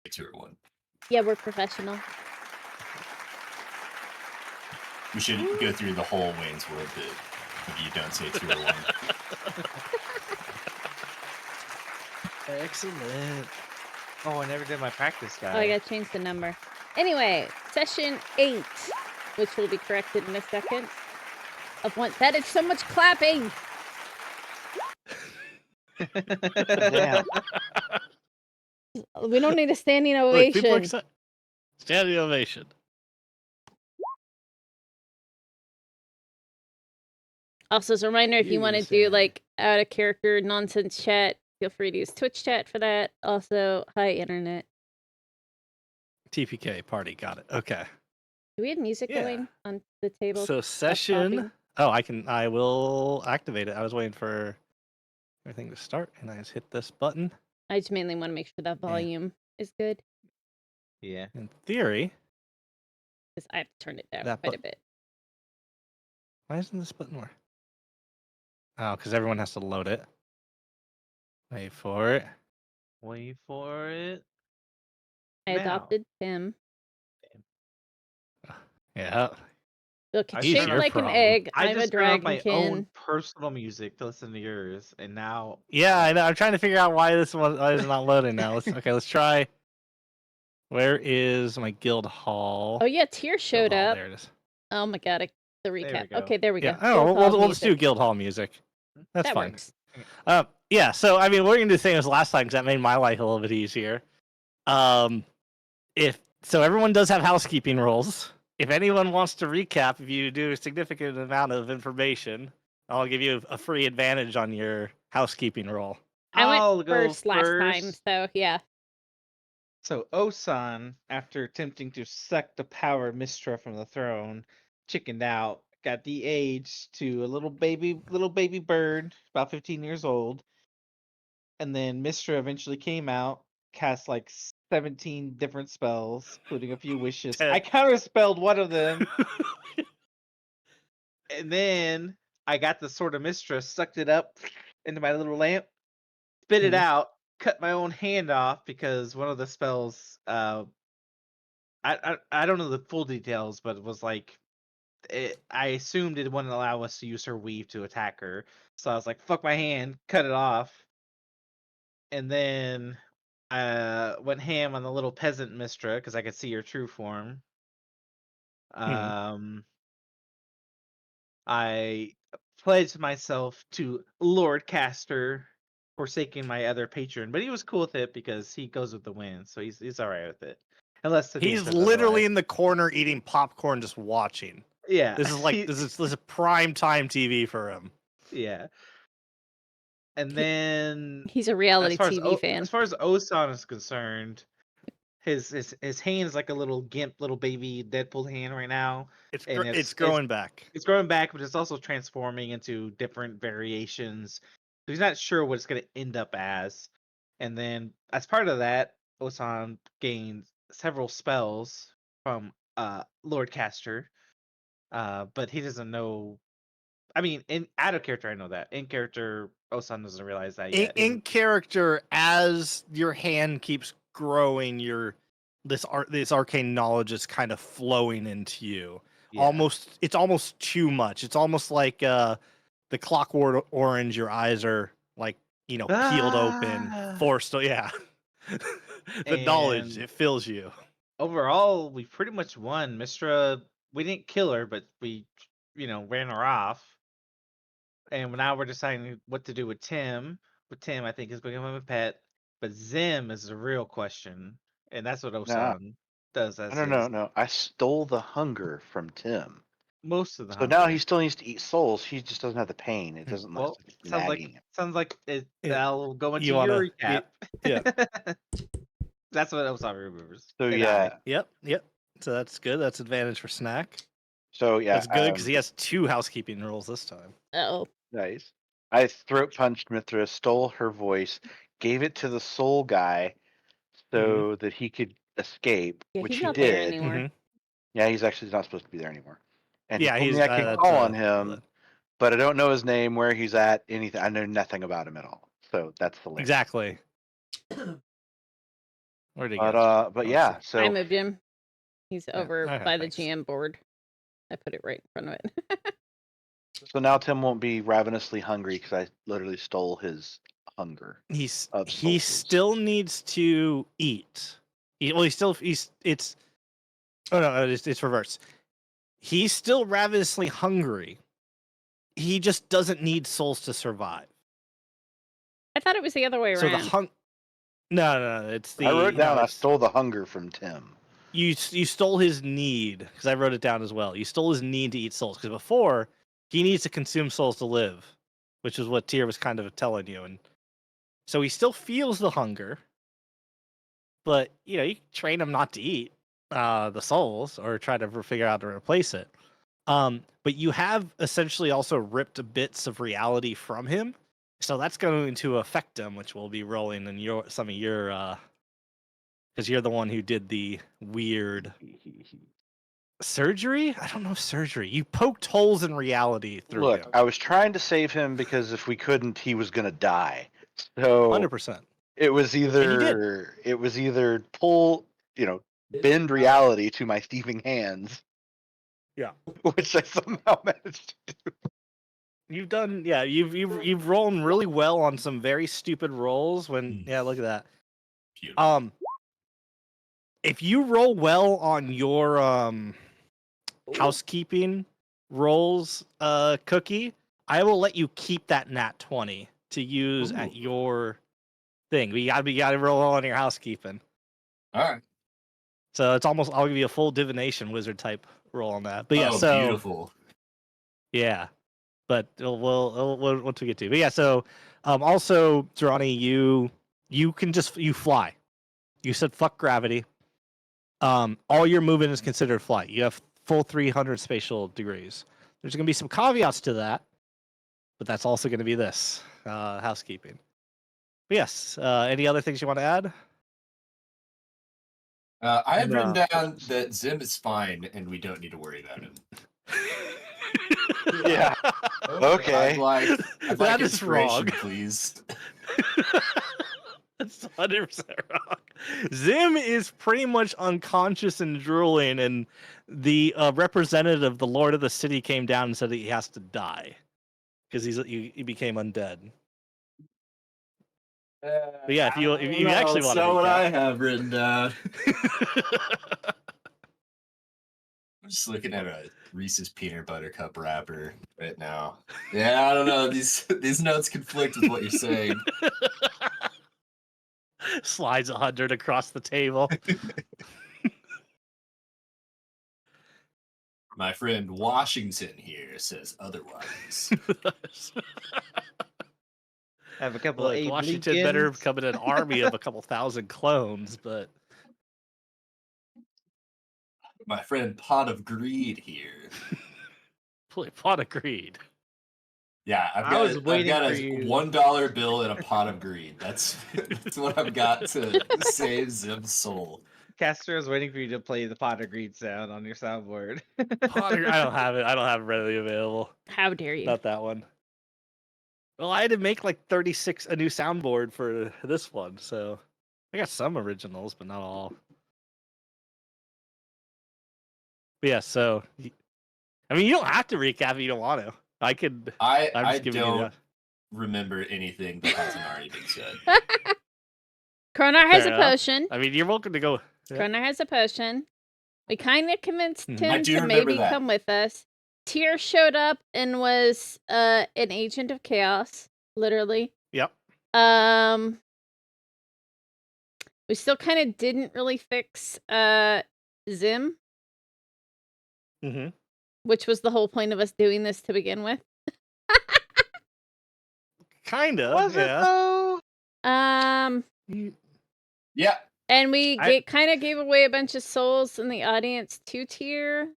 2 or 1. Yeah, we're professional. We should go through the whole Wayne's World bit if you don't say 2 or 1. Excellent. Oh, I never did my practice guide. Oh, I gotta change the number. Anyway, session 8, which will be corrected in a second. Of one that is so much clapping. Damn. We don't need a standing Look, people are ovation. excited. Standing ovation. Also, as a reminder, if you You want to say do it. like out of character nonsense chat, feel free to use Twitch chat for that. Also, hi internet. TPK party. Got it. Okay. Do we have music Yeah. going on the table? So session. Oh, I will activate it. I was waiting for everything to start, and I just hit this button. I just mainly want to make sure that volume is good Yeah. In theory, because I have to turn it down That quite a bit. why isn't this button work? Oh, because everyone has to load it. Wait for it. Wait for it. I Now. adopted Tim. Yeah. Look, I it's He's shaped your like an problem. egg. I I'm a just turned off my dragonkin. own personal music to listen to yours, and now Yeah, I know. I'm trying to figure out why this one is not loading now. Let's try. Where is my guild hall? Oh yeah, Tyr Guild showed hall, up. There it is. Oh my god, the we recap. go. Okay, there we Yeah. go. Oh, Guild Hall we'll just do music. guild hall music. That's That fine. works. Yeah. So I mean, we're gonna do the same as last time because that made my life a little bit easier. If so, everyone does have housekeeping rules. If anyone wants to recap, if you do a significant amount of information, I'll give you a free advantage on your housekeeping roll. I'll went go first last time, so yeah. So Osan, after attempting to suck the power of Mistra from the throne, chickened out, got de-aged to a little baby bird, about 15 years old. And then Mistra eventually came out, cast like 17 different spells, including a few wishes. Ten. I counterspelled one of them. And then I got the sword of Mistra, sucked it up into my little lamp, spit it Mhm. out, cut my own hand off because one of the spells I don't know the full details, but it was like I assumed it wouldn't allow us to use her weave to attack her. So I was like, fuck my hand, cut it off. And then went ham on the little peasant Mistra because I could see her true form. I pledged myself to Lord Caster, forsaking my other patron, but he was cool with it because he goes with the wind, so he's all right with it. Unless Sadir He's says literally otherwise. in the corner eating popcorn, just watching. Yeah. This is like this is prime time TV for him. Yeah. And then He's a reality as far TV as fan. as far as Osan is concerned, his hand is like a little gimp, little baby Deadpool hand right now. It's And it's growing back. It's growing back, but it's also transforming into different variations. So he's not sure what it's going to end up as. And then as part of that, Osan gained several spells from Lord Caster, but he doesn't know. I mean, out of character, I know that. In character, Osan doesn't realize that yet. In character, as your hand keeps growing, this arcane knowledge is kind of flowing into you. Yeah. It's almost too much. It's almost like the Clockwork Orange. Your eyes are like peeled open, forced. Yeah, the knowledge, it fills you. Overall, we pretty much won. Mistra, we didn't kill her, but we, ran her off. And now we're deciding what to do with Tim. With Tim, I think he's becoming a pet. But Zim is the real question, and that's what Osan does. As No. I stole the hunger from Tim. Most of the So hunger. now he still needs to eat souls. He just doesn't have the pain. It doesn't Well, nagging him. sounds like it. Yeah. That'll go into You your wanna- recap. yeah. That's what Osan remembers. So And yeah. Yep. So that's good. That's advantage for Snack. So yeah. That's good because he has 2 housekeeping rules this time. Oh. Nice. I throat punched Mithra, stole her voice, gave it to the soul guy so that he could escape, Yeah, which he's he not there did. anymore. Yeah, he's actually not supposed to be there anymore. And Yeah, he told he's me I could call on him, that- but I don't know his name, where he's at, anything. I know nothing about him at all. So that's the link. Exactly. Where'd he go? But Oh, yeah, I so I moved him. He's Yeah, over okay, by the thanks. GM board. I put it right in front of it. now Tim won't be ravenously hungry because I literally stole his hunger of He souls. still needs to eat. It's oh no, it's reverse. He's still ravenously hungry. He just doesn't need souls to survive. I thought it was the other way So the around. no, it's the I wrote down I it's- stole the hunger from Tim. you stole his need because I wrote it down as well. You stole his need to eat souls because before he needs to consume souls to live, which is what Tyr was kind of telling you, and so he still feels the hunger, but you can train him not to eat the souls or try to figure out how to replace it. But you have essentially also ripped bits of reality from him, so that's going to affect him, which will be rolling in some of your because you're the one who did the weird surgery. I don't know if surgery. You poked holes in reality through Look, him. I was trying to save him because if we couldn't, he was gonna die. So 100%. it was you either pull, bend reality to my thieving hands. Yeah. Which I somehow managed to do. You've done, yeah. You've rolled really well on some very stupid rolls. Yeah, look at that. Beautiful. If you roll well on your housekeeping rolls, Cookie, I will let you keep that nat 20 to use at Ooh. your thing. But you gotta roll well on your housekeeping. All right. So it's almost, I'll give you a full divination wizard type roll on that. But yeah, so Beautiful. yeah. But we'll once we get to. But yeah, so also Durrani, you can you fly. You said fuck gravity. All your movement is considered flight. You have full 300 spatial degrees. There's going to be some caveats to that, but that's also going to be this housekeeping. But yes. Any other things you want to add? I have written No. down that Zim is fine and we don't need to worry about him. Yeah. Okay. I'd like That is inspiration, wrong. please. That's 100% wrong. Zim is pretty much unconscious and drooling, and the representative, the Lord of the City, came down and said that he has to die because he became undead. But yeah, if you actually want to, what I have written down. I'm just looking at a Reese's peanut butter cup wrapper right now. Yeah, I don't know. These notes conflict with what you're saying. Slides 100 across the table. My friend Washington here says otherwise. Have a couple Look, of Abe Washington better Lincolns. come in an army of a couple thousand clones, but My friend Pot of Greed here. Pot agreed. Yeah, I've I got was waiting a for you. $1 bill and a pot of greed. That's what I've got to save Zim's soul. Caster is waiting for you to play the pot of greed sound on your soundboard. I don't have it. I don't have it readily available. How dare you? Not that one. Well, I had to make like 36 a new soundboard for this one, so I got some originals, but not all. But yeah, so I mean, you don't have to recap if you don't want to. I could. I'm I just giving you don't that. remember anything that hasn't already been said. Kronar has Fair a enough. potion. I mean, you're welcome to go. Yeah. Kronar has a potion. We kind of convinced Mhm. him I do to remember maybe that. come with us. Tyr showed up and was an agent of chaos, literally. Yep. We still kind of didn't really fix Zim, Mm-hmm. which was the whole point of us doing this to begin with. Kinda. Was it yeah. though? Yeah. And we I- kind of gave away a bunch of souls in the audience to Tyr.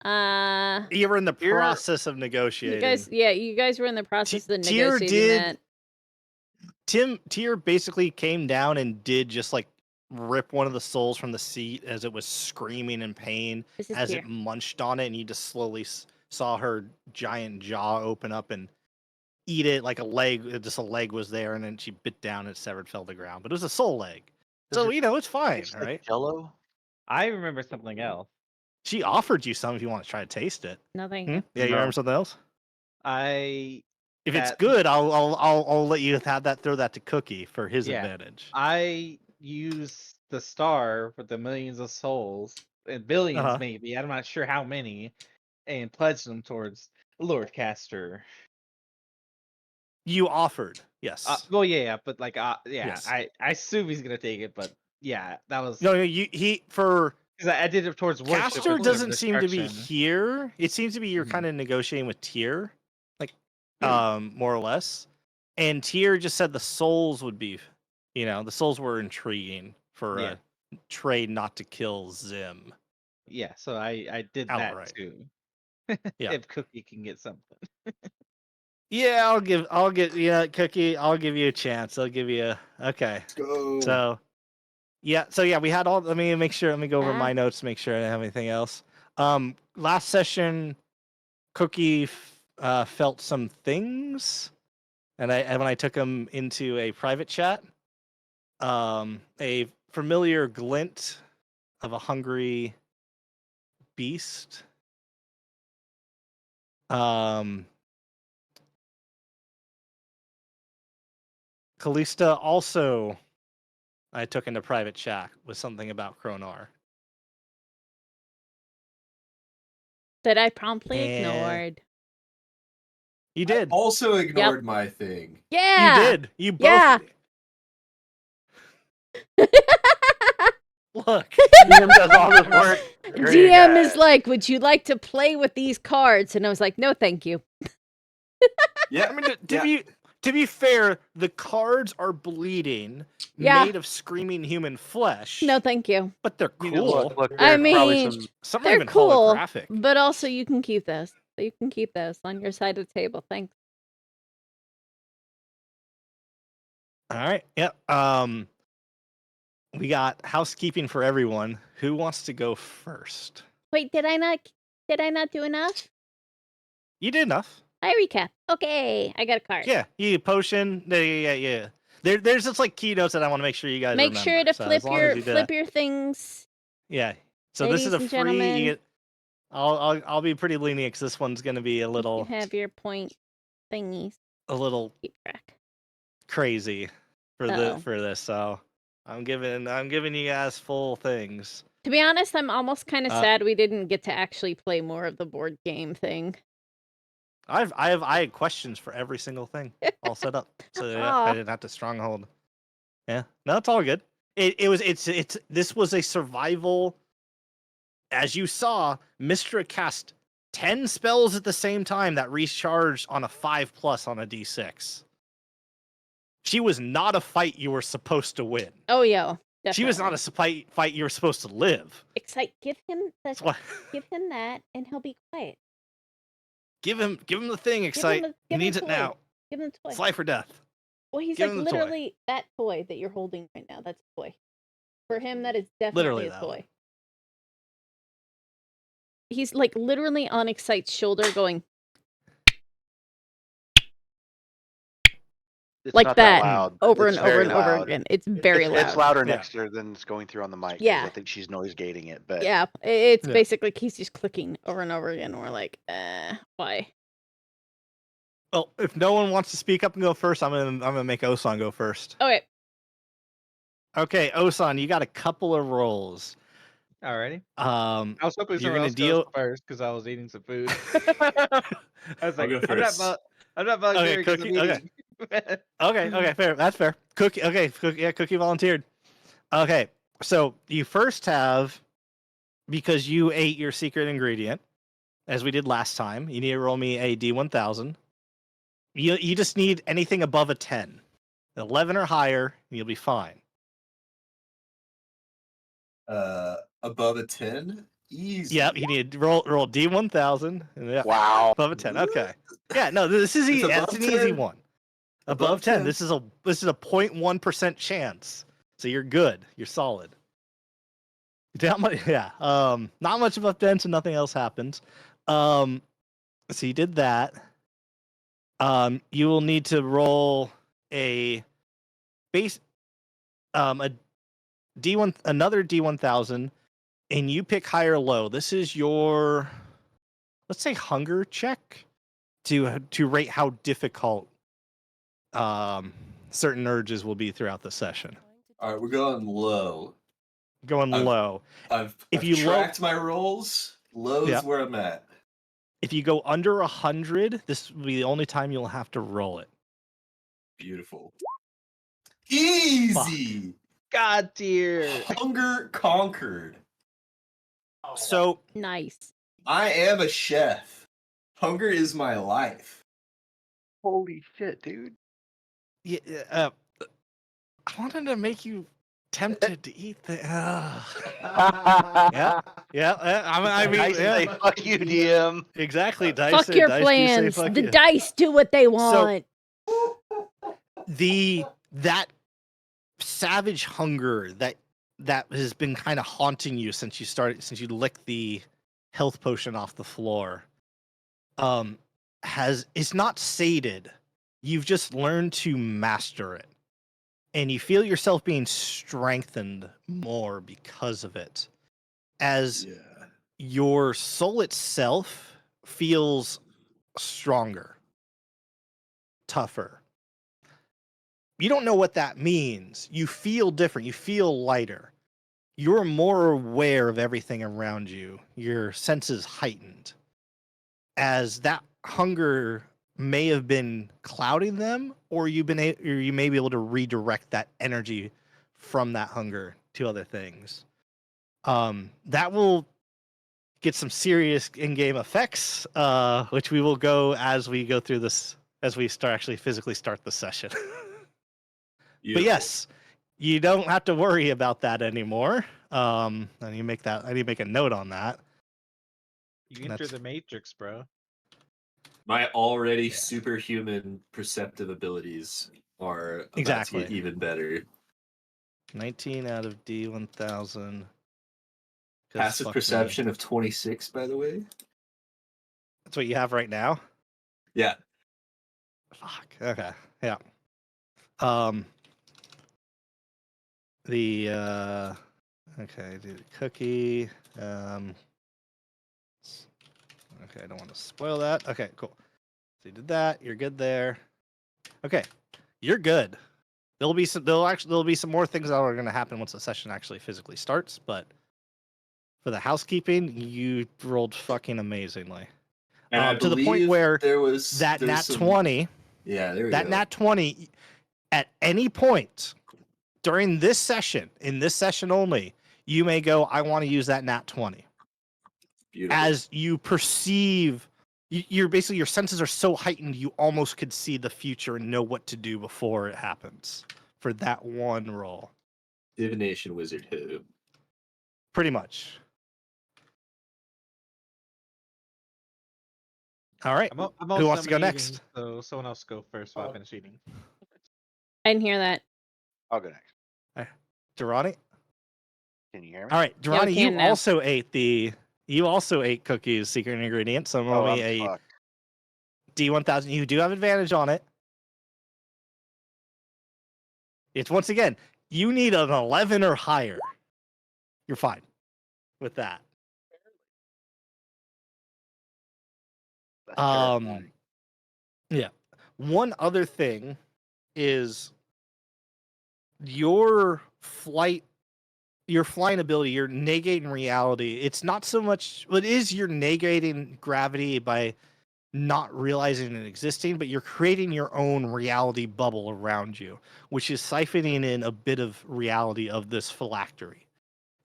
You were in the You're- process of negotiating. You guys were in the process of Tyr negotiating that. Tyr basically came down and did just like rip one of the souls from the seat as it was screaming in pain This is as Tyr. it munched on it, and you just slowly saw her giant jaw open up and eat it like a leg. Just a leg was there, and then she bit down and severed, fell to the ground. But it was a soul leg. So it's fine, Tastes right? like Jello. I remember something else. She offered you some if you want to try to taste it. No, thank Hmm? you. Yeah, you No. remember something else? I If it's That- good, I'll let you have that. Throw that to Cookie for his Yeah. advantage. I use the star with the millions of souls and billions, Uh-huh. maybe. I'm not sure how many, and pledge them towards Lord Caster. You offered, yes. Well, yeah, but like, yeah, Yes. I assume he's gonna take it, but yeah, that was No, he for because I did it towards worship. Caster instead of doesn't seem to be destruction. here. It seems to be you're Mhm. kind of negotiating with Tyr, like more or less. And Tyr just said the souls would be, the souls were intriguing for Yeah. a trade not to kill Zim. Yeah, so I did Outright. that too. Yeah. If Cookie can get something. Yeah, Cookie, I'll give you a chance. I'll give you okay. Go. So we had all. Let me go over Ah. my notes to make sure I didn't have anything else. Last session, Cookie felt some things, and when I took him into a private chat, a familiar glint of a hungry beast. Callista also I took into private chat with something about Kronar. That I promptly And- ignored. You did. Also ignored my thing. Yeah. You did. You both. Yeah. Look. DM does all this work. Great DM is guy. like, would you like to play with these cards? And I was like, no, thank you. Yeah, I mean, to be fair, the cards are bleeding, Yeah. made of screaming human flesh. No, thank you. but they're You cool. know, Look, I there's probably mean, some. Some are They're even cool, holographic. but also you can keep those. You can keep those on your side of the table. Thanks. All right. Yep. We got housekeeping for everyone. Who wants to go first? Wait, did I not do enough? You did enough. I recap. Okay, I got a card. Yeah. You potion. Yeah. There's just like key notes that I want to make sure you guys Make remember. sure to So flip as long as you do that- your things. Yeah. So this is a Ladies and free. gentlemen. You get. I'll be pretty lenient because this one's going to be a You little have your point thingies. crazy Keep track. for this. So I'm giving you guys full things. To be honest, I'm almost kind of Uh, sad we didn't get to actually play more of the board game thing. I had questions for every single thing all set up, so yeah, Aw. I didn't have to stronghold. Yeah, no, it's all good. This was a survival. As you saw, Mystra cast 10 spells at the same time that recharged on a 5+ on a D6. She was not a fight you were supposed to win. Oh yeah, definitely. She was not a fight you were supposed to live. Excite. Give him That's that. why. Give him that, and he'll be quiet. Give him the thing, Excite. He give him needs the it toy. now. Give him the toy. It's life or death. Well, he's give like him the toy. literally that toy that you're holding right now. That's a toy. For him, that is definitely Literally a that toy. one. He's like literally on Excite's shoulder going It's like not that, loud. over It's and over very and over loud. again. It's very loud. It's louder Yeah. next to her than it's going through on the mic. 'Cause Yeah. I think she's noise gating it. But Yeah, it's Yeah. basically he's just clicking over and over again. And we're like, why? Well, if no one wants to speak up and go first, I'm gonna make Osan go first. Okay, Okay, Osan, you got a couple of rolls. Alrighty. I I was hoping You're someone gonna else deal- goes first because I was eating some food. I was I'll like, go first. I'm not volunteering because I'm Cookie, okay. eating. Okay, fair. That's fair. Cookie, okay, Cookie volunteered. Okay, so you first have, because you ate your secret ingredient, as we did last time, you need to roll me a D1000. You just need anything above a 10. 11 or higher, and you'll be fine. Above a 10? Easy. Yep, you need to roll D1000. And yeah, wow. above a 10. Okay. Yeah, no, this is It's easy. above That's an easy 10? one. Above Above 10. 10. This is a 0.1% chance. So you're good. You're solid. Not much, yeah. Not much above 10, so nothing else happens. So you did that. You will need to roll a base another D1000, and you pick high or low. This is your, let's say, hunger check to rate how difficult certain urges will be throughout the session. All right, we're going low. Going I've- low. I've If you tracked my rolls. Low's Yeah. where I'm at. If you go under 100, this will be the only time you'll have to roll it. Beautiful. Easy. God dear. Hunger conquered. So Nice. I am a chef. Hunger is my life. Holy shit, dude. yeah, I wanted to make you tempted to eat the. Yeah. I mean, I say fuck you, DM. exactly. Dice Fuck said your dice, you say plans. fuck The you. dice do what they want. That savage hunger that has been kind of haunting you since you licked the health potion off the floor is not sated. You've just learned to master it, and you feel yourself being strengthened more because of it, as your soul itself feels stronger, tougher. You don't know what that means. You feel different. You feel lighter. You're more aware of everything around you. Your senses heightened. As that hunger may have been clouding them, or you may be able to redirect that energy from that hunger to other things. That will get some serious in-game effects, which we will go as we go through this, as we physically start the session. But yes, you don't have to worry about that anymore. I need to make a note on that. You enter the matrix, bro. My already superhuman perceptive abilities are about Exactly. to get even better. 19 out of D1000. Passive perception of 26, by the way. That's what you have right now? Yeah. Fuck. Okay. Yeah. Okay, do the cookie. Okay, I don't want to spoil that. Okay, cool. So you did that. You're good there. Okay, you're good. There'll be some more things that are going to happen once the session actually physically starts. But for the housekeeping, you rolled fucking amazingly. And to the point where there was that nat some... 20. Yeah, there we that go. nat 20 at any point during this session, in this session only, you may go, I want to use that nat 20. Beautiful. As you perceive, you're basically, your senses are so heightened, you almost could see the future and know what to do before it happens for that one roll. Divination wizard who? Pretty much. All right. Who wants to go next? So someone else go first while I finish eating. I didn't hear that. I'll go next. Durrani? Can you hear me? All right, Yeah, I Durrani, can now. you also ate cookies, secret ingredient. So roll me a fucked. D1000. You do have advantage on it. It's once again, you need an 11 or higher. You're fine with that. That's terrifying. Yeah. One other thing is your flying ability, your negating reality. It's not so much, it is you're negating gravity by not realizing it existing, but you're creating your own reality bubble around you, which is siphoning in a bit of reality of this phylactery.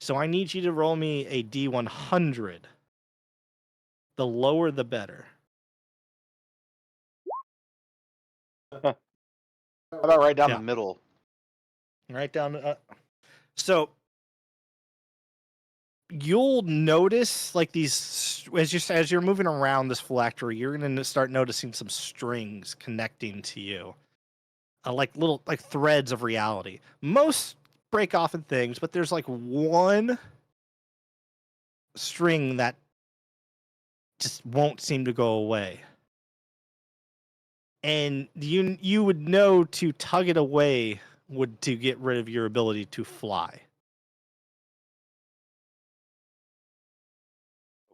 So I need you to roll me a D100. The lower, the better. How about right down Yeah. the middle? Right down. So you'll notice, like, these as you're moving around this phylactery, you're gonna start noticing some strings connecting to you, like little threads of reality. Most break off in things, but there's like one string that just won't seem to go away. And you would know to tug it away to get rid of your ability to fly.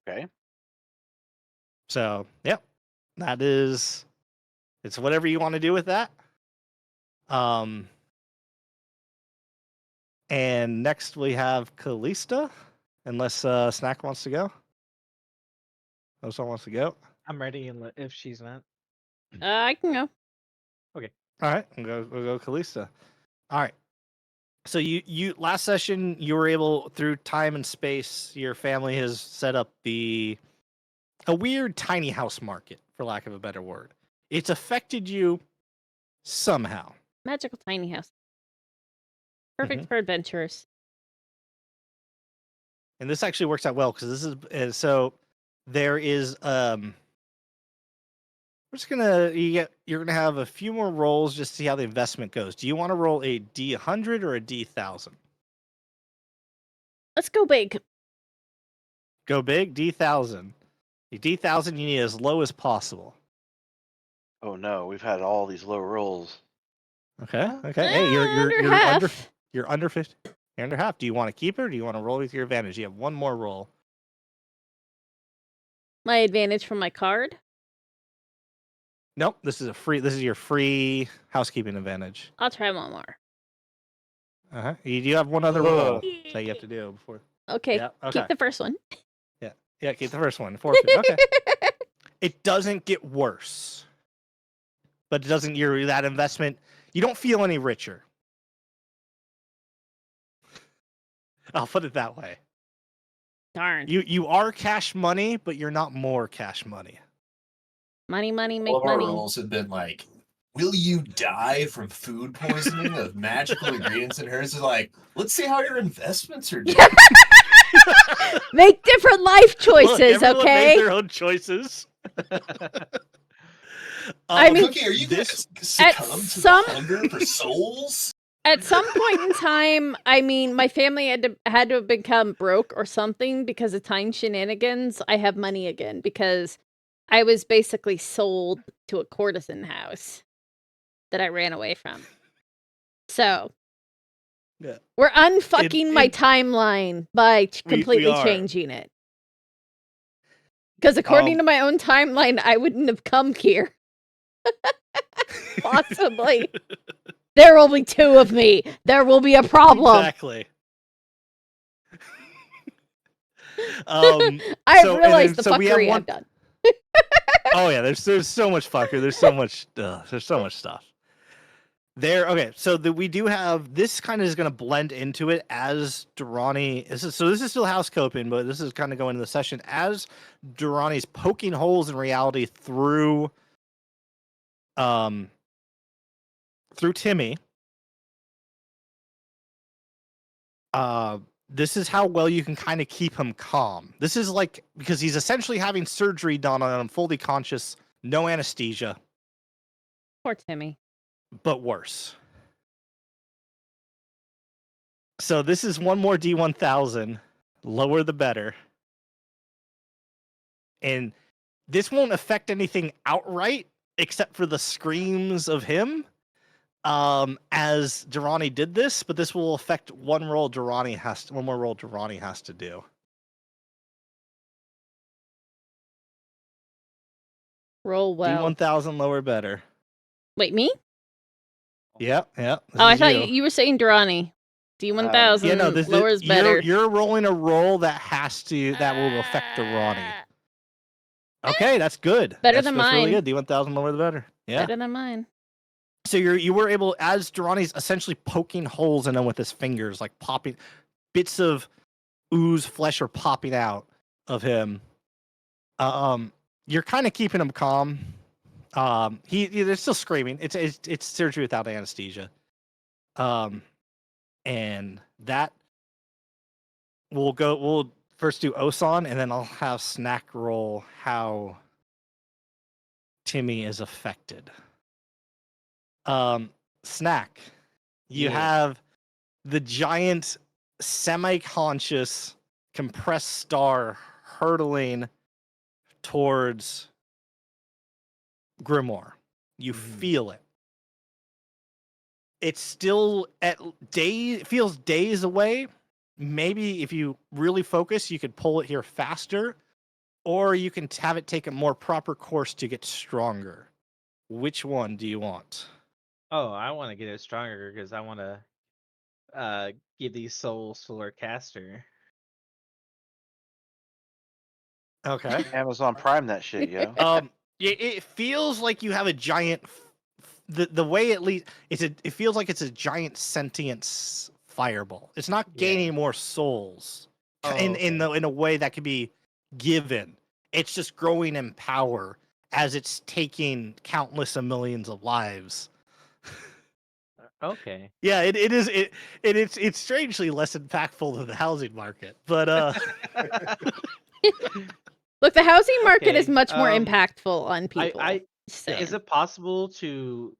Okay. So, yeah, that is, it's whatever you want to do with that. And next we have Kalista, unless Snack wants to go. Oh, someone wants to go. I'm ready if she's not. I can go. All right, we'll go Kalista. All right. So you last session you were able, through time and space, your family has set up a weird tiny house market, for lack of a better word. It's affected you somehow. Magical tiny house. Perfect Mhm. for adventurers. And this actually works out well because this is so there is we're just gonna you're gonna have a few more rolls just to see how the investment goes. Do you want to roll a D100 or a D1000? Let's go big. Go big, D1000. The D1000 you need as low as possible. Oh no, we've had all these low rolls. Okay. Huh? Okay. Hey, Under half. you're under 50. You're under half. Do you want to keep it or do you want to roll with your advantage? You have one more roll. My advantage from my card. Nope. This is your free housekeeping advantage. I'll try one more. Uh-huh. You do have one other roll that you have to do before. Okay. Yeah. Okay. Keep the first one. Yeah, keep the first one. Forfeit. Okay. It doesn't get worse. But it doesn't that investment, you don't feel any richer. I'll put it that way. Darn. You are cash money, but you're not more cash money. Money, All make of our money. rolls have been like, will you die from food poisoning of magical ingredients? And hers is like, let's see how your investments are doing. Make different life choices, Look, everyone okay? made their own choices. I mean, Cookie, are you this gonna succumb to some- the hunger for souls? At some point in time, I mean, my family had to have become broke or something because of time shenanigans. I have money again because I was basically sold to a courtesan house that I ran away from. So Yeah. we're unfucking my it- timeline by completely are. changing it. Because according to my own timeline, I wouldn't have come here. Possibly. There will be two of me. There will be a problem. Exactly. I've so- and realized then- the so we have fuckery one- I've done. Oh yeah, there's so much fucker. There's so much stuff. Okay, so we do have this kind of is going to blend into it as Durrani. This is still house coping, but this is kind of going into the session as Durrani's poking holes in reality through Timmy. This is how well you can kind of keep him calm. This is like, because he's essentially having surgery done on him, fully conscious, no anesthesia, Poor Timmy. but worse. So this is one more D1000, lower the better. And this won't affect anything outright except for the screams of him. As Durrani did this, but this will affect one more roll Durrani has to do. Roll well. D1000 lower better. Wait, me? Yep. This Oh, I is thought you were saying Durrani. D1000 Yeah, no, lowers better. You're rolling a roll that will affect Durrani. Okay, that's good. Better that's than really mine. good. D1000 lower the better. Yeah. Better than mine. So you were able, as Durrani's essentially poking holes in him with his fingers, like popping bits of ooze flesh are popping out of him. You're kind of keeping him calm. They're still screaming. It's surgery without anesthesia. And that we'll first do Osan, and then I'll have Snack roll how Timmy is affected. Snack, you Yeah. have the giant semi-conscious compressed star hurtling towards Grimoire. You feel it. It's still feels days away. Maybe if you really focus, you could pull it here faster. or you can have it take a more proper course to get stronger. Which one do you want? Oh, I want to get it stronger because I want to give these souls to Lord Caster. Okay. Amazon Prime that shit, yo. It feels like you have a giant. The way it leads, it feels like it's a giant sentient fireball. It's not Yeah. gaining more souls Oh, in a way that could be given. It's just growing in power as it's taking countless of millions of lives. Okay. Yeah, it's strangely less impactful than the housing market, but Look, the housing market is Okay, much more impactful on people. Is saying. it possible to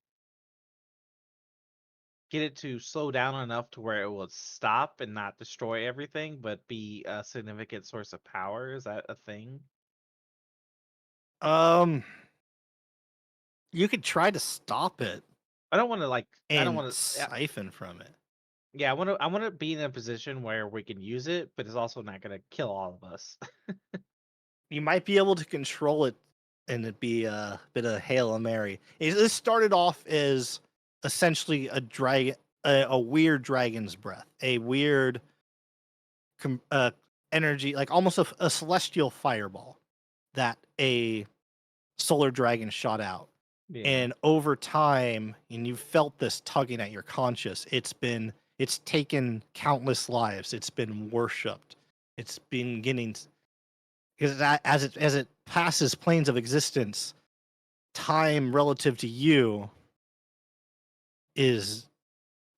get it to slow down enough to where it will stop and not destroy everything, but be a significant source of power? Is that a thing? you could try to stop it I don't want to like. I don't and want to. siphon from it. Yeah, I want to. I want to be in a position where we can use it, but it's also not going to kill all of us. You might be able to control it and it be a bit of Hail Mary. This started off as essentially a dragon, a weird dragon's breath, a weird energy, like almost a celestial fireball that a solar dragon shot out. Yeah. And over time, and you've felt this tugging at your conscience, it's taken countless lives. It's been worshipped. It's been getting, because as it passes planes of existence, time relative to you is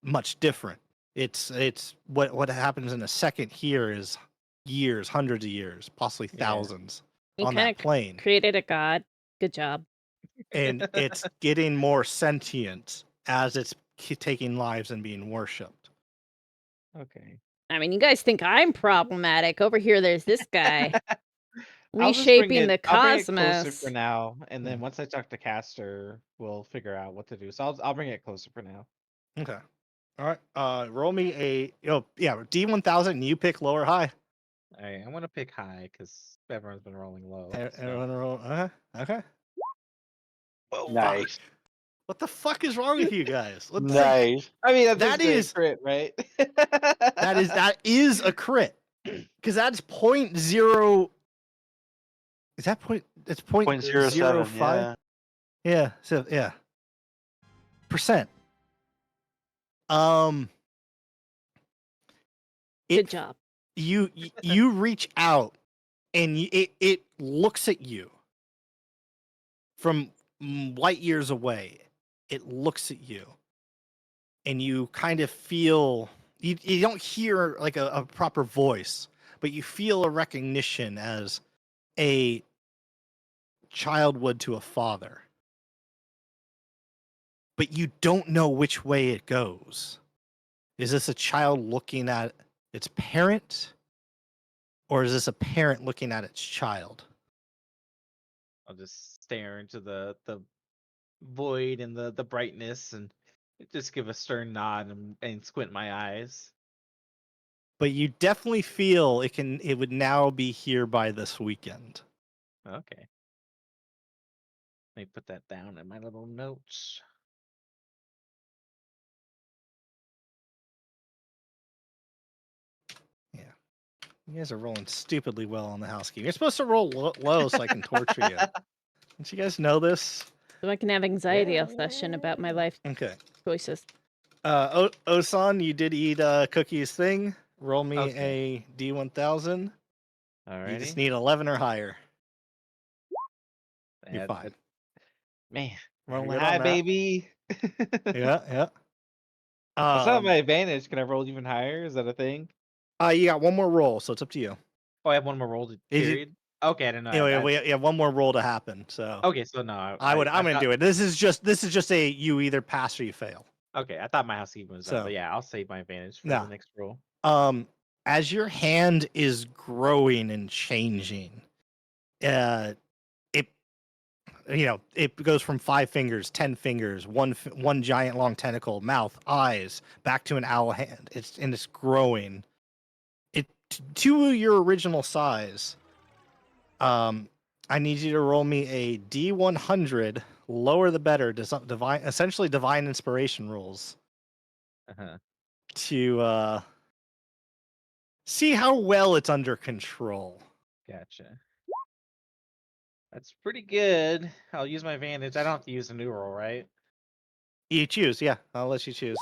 much different. It's what happens in a second here is years, hundreds of years, possibly Yeah. thousands You on kind that of plane. created a god. Good job. And it's getting more sentient as it's taking lives and being worshipped. Okay. I mean, you guys think I'm problematic. Over here, there's this guy I'll just bring reshaping the I'll bring it closer cosmos. for now, and then Mm. once I talk to Caster, we'll figure out what to do. So I'll bring it closer for now. Okay. All right. Roll me a D1000 and you pick low or high. All right, I want to pick high because everyone's been rolling low. so- Everyone roll. Okay. Oh, fuck. Nice. What the fuck is wrong with you guys? Let's see. Nice. I mean, that's That basically a is- crit, right? That is a crit. Because that's 0.0. Is that point? It's 0.07. 0.05. Yeah. Yeah. So yeah. Percent. Good job. You reach out and it looks at you from light years away. It looks at you and you kind of feel you don't hear like a proper voice, but you feel a recognition as a child would to a father, but you don't know which way it goes. Is this a child looking at its parent, or is this a parent looking at its child? I'll just stare into the void and the brightness and just give a stern nod and squint my eyes. But you definitely feel it would now be here by this weekend. Okay. Let me put that down in my little notes. You guys are rolling stupidly well on the housekeeping. You're supposed to roll low so I can torture you. Don't you guys know this? So I can have anxiety session about my life Okay. choices. Osan, you did eat Cookie's thing. Roll me Okay. a D1000. Alrighty. You just need 11 or higher. You're That- fine. Man, Roll rolling good high, on that. baby. Yeah. That's not my advantage. Can I roll even higher? Is that a thing? You got one more roll, so it's up to you. Oh, I have one more roll to Is it- period. Okay, I didn't know. Anyway, that. we have one more roll to happen. So Okay, so no, I'm gonna thought- do it. This is just a you either pass or you fail. Okay, I thought my housekeeping was So- up, but yeah, I'll save my advantage for No. the next roll. As your hand is growing and changing, it goes from 5 fingers, 10 fingers, one giant long tentacle, mouth, eyes, back to an owl hand. It's growing. It to your original size. I need you to roll me a D100, lower the better, essentially divine inspiration rules Uh-huh. to see how well it's under control. Gotcha. That's pretty good. I'll use my advantage. I don't have to use a new roll, right? You choose, yeah. I'll let you choose.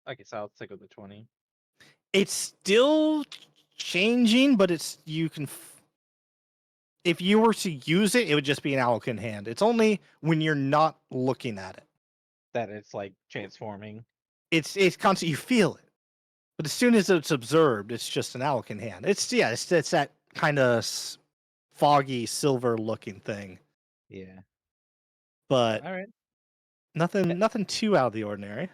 Okay, so I'll stick with the 20. It's still changing, but if you were to use it, it would just be an Alkin hand. It's only when you're not looking at it. That it's like transforming. It's constant. You feel it, but as soon as it's observed, it's just an Alkin hand. It's that kind of foggy silver looking thing, Yeah. but All right. nothing too out of the ordinary.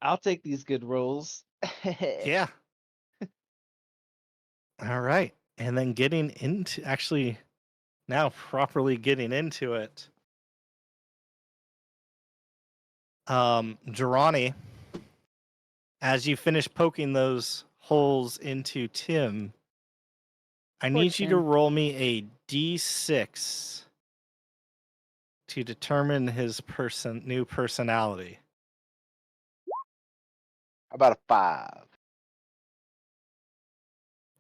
I'll take these good rolls. Yeah. All right, and then getting into now properly getting into it. Durrani, as you finish poking those holes into Tim, I Poor need you to Tim. roll me a D6 to determine his new personality. How about a 5?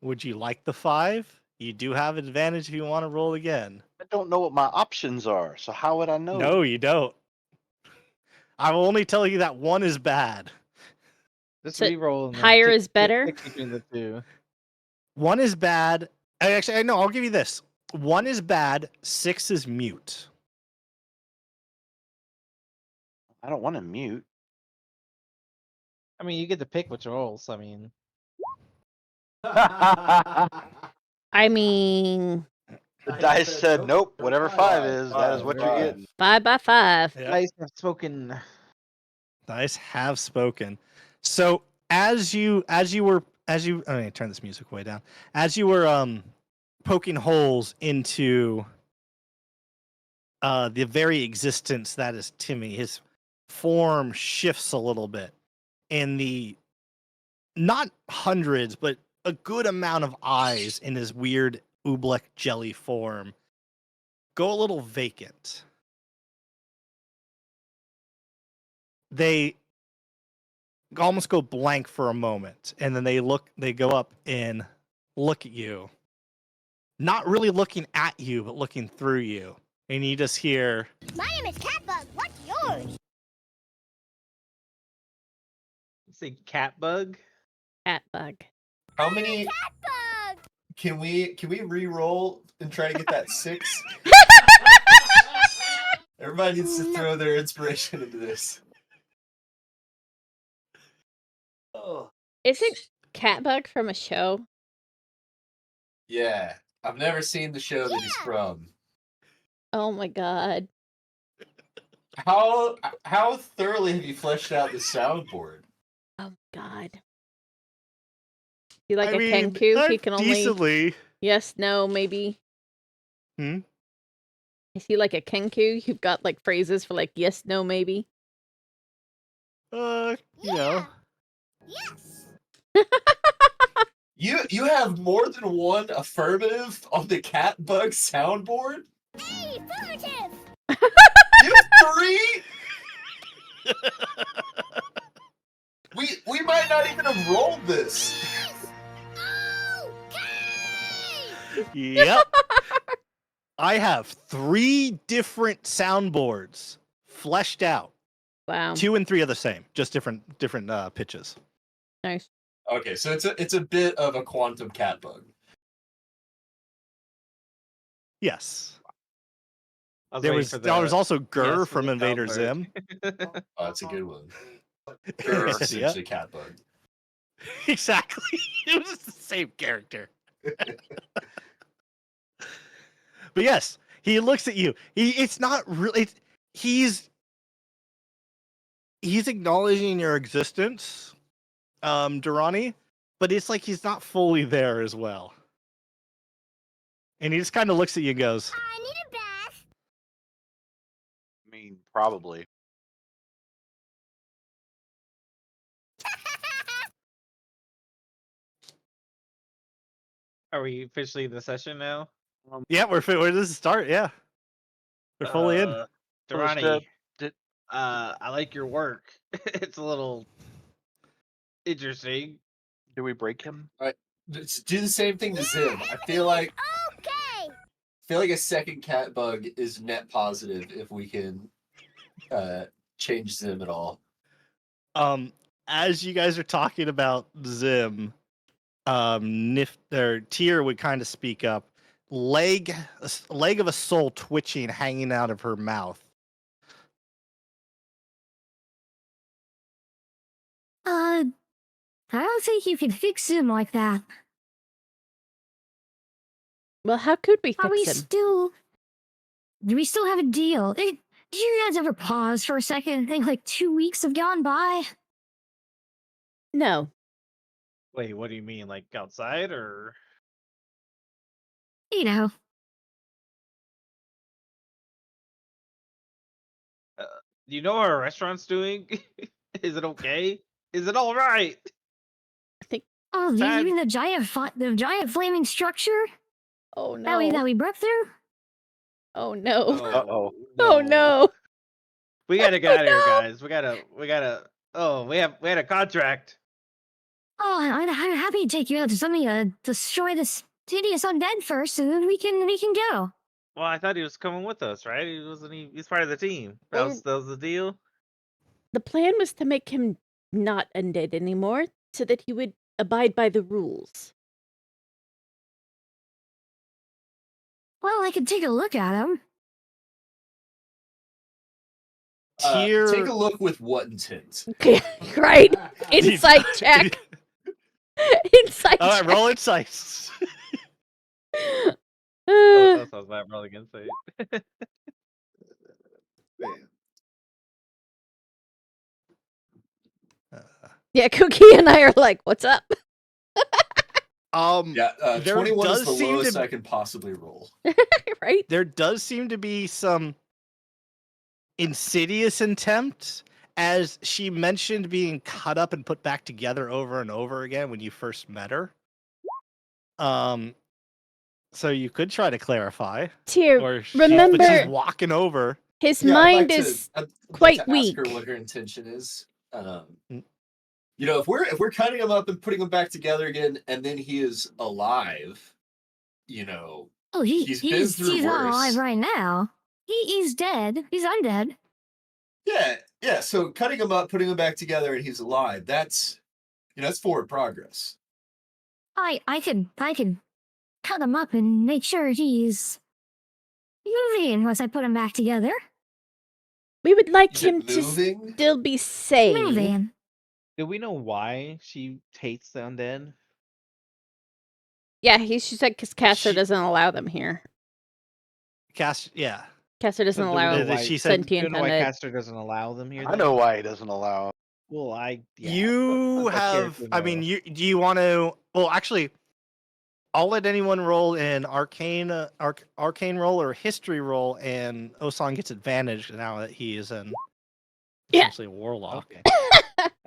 Would you like the 5? You do have advantage if you want to roll again. I don't know what my options are, so how would I know? No, you don't. I will only tell you that 1 is bad. Just So, re-roll and then higher is better? pick between the two. 1 is bad. Actually, no, I'll give you this. 1 is bad, 6 is mute. I don't want to mute. I mean, you get to pick which rolls. I mean, The I mean, dice said, nope, whatever 5 is, that is what you're getting. 5 by 5. Yep. dice have spoken. Dice have spoken. So as you let me turn this music way down. As you were poking holes into the very existence that is Timmy, his form shifts a little bit, and the not hundreds, but a good amount of eyes in his weird oobleck jelly form go a little vacant. They almost go blank for a moment, and then they go up and look at you, not really looking at you, but looking through you, and you just hear, My name is Catbug. What's yours? Say cat bug. Cat bug. How many Catbug. can we re-roll and try to get that 6? Everybody needs to throw their inspiration into this. Oh. Is it cat bug from a show? Yeah. I've never seen the show that he's from. Oh my god. How thoroughly have you fleshed out the soundboard? Oh god. You like I a mean, Kenku? He can only decently. yes, no, maybe. Hmm? Is he like a Kenku? You've got like phrases for like yes, no, maybe. You know. Yes. You have more than one affirmative on the cat bug soundboard? Affirmative. You have 3? We might not even have rolled this. Okay. Yep. I have 3 different soundboards fleshed out. Wow. 2 and 3 are the same, just different pitches. Nice. Okay, so it's a bit of a quantum cat bug. Yes. I was There waiting was for there was also yes Gur for from the Invader soundboard. Zim. Oh, that's a good one. Or Yeah. essentially cat bug. Exactly. It was the same character. But yes, he looks at you. It's not really. He's acknowledging your existence, Durrani, but it's like he's not fully there as well. And he just kind of looks at you and goes, I need a bath. I mean, probably. Are we officially in the session now? Yeah, where does it start? Yeah, we're fully in. First Durrani, up, did- I like your work. It's a little interesting. do we break him? Just do the same thing to Zim. I feel like Okay. a second cat bug is net positive if we can change Zim at all. As you guys are talking about Zim, Tyr would kind of speak up. Leg of a soul twitching, hanging out of her mouth. I don't think you can fix him like that. Well, how could we Are we fix him? still? Do we still have a deal? Did you guys ever pause for a second and think like 2 weeks have gone by? No. Wait, what do you mean? Like outside or? You know, Do you know what our restaurant's doing? Is it okay? Is it all right? oh, you Sad. mean the giant flaming structure Oh that we no. broke through? Oh no. Uh-oh. Oh no. We gotta get out of here, no. guys. We gotta. Oh, we had a contract. Oh, I'm happy to take you out to something to destroy this hideous undead first, and then we can go. Well, I thought he was coming with us, right? He's part of the team. Well- That was the deal. The plan was to make him not undead anymore so that he would abide by the rules. Well, I could take a look at him. Tyr. Take a look with what intent? Right? Insight check. Insight All right, check. roll insights. Oh, that sounds bad. Probably gonna say it. Yeah, Cookie and I are like, what's up? Yeah, There 21 is does the seem lowest to- I can possibly roll. Right? There does seem to be some insidious attempt, as she mentioned being cut up and put back together over and over again when you first met her. So you could try to clarify, Tyr, or remember- but she's walking over. his Yeah, mind I'd is like quite to ask weak. her what her intention is. Mm. You know, if we're cutting him up and putting him back together again, and then he is alive, you know, Oh, He's been through he's not alive worse. right now. He's dead. He's undead. yeah. So cutting him up, putting him back together, and he's alive. That's that's forward progress. I could cut him up and make sure he's moving once I put him back together. We would like Is him it to moving? still be sane. Moving. Do we know why she hates the undead? Yeah, she said because Castor She- doesn't allow them here. Yeah. Castor doesn't So do we allow know that why- she said- do you sentient know why undead. Castor doesn't allow them here? I then? know why he doesn't allow. Well, yeah, You but the have. character I mean, knows. do you want to? Well, actually, I'll let anyone roll an arcane roll or history roll, and Osan gets advantage now that he is an Yeah. essentially a warlock. Okay.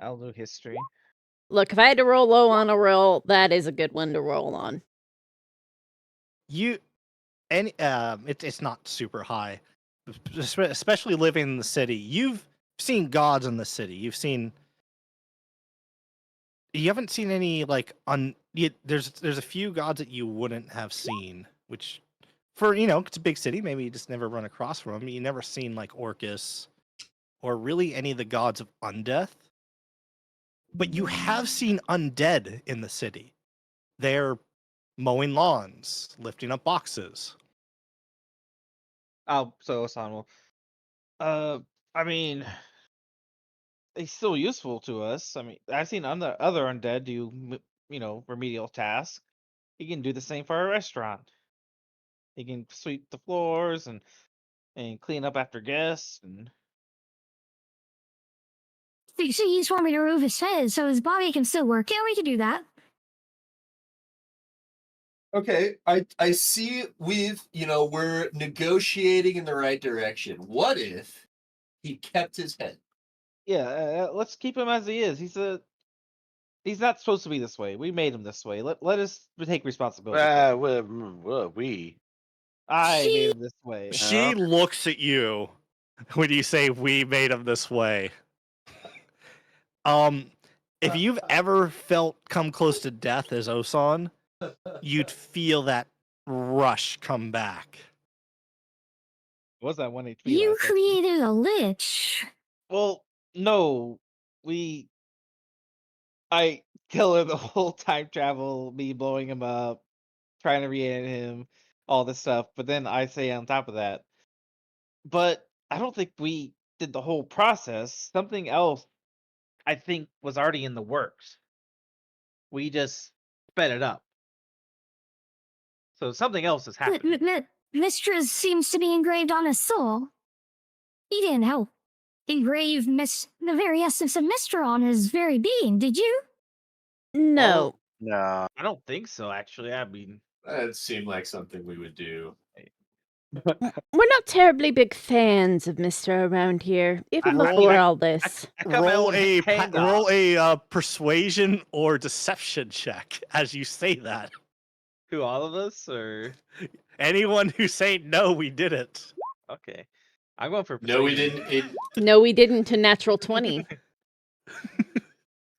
I'll do history. Look, if I had to roll low on a roll, that is a good one to roll on. It's not super high, especially living in the city. You've seen gods in the city. You haven't seen any like there's a few gods that you wouldn't have seen, which for it's a big city, maybe you just never run across from them. You never seen like Orcus or really any of the gods of undeath. But you have seen undead in the city. They're mowing lawns, lifting up boxes. Oh, so Osan will. I mean, it's still useful to us. I mean, I've seen other undead do remedial tasks. He can do the same for a restaurant. He can sweep the floors and clean up after guests and. So you just want me to remove his head so his body can still work? Yeah, we can do that. Okay, I see we're negotiating in the right direction. What if he kept his head? Yeah, let's keep him as he is. He's not supposed to be this way. We made him this way. Let us take responsibility. for it. We. I She- made him this way. She looks at you when you say we made him this way. If you've ever felt come close to death as Osan, you'd feel that rush come back. What's that 1 HP? You last session? created a lich. Well, no, I kill him the whole time travel, me blowing him up, trying to reanimate him, all this stuff. But then I say on top of that, but I don't think we did the whole process. Something else I think was already in the works. We just sped it up. So something else is But happening. Mistress seems to be engraved on his soul. He didn't help engrave the very essence of Mistra on his very being, did you? No. No. I don't think so, actually. I mean, That seemed like something we would do. We're not terribly big fans of Mr. around here, even I before mean, all this. I cut my own hang roll off. a persuasion or deception check as you say that. To all of us, or Anyone who say no, we did it. okay, I'm going for No, we persuasion. didn't. No, we didn't to natural 20.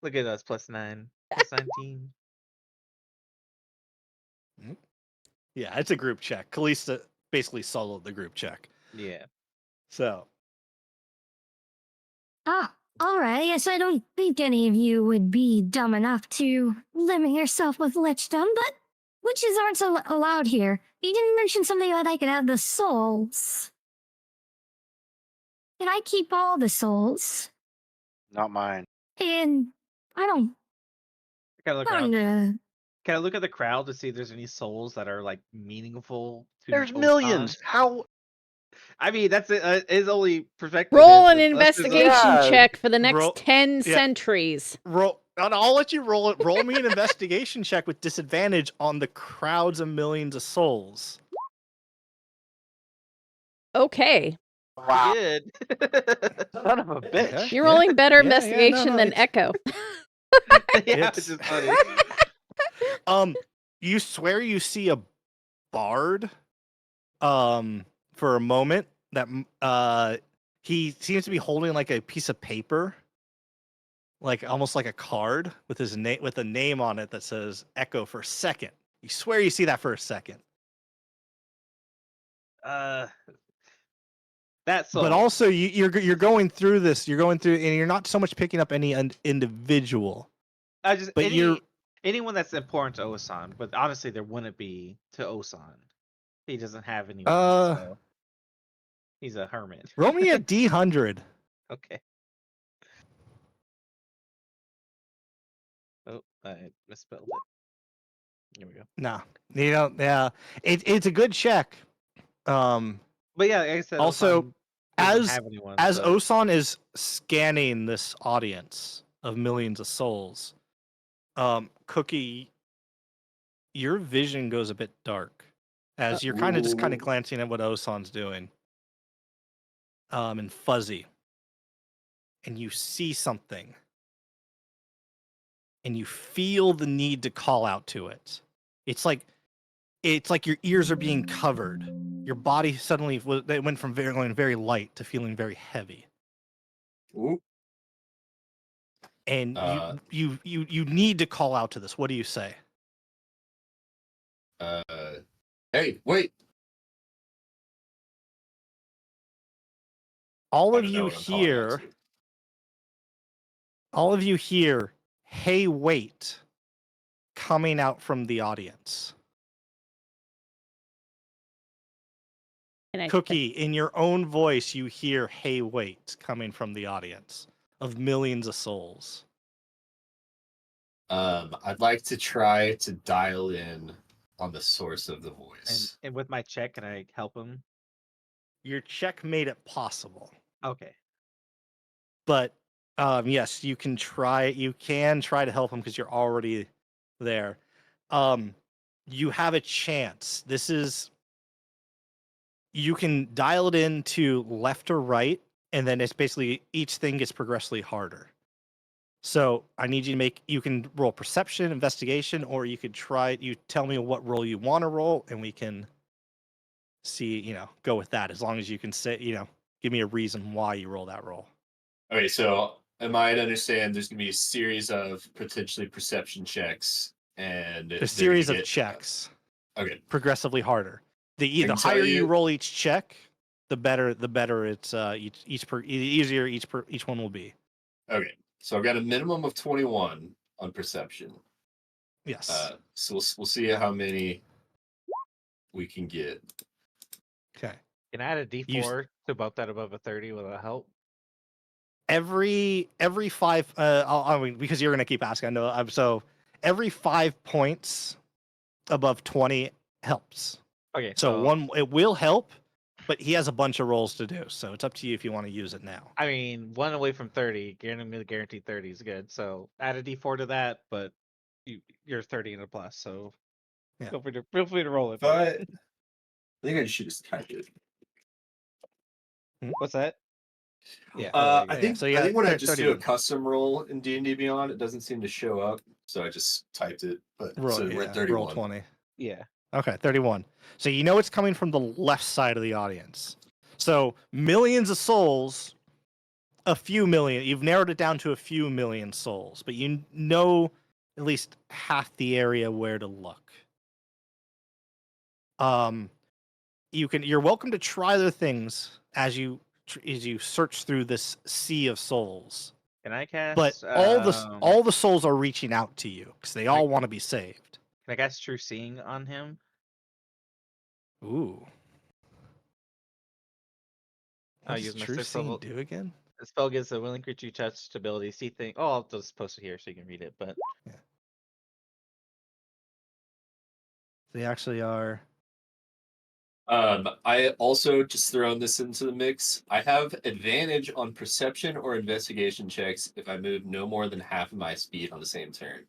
Look at us, +9, +19. Yeah, it's a group check. Kalista basically soloed the group check. Yeah. So Ah, alright, I guess I don't think any of you would be dumb enough to limit yourself with lichdom, but witches aren't allowed here. You didn't mention something about I could have the souls. Can I keep all the souls? Not mine. And I don't, Can I look I around? don't Can I look at the crowd to see if there's any souls that are like meaningful to There's Osan? millions. How? I mean, that's his only perspective. Roll is an unless there's a- investigation Yeah. check for the next Roll- 10 yeah. centuries. roll. And I'll let you roll it. Roll me an investigation check with disadvantage on the crowds of millions of souls. Okay. Wow. Good. Son of a bitch. Okay. You're Yeah. rolling better Yeah, yeah, no, investigation no, than it's- Echo. Yeah, It's- which is funny. You swear you see a bard, for a moment that he seems to be holding like a piece of paper, like almost like a card with his name with a name on it that says Echo for a second. You swear you see that for a second, That soul. but also you're going through this. You're going through, and you're not so much picking up any individual. I just but you're- anyone that's important to Osan, but honestly, there wouldn't be to Osan. He doesn't have anyone. Uh, So he's a hermit. Roll me a D100. Okay. Oh, I misspelled it. Here we go. Nah, yeah, it's a good check. But yeah, like I said, Also, Osan doesn't as have anyone, as so- Osan is scanning this audience of millions of souls, Cookie, your vision goes a bit dark as you're kind of Ooh. glancing at what Osan's doing, and fuzzy, and you see something, and you feel the need to call out to it. It's like your ears are being covered. Your body suddenly it went from going very light to feeling very heavy. Ooh. And you need to call out to this. What do you say? Hey, wait. All I of don't know you what I'm calling out hear. to. All of you hear. Hey, wait! Coming out from the audience. And I- Cookie, in your own voice, you hear "Hey, wait!" coming from the audience of millions of souls. I'd like to try to dial in on the source of the And, voice. and with my check, can I help him? Your check made it possible, Okay. but yes, you can try. You can try to help him because you're already there. You have a chance. This is. You can dial it in to left or right, and then it's basically each thing gets progressively harder. So I need you to you can roll perception, investigation, or you could try, you tell me what roll you want to roll, and we can see, go with that as long as you can say, give me a reason why you roll that roll. Okay, so am I to understand there's gonna be a series of potentially perception checks and A series of checks, Okay. progressively harder. The can tell higher you you- roll each check, the better it's easier each one will be. Okay. So I've got a minimum of 21 on perception. Yes. So we'll see how many we can get. Okay. Can I add a D4 to bump that above a 30? Will that help? Every 5 I mean, because you're gonna keep asking, I know. So every 5 points above 20 helps. Okay, So it will help, but he has a bunch of rolls to do, so it's up to you if you want to use it now. I mean, 1 away from 30, guaranteed 30 is good. So add a D4 to that, but you're 30 and a plus, so Yeah. feel free to roll it. But I think I should just type it. What's that? Yeah. I think so I yeah, think when I just do a 31. custom roll in D&D Beyond, it doesn't seem to show up, so I just typed it. But so we're at 31. Roll 20. Yeah. Okay, 31. So it's coming from the left side of the audience. So millions of souls, a few million. You've narrowed it down to a few million souls, but you know at least half the area where to look. You're welcome to try other things as you search through this sea of souls. Can I cast? But all the souls are reaching out to you because they all want to be saved. Can I cast True Seeing on him? Ooh. I'll What use does my True 6th Seeing level. do again? The spell gives a willing creature you touch ability see thing. Oh, I'll just post it here so you can read it. But They actually are. I also just throwing this into the mix. I have advantage on perception or investigation checks if I move no more than half of my speed on the same turn.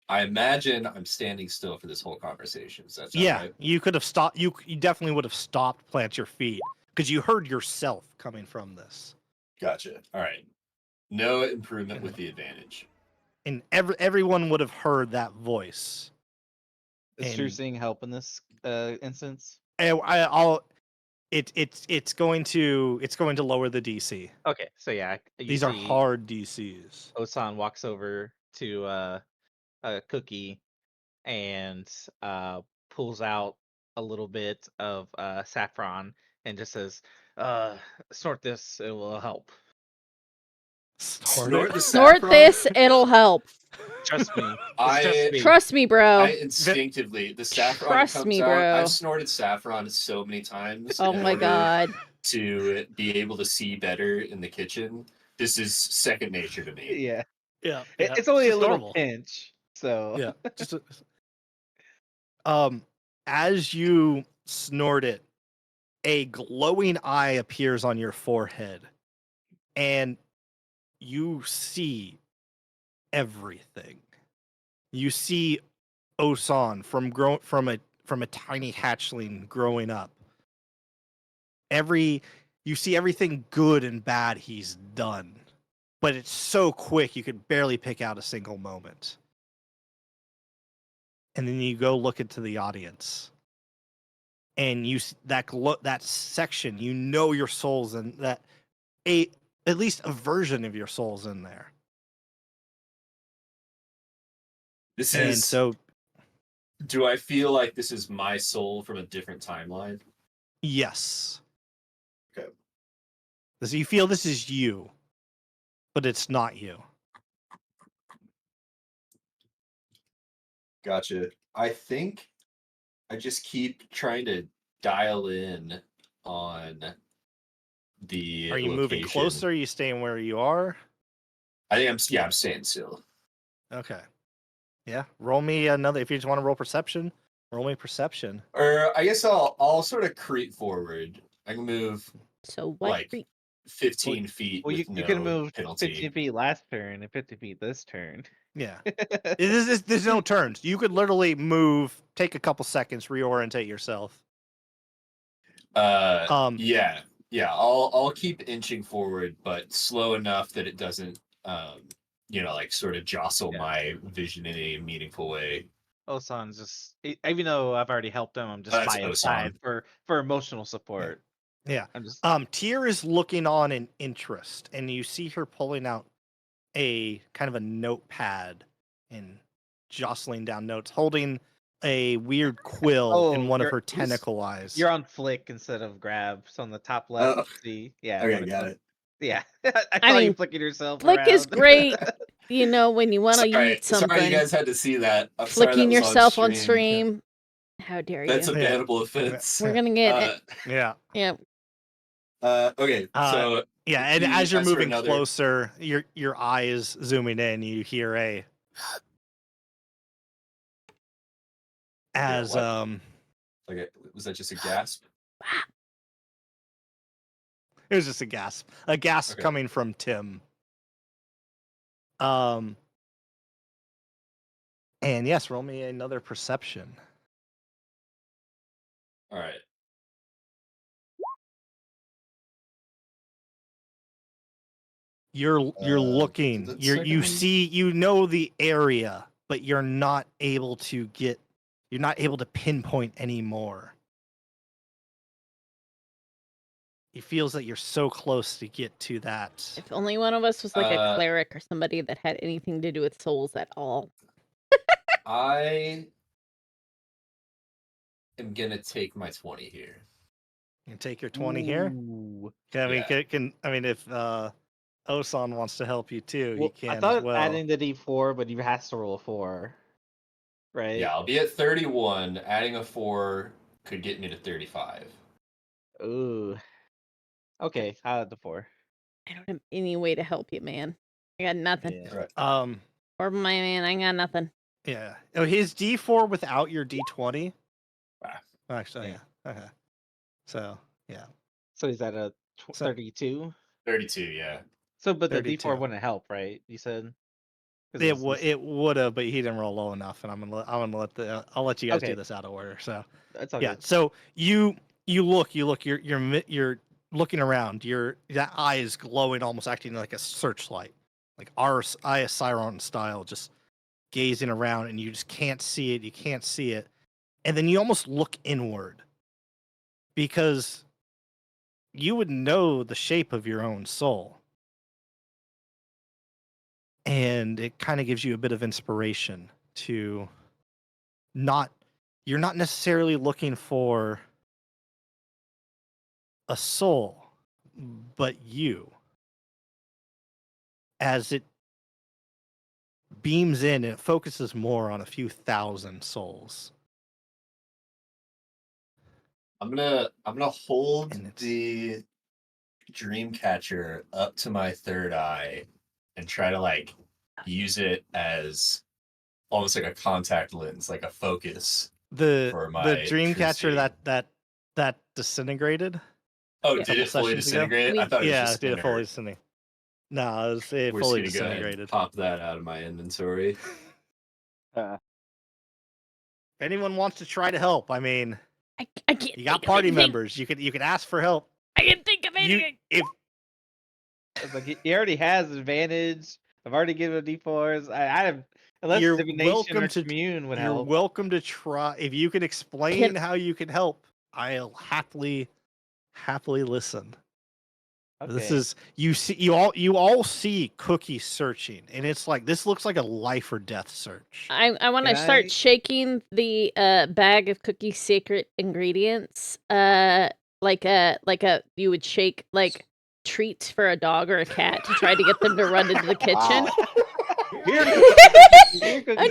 I imagine I'm standing still for this whole conversation. Does that sound right? You could have stopped. You definitely would have stopped, plant your feet, because you heard yourself coming from this. Gotcha. All right. No improvement with the advantage. And everyone would have heard that voice. does True And- Seeing help in this instance? It's going to lower the DC. Okay, so yeah, These are hard DCs. Osan walks over to a cookie and pulls out a little bit of saffron and just says, snort this, it will help. Snort the Snort saffron? this, it'll help. Trust me. I- Trust me. Trust me, bro. I instinctively, the saffron Trust comes me, out. bro. I've snorted saffron so many times. Oh in my order god. To be able to see better in the kitchen. This is second nature to me. Yeah. Yeah, It's only a just little normal. pinch. So Yeah, just as you snort it, a glowing eye appears on your forehead, and you see everything. You see Osan from a tiny hatchling growing up. You see everything good and bad he's done, but it's so quick you could barely pick out a single moment. And then you go look into the audience, and you that section. You know your soul's in that. At least a version of your soul's in there. This And is. so, Do I feel like this is my soul from a different timeline? yes. Okay. So you feel this is you, but it's not you. Gotcha. I think I just keep trying to dial in on the. Are you moving location. closer? Are you staying where you are? I think I'm staying still. Okay. Yeah. Roll me another. If you just want to roll perception, roll me perception. Or I guess I'll sort of creep forward. I can move So what? like 15 feet. well, you with can no move penalty. 15 feet last turn and 50 feet this turn. Yeah. There's no turns. You could literally move, take a couple seconds, reorientate yourself. Yeah. I'll keep inching forward, but slow enough that it doesn't like sort of jostle Yeah. my vision in a meaningful way. Osan's just even though I've already helped him, I'm just That's by his Osan. side for emotional support. Yeah. I'm just Tyr is looking on in interest, and you see her pulling out a kind of a notepad and jostling down notes, holding a weird quill in Oh, one of you're- her tentacle eyes. you're on flick instead of grab. So on the top left, Oh. see, yeah. Okay, when got flick- it. Yeah, I I saw you mean, flicking yourself. Flick is around. great, you know, when you want to Sorry, eat something. sorry, you guys had to see that. I'm sorry that Flicking was yourself on stream. stream. How dare That's you? a Yeah. bannable offense. We're gonna get Yeah. yeah. Okay, so Yeah, and you as you're asked for moving another- closer, your eyes zooming in, you hear as what? Okay, was that just a gasp? it was just a gasp Okay. coming from Tim. And yes, roll me another perception. All right. You're looking, the you second one? see, you know the area, but you're not able to pinpoint anymore. It feels that you're so close to get to that. If only one of us was like a Uh, cleric or somebody that had anything to do with souls at all. I am gonna take my 20 here. You take your 20 here. Ooh. I mean, Yeah. if Osan wants to help you too, he Well, can I thought as well. adding the D4, but he has to roll a 4, right? Yeah, I'll be at 31. Adding a 4 could get me to 35. Ooh. Okay, I'll add the 4. I don't have any way to help you, man. I got nothing. Yeah. Right. Or my man, I got nothing. Yeah. Oh, his D4 without your D20. Ah. Actually, Yeah. yeah. Okay. So yeah, So is that a So- 32? 32, yeah. So, but the 32. D4 wouldn't help, right? You said. 'Cause it it's- it would have, but he didn't roll low enough, and I'm gonna let you guys do Okay. this out of order. So That's all yeah. good. So you look, you're looking around. That eye is glowing, almost acting like a searchlight, like our Eye of Sauron style, just gazing around, and you just can't see it. You can't see it, and then you almost look inward because you would know the shape of your own soul. And it kind of gives you a bit of inspiration to you're not necessarily looking for a soul, but you. As it beams in, it focuses more on a few thousand souls. I'm gonna hold And it's- the dream catcher up to my third eye and try to like use it as almost like a contact lens, like a focus. The For my Dreamcatcher true that disintegrated. Oh, Yeah. did it fully Sessions ago? disintegrate? I thought it was Yeah, just it did inert. fully disintegrate. No, it We're just fully gonna go ahead and disintegrated. pop that out of my inventory. If anyone wants to try to help, I mean, I can't. you got think of party anything. members. You could ask for help. I can think of You, anything. if It's like he already has advantage. I've already given him D4s. I have unless You're divination welcome or to- commune would you're help. welcome to try, if you can explain how you can help, I'll happily listen. This Okay. is you all see Cookie searching, and it's like this looks like a life or death search. I want to Can start I- shaking the bag of Cookie secret ingredients. Like a you would shake like treats for a dog or a cat to try to get them to run into the kitchen. Here, I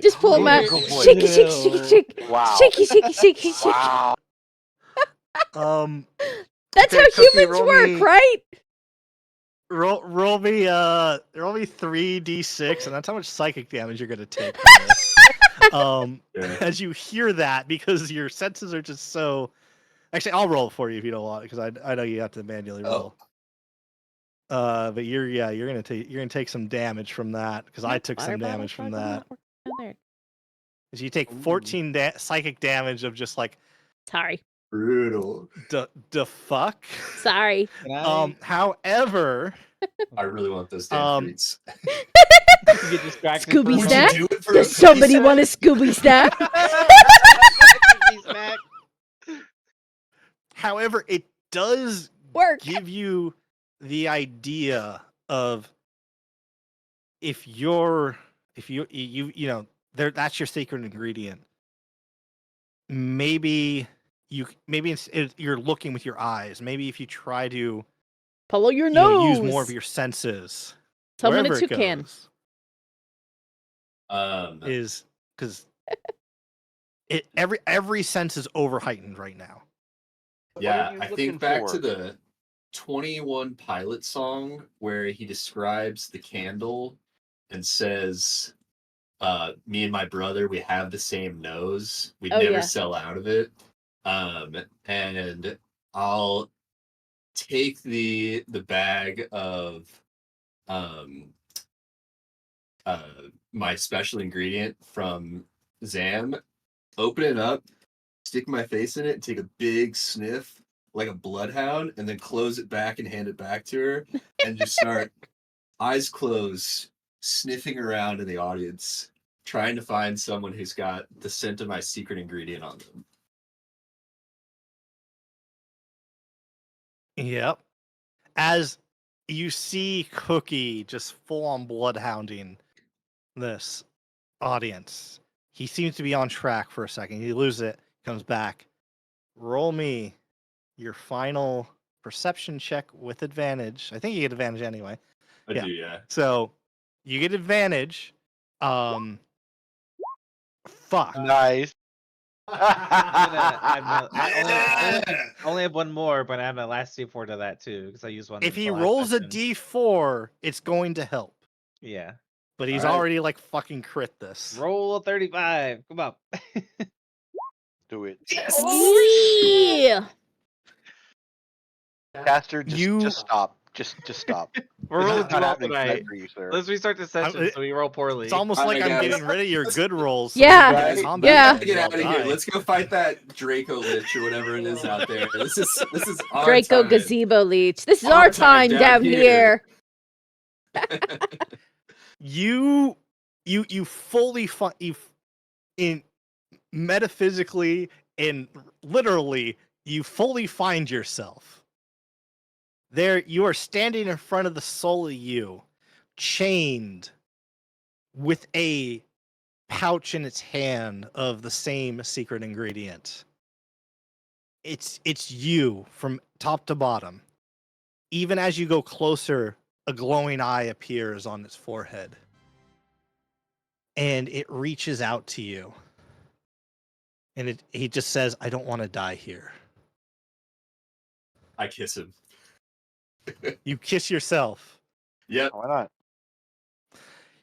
just pull them out. Shake it, shake it, shake it, shake it. Wow. Shake it, shake it, shake it, shake it. Wow. That's Okay, how Cookie, humans roll work, me- right? roll me 3d6, and that's how much psychic damage you're gonna take. From this. Yeah. As you hear that, because your senses are just so. Actually, I'll roll it for you if you don't want it, because I know you have to manually roll. But you're gonna take some damage from that, because I took some Water bottle damage from plug will that. not work either. Is you take 14 psychic damage of just like Sorry. Brutal. the fuck. Sorry. Can I However, I really want those damn Um, treats. get distracted? Scooby for a Would Snack? moment? you do it For a Does somebody piece- want a Scooby snack? Scooby snack. However, it does Work. give you the idea of if you know there that's your secret ingredient. Maybe you're looking with your eyes. Maybe if you try to Follow your you know, nose. use more of your senses. Someone a wherever it toucan. goes, Um, is because every sense is over heightened right now. What yeah, are you I looking think back to for? the 21 Pilot song where he describes the candle and says, me and my brother, we have the same nose. We'd Oh, never yeah. sell out of it. And I'll take the bag of um my special ingredient from Zam, open it up, stick my face in it, and take a big sniff like a bloodhound, and then close it back and hand it back to her, and just start eyes closed, sniffing around in the audience, trying to find someone who's got the scent of my secret ingredient on them. Yep. As you see Cookie just full on bloodhounding this audience, he seems to be on track for a second. He loses it, comes back. Roll me your final perception check with advantage. I think you get advantage anyway. I Yeah. do, yeah. So you get advantage. Fuck. Nice. I only have one more, but I have the last D4 to that too because I used one. If he the last rolls a session. D4, it's going to help. Yeah, But he's Alright. already like fucking crit this. roll a 35. Come on. Do it. Yeah. Caster, You- just stop. Just stop. We're This rolling is too not well happening tonight. for you, sir. Let's restart the session so we roll poorly. It's almost Alright, like I'm guys. getting rid of your good rolls. Yeah, you guys Right? combat yeah. guys Get all out of here. die. Let's go fight that Draco Lich or whatever it is out there. This is our Draco time. Gazebo Leech. This is Our our time time down down here. You fully in metaphysically and literally you fully find yourself. There you are standing in front of the soul of you, chained with a pouch in its hand of the same secret ingredient. It's you from top to bottom. Even as you go closer, a glowing eye appears on its forehead. And it reaches out to you. And he just says, I don't want to die here. I kiss him. You kiss yourself. Yep. Why not?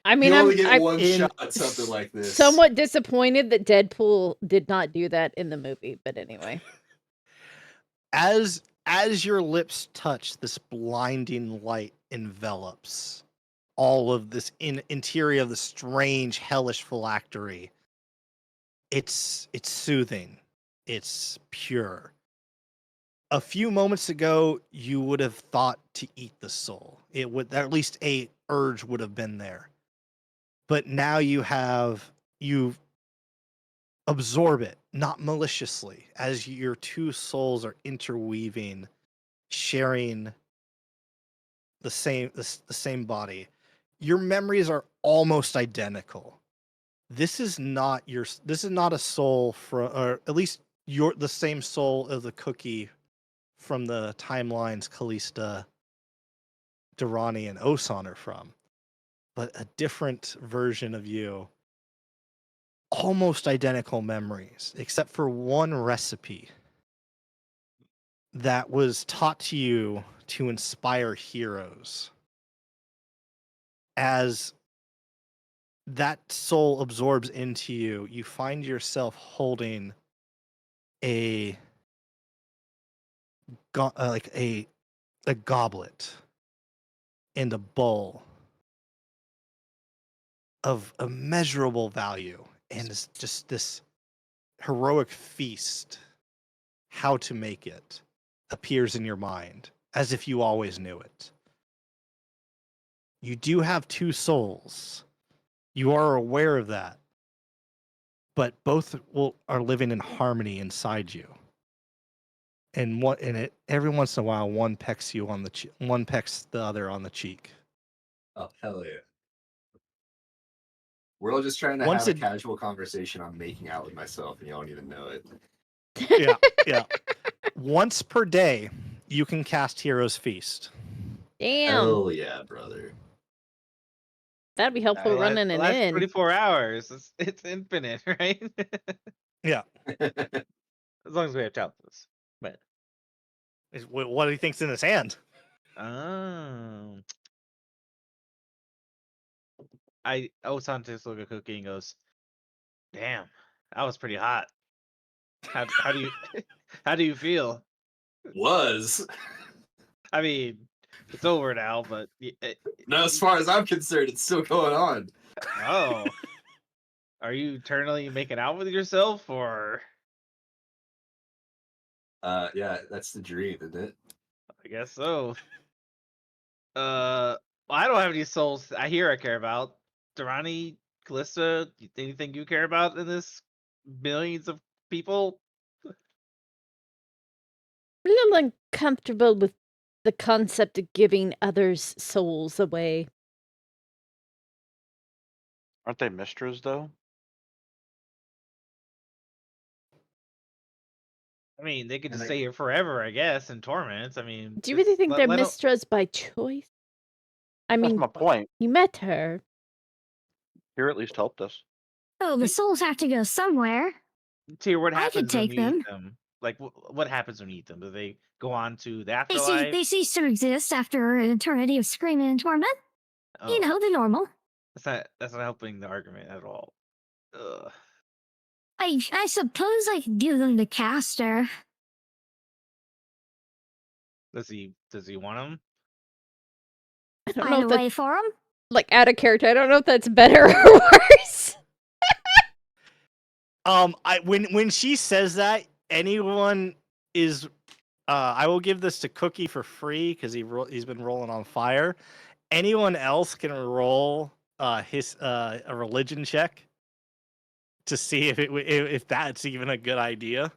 I mean, You only I'm get one in- shot at something like this. somewhat disappointed that Deadpool did not do that in the movie, but anyway. As your lips touch, this blinding light envelops all of this interior of the strange hellish phylactery. It's soothing. It's pure. A few moments ago, you would have thought to eat the soul. It would, at least a urge would have been there. But now you absorb it, not maliciously, as your two souls are interweaving, sharing the same body. Your memories are almost identical. This is not a soul from, or at least the same soul of the Cookie from the timelines Callista, Durrani, and Osan are from, but a different version of you. Almost identical memories, except for one recipe that was taught to you to inspire heroes. As that soul absorbs into you, you find yourself holding a goblet and a bowl of immeasurable value, and it's just this heroic feast. How to make it appears in your mind as if you always knew it. You do have two souls, You are aware of that, but both are living in harmony inside you. And every once in a while, one pecks you on the one pecks the other on the cheek. Oh hell yeah! We're all just trying to Once have a it- casual conversation. I'm making out with myself, and y'all don't even know it. Yeah, yeah. Once per day, you can cast Hero's Feast. Damn, Hell yeah, brother. that'd be helpful Well, running an that's inn. 24 hours. It's infinite, right? Yeah. As long as we have chalices. But What he thinks in his hand. oh, Osan takes a look at Cookie and goes, "Damn, that was pretty hot. How do you how do you feel? Was I mean, it's over now, but no, as far as I'm concerned, it's still going on. oh, are you eternally making out with yourself, or Yeah, that's the dream, isn't it? I guess so. Well, I don't have any souls I care about. Durrani, Callista, anything you care about in this millions of people? I'm a little uncomfortable with the concept of giving others' souls away. Aren't they Mistras though? I mean, they could And just they- stay here forever, I guess, in torments. I mean, Do you really think they're let 'em- Mistras by choice? I That's mean, my point. you met her. Here at least helped us. Oh, the souls have to go somewhere. Tyr, what I could happens when take you eat them. them? Like, what happens when you eat them? Do they go on to the They afterlife? cease to exist after an eternity of screaming and torment. Oh, You know, the normal. that's not helping the argument at all. Ugh. I suppose I could give them to Castor. Does he want them? I don't know Find if a that's way for them. like out of character. I don't know if that's better or worse. When she says that, anyone is I will give this to Cookie for free because he's been rolling on fire. Anyone else can roll his a religion check to see if that's even a good idea,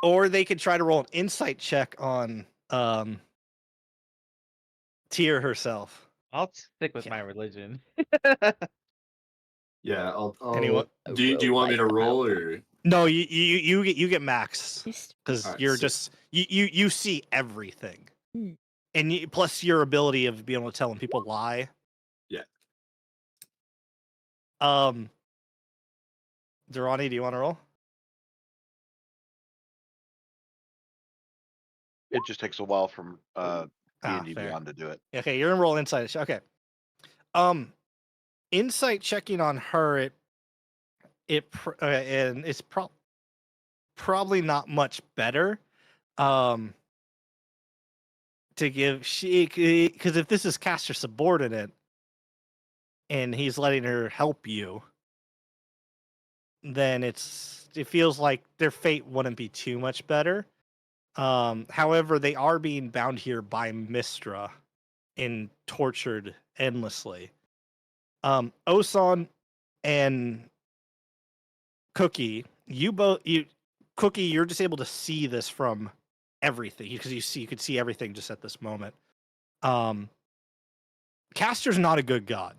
or they could try to roll an insight check on Tyr herself. I'll stick with Yeah. my religion. Yeah, I'll Anyone? do you want me to Roll my roll Bible. or No, you get max because Alright, you're sick. just you see everything, Hmm. and plus your ability of being able to tell when people lie. Yeah. Durrani, do you want to roll? It just takes a while from D&D fair. Beyond to do it. Okay, you're in roll insight. Okay. Insight checking on her, and it's probably not much better. To give because if this is caster subordinate, and he's letting her help you, then it feels like their fate wouldn't be too much better. However, they are being bound here by Mistra and tortured endlessly. Osan and Cookie, Cookie, you're just able to see this from everything because you could see everything just at this moment. Castor's not a good god.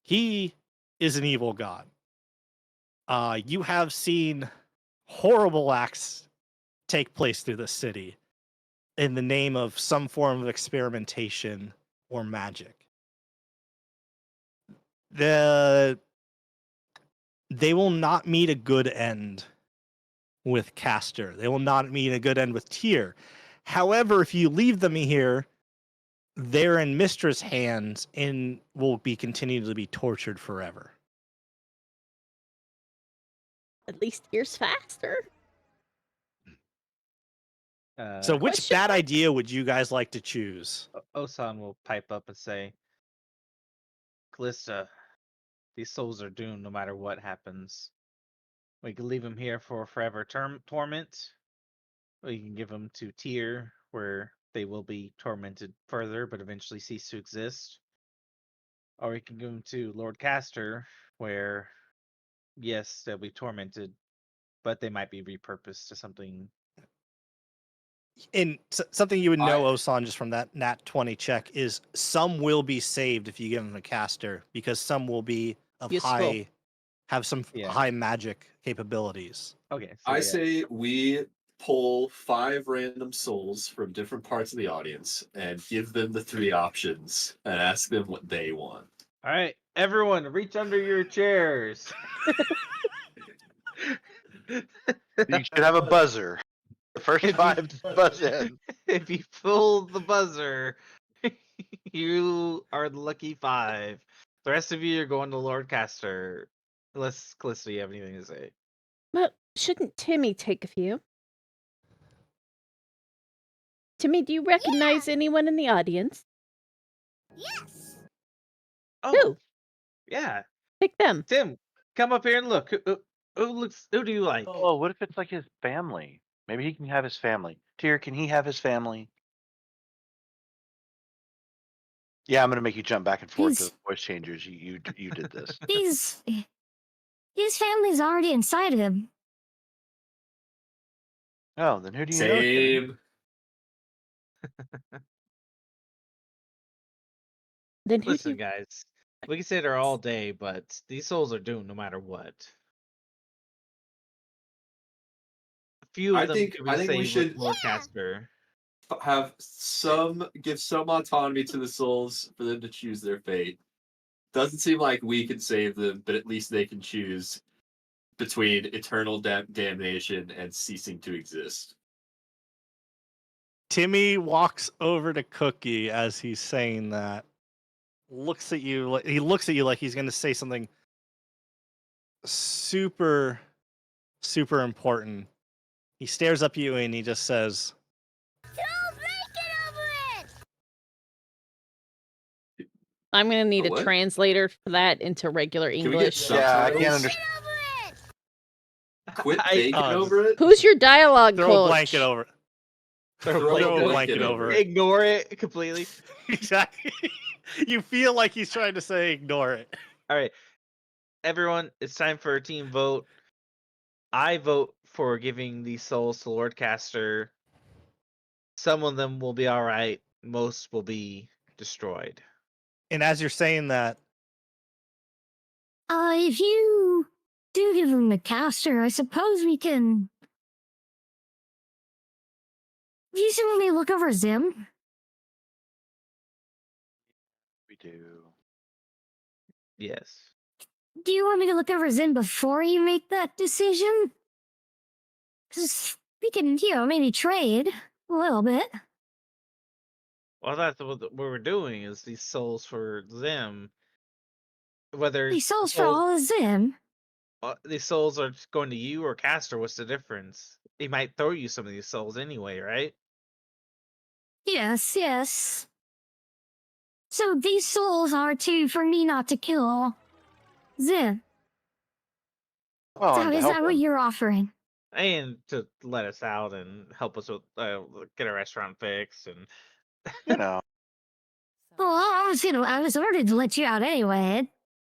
He is an evil god. You have seen horrible acts take place through the city in the name of some form of experimentation or magic. They will not meet a good end with Castor. They will not meet a good end with Tyr. However, if you leave them here, they're in Mistra's hands and will be continued to be tortured forever. At least here's faster. So which Question bad mark? idea would you guys like to choose? Osan will pipe up and say, Callista, these souls are doomed no matter what happens. We can leave them here for forever torment. We can give them to Tyr, where they will be tormented further, but eventually cease to exist. or we can give them to Lord Caster, where yes, they'll be tormented, but they might be repurposed to something. And something you would know, I- Osan, just from that Nat 20 check is some will be saved if you give them a caster because some will be of Useful. have some Yeah. high magic capabilities. Okay, so I yeah. say we pull 5 random souls from different parts of the audience and give them the 3 options and ask them what they want. All right, everyone, reach under your chairs. You should have a buzzer. The first If you- 5 to buzz in. If you pull the buzzer, you are the lucky 5. The rest of you are going to Lord Caster. Unless Callisto, you have anything to say. But shouldn't Timmy take a few? Timmy, do you recognize anyone in the audience? Yes. Oh, yeah. Pick them. Tim, come up here and look. Who do you like? Oh, what if it's like his family? Maybe he can have his family. Tyr, can he have his family? Yeah, I'm gonna make you jump back and forth to He's- the voice changers. You did this. His family's already inside of him. Oh, then who do you know? Timmy? Same. Then who do Listen, you... guys. We can sit here all day, but these souls are doomed no matter what. A few of I them think- could be I think we saved with should- Lord Yeah. Caster. Give some autonomy to the souls for them to choose their fate. Doesn't seem like we can save them, but at least they can choose between eternal damnation and ceasing to exist. Timmy walks over to Cookie as he's saying that. Looks at you. He looks at you like he's going to say something super, super important. He stares up at you and he just says, Throw a blanket over it. I'm gonna need a what? translator for that into regular Can we get English. Yeah, I can't subtitles? understand. Over it. Quit I- baking Oh, over it. Who's your dialogue throw coach? a blanket over it. Throw a blanket over it. Ignore it completely. Exactly. You feel like he's trying to say ignore it. All right, everyone, it's time for a team vote. I vote for giving these souls to Lord Caster. Some of them will be all right. Most will be destroyed. And as you're saying that, If you do give him the caster, I suppose we can. You should want me to look over Zim. We do. Yes. Do you want me to look over Zim before you make that decision? Because we can, maybe trade a little bit. Well, that's what we're doing is these souls for them. Whether These souls for souls- all of Zim. these souls are going to you or Caster, what's the difference? He might throw you some of these souls anyway, right? Yes, yes. So these souls are for me not to kill Zim. Well, and to Is help that what him. you're offering? And to let us out and help us with get a restaurant fixed and You know, Well, I was ordered to let you out anyway.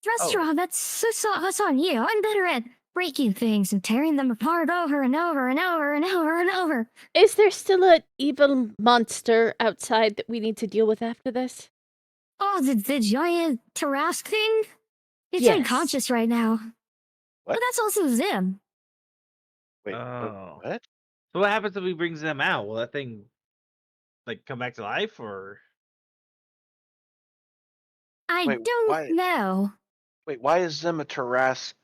Restaurant, that's on you. I'm better at breaking things and tearing them apart over and over and over and over and over. Is there still an evil monster outside that we need to deal with after this? Oh, the giant Tarask thing? It's Yes. unconscious right now. What? But that's also Zim. wait, Oh. what? so what happens if he brings them out? Will that thing like come back to life or I Wait, don't why- know. Wait, why is Zim a Tarask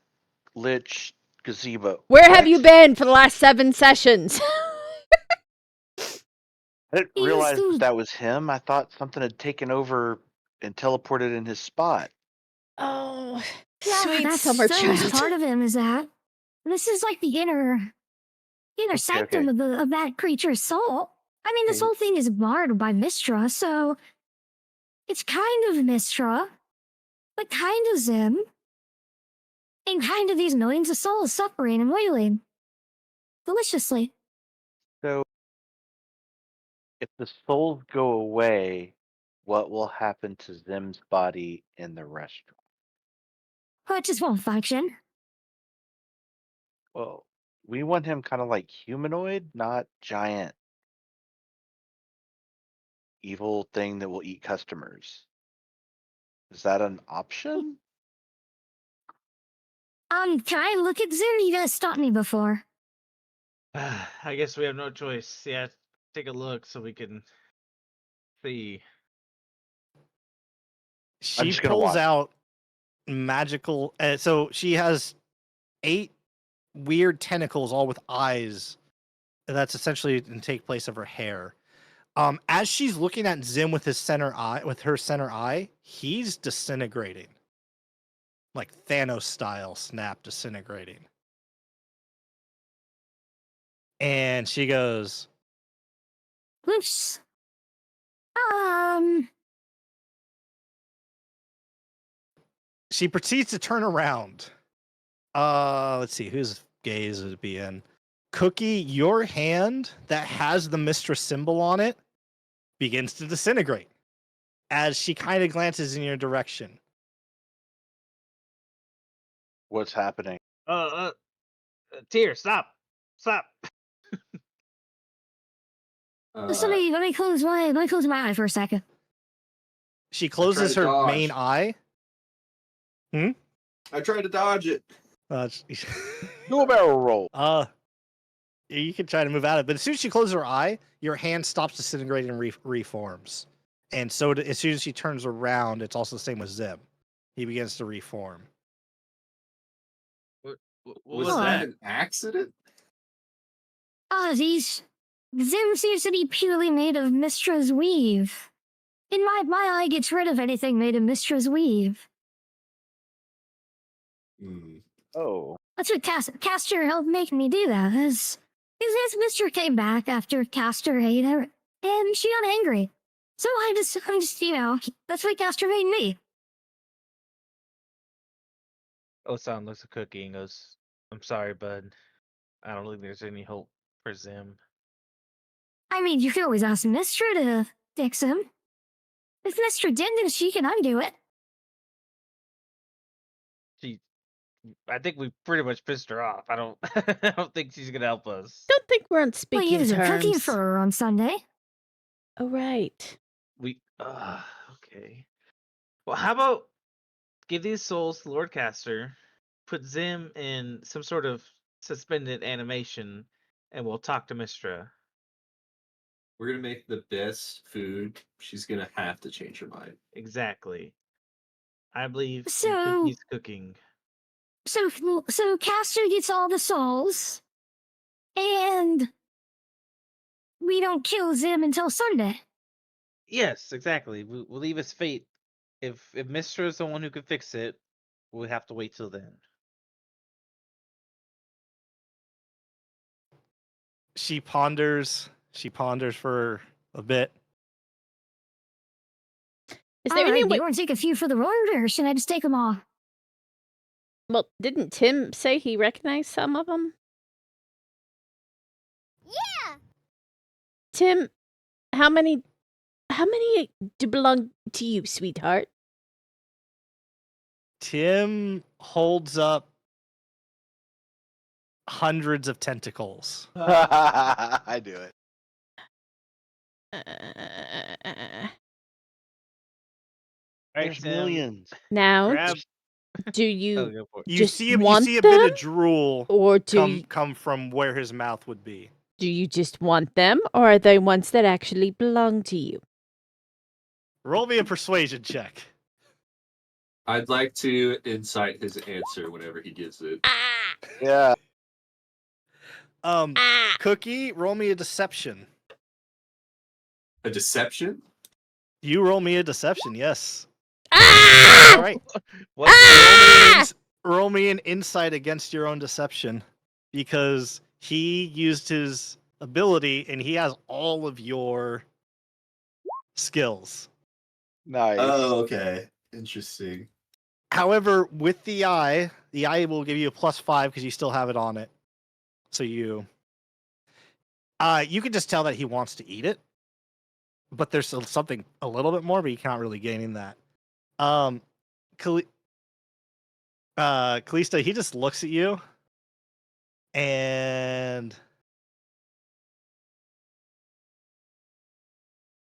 Lich gazebo? Where have you What? been for the last 7 sessions? I didn't He realize used to- that was him. I thought something had taken over and teleported in his spot. Oh, Yeah, sweet that's summer that was child. part of him is that. This is like the inner sanctum okay. of that creature's soul. I mean, this Okay. whole thing is marred by Mistra, so it's kind of Mistra, but kind of Zim, and kind of these millions of souls suffering and wailing deliciously. So, if the souls go away, what will happen to Zim's body in the restaurant? Well, it just won't function. Well, we want him kind of like humanoid, not giant evil thing that will eat customers. Is that an option? Can I look at Zim? You guys stopped me before. I guess we have no choice. Yeah, take a look so we can see. She just gonna pulls watch. out magical. So she has 8 weird tentacles, all with eyes. That's essentially to take place of her hair. As she's looking at Zim with her center eye, he's disintegrating, like Thanos style, snap disintegrating. And she goes, Oops. she proceeds to turn around. Let's see, whose gaze would it be in? Cookie, your hand that has the mistress symbol on it begins to disintegrate as she kind of glances in your direction. What's happening? Tear, stop. Somebody, let me close my eye for a second. She closes to her main dodge. eye. I tried to dodge it. Do a barrel roll. You can try to move out of it, but as soon as she closes her eye, your hand stops disintegrating and reforms. And so as soon as she turns around, it's also the same with Zim. He begins to reform. What Was What? that an accident? Zim seems to be purely made of Mistra's weave. In my eye gets rid of anything made of Mistra's weave. Oh. That's what Castor helped make me do that. His Mistra came back after Castor ate her, and she got angry. So I'm just, that's what Castor made me. Osan looks at Cookie and goes, "I'm sorry, bud. I don't think there's any hope for Zim." I mean, you can always ask Mistra to fix him. If Mistra did, then she can undo it. I think we pretty much pissed her off. I don't I don't think she's gonna help us. Don't think we're on Well, speaking you was cooking terms. for her on Sunday. Oh, right. Okay. Well, how about give these souls to Lord Caster, put Zim in some sort of suspended animation, and we'll talk to Mistra. We're gonna make the best food. She's gonna have to change her mind. Exactly. I believe in So- Cookie's cooking. So Castor gets all the souls, and we don't kill Zim until Sunday. Yes, exactly. We'll leave his fate. If Mistra is the one who can fix it, we'll have to wait till then. She ponders for a bit. Is All there any right, do way? you want to take a few for the road, or should I just take them all? Well, didn't Tim say he recognized some of them? Yeah. Tim, how many do belong to you, sweetheart? Tim holds up hundreds of tentacles. I do it. All right, There's Tim, millions. Now, grab. do Oh, you go for it. You Just see want a bit them? of drool or do come from where his mouth would be. you just want them, or are they ones that actually belong to you? Roll me a persuasion check. I'd like to incite his answer whenever he gives it. Ah! Yeah. Ah! Cookie, roll me a deception. A deception? You roll me a deception, yes. Ah! All right. What? Ah! Roll me an insight against your own deception, because he used his ability and he has all of your skills. Nice. Oh, okay. Interesting. However, with the eye will give you a +5 because you still have it on it. So you can just tell that he wants to eat it. but there's something a little bit more, but you can't really gaining that. Kalista, he just looks at you and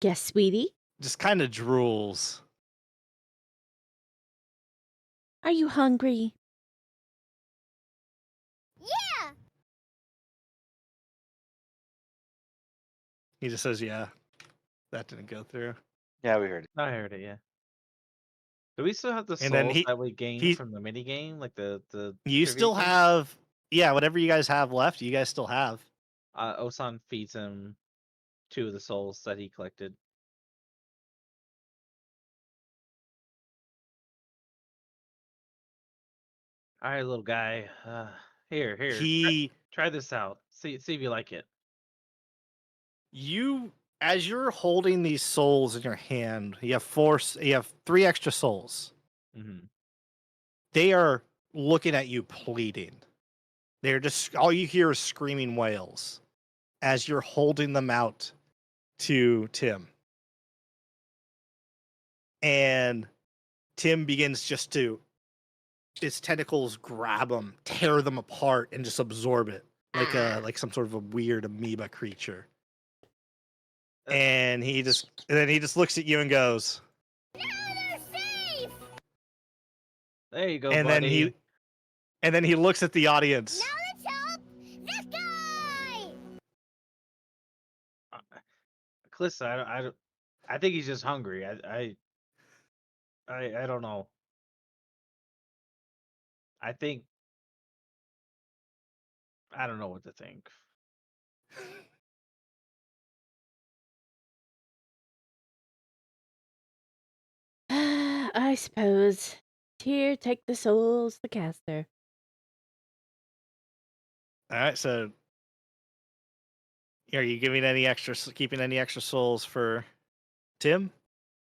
Yes, sweetie. just kind of drools. Are you hungry? Yeah. He just says, "Yeah, that didn't go through." Yeah, we heard it. I heard it. Yeah. Do we still have the And then souls he- that we gained he- from the mini game, like the You trivia still game? have, yeah, whatever you guys have left. You guys still have. Osan feeds him 2 of the souls that he collected. All right, little guy. Here. He, Try this out. See if you like it. you, as you're holding these souls in your hand, you have 3 extra souls. Mm-hmm. They are looking at you pleading. They're just, all you hear is screaming wails as you're holding them out to Tim. And Tim begins just to, his tentacles grab them, tear them apart, and just absorb it like some sort of a weird amoeba creature. And then he just looks at you and goes, Now they're safe. There you go, and buddy. then he looks at the audience. Now let's help this guy. Calista, I think he's just hungry. I don't know. I don't know what to think. I suppose. Here, take the souls, the caster. All right, so are you keeping any extra souls for Tim?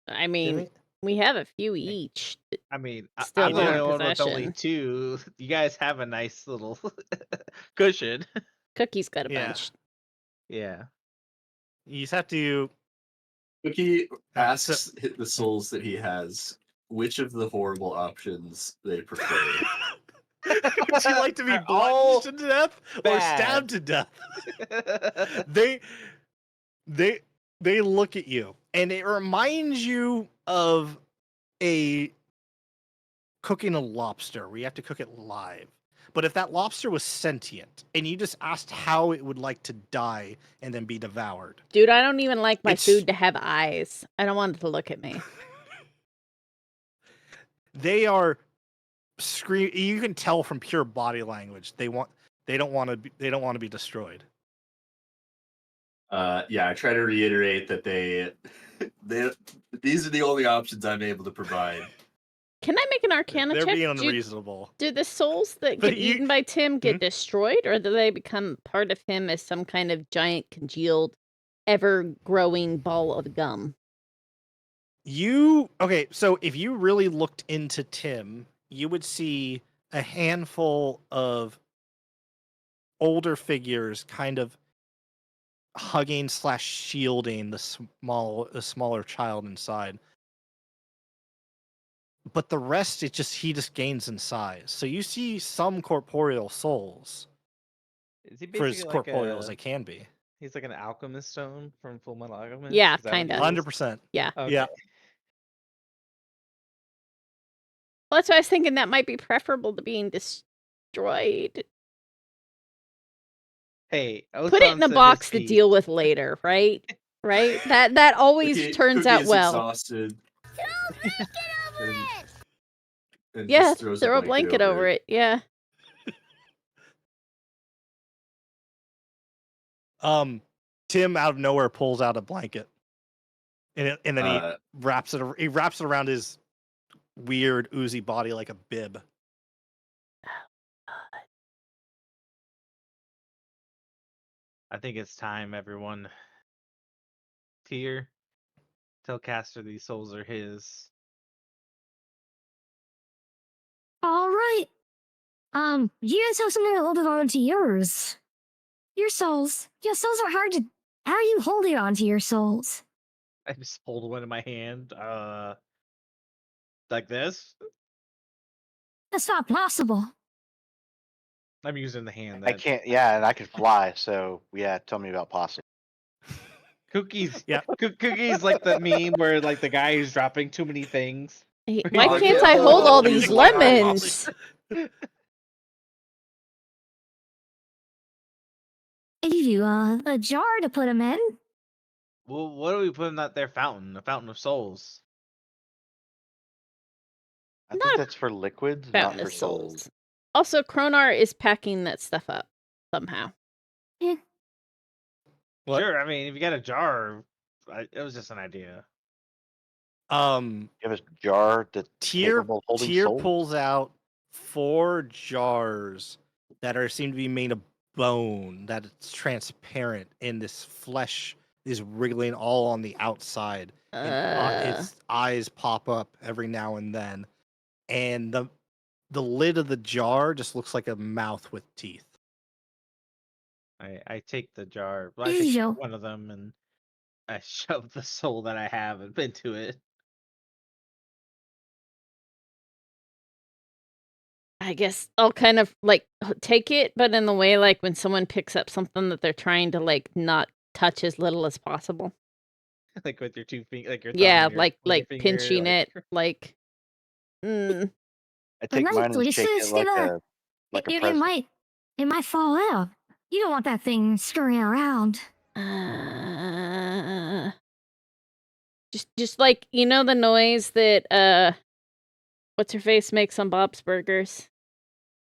I mean, Jimmy? we have a few each. I mean, Still I'm the in our only one with only possession. 2. You guys have a nice little cushion. Cookie's got a Yeah. bunch. Yeah. You just have to. Cookie Alright, so- asks the souls that he has which of the horrible options they prefer. Would you like to be They're all bludgeoned to death or bad. stabbed to death? They look at you, and it reminds you of cooking a lobster, where you have to cook it live. But if that lobster was sentient, and you just asked how it would like to die and then be devoured, Dude, I don't even like my It's- food to have eyes. I don't want it to look at me. they are scream. You can tell from pure body language they don't want to be destroyed. Yeah, I try to reiterate that these are the only options I'm able to provide. Can I make an Arcana They're check? being Do- unreasonable. Do the souls that But get you- eaten by Tim get Mhm. destroyed, or do they become part of him as some kind of giant, congealed, ever-growing ball of gum? Okay, so if you really looked into Tim, you would see a handful of older figures kind of hugging / shielding the smaller child inside. But the rest, he just gains in size. So you see some corporeal souls Is he for as basically corporeal as they can be. he's like an alchemist stone from Full Metal Alchemist? Yeah, Is that what he kinda. is? 100%. Yeah. Okay. Yeah. Well, that's why I was thinking that might be preferable to being destroyed. Hey, Put it in a Osan box to Sadisky. deal with later, right? Right? That always Cookie- turns Cookie out is well. Exhausted Throw a blanket over and, it. and Yeah, just throws throw a blanket over it. Yeah. Tim out of nowhere pulls out a blanket, and then he Uh, wraps it around his weird oozy body like a bib. I think it's time, everyone. Tyr, tell Caster these souls are his. All right. You guys have something to hold on to yours. Your souls. Your souls are hard to. How are you holding on to your souls? I just hold one in my hand, like this. That's not possible. I'm using the hand. I That can't. Yeah, and I can fly. So yeah, tell me about possum. Cookies. Yeah. Cookies like the meme where like the guy is dropping too many things. Why Oh, I can't can't I hold all hold these these lemons. lemons? I give you a jar to put them in. Well, what do we put in that there fountain? A fountain of souls. I think that's for liquids, not Fountain for of souls. Souls. Also, Kronar is packing that stuff up somehow. What? Sure, I mean, if you got a jar, it was just an idea. You have a jar that's capable of holding Tyr souls. pulls out 4 jars that seem to be made of bone, that it's transparent, and this flesh is wriggling all on the outside. And its eyes pop up every now and then, and the lid of the jar just looks like a mouth with teeth. I take the jar, well, I take Ew. one of them, and I shove the soul that I have into it. I guess I'll kind of like take it, but in the way like when someone picks up something that they're trying to like not touch as little as possible. Like with your 2 fingers, like your thumb Yeah, and your, like with your finger, pinching like- it, like. Mm. I take mine and Likely, shake so it it's like gonna- a like a it present. might fall out. You don't want that thing scurrying around. Just like you know the noise that what's her face makes on Bob's Burgers,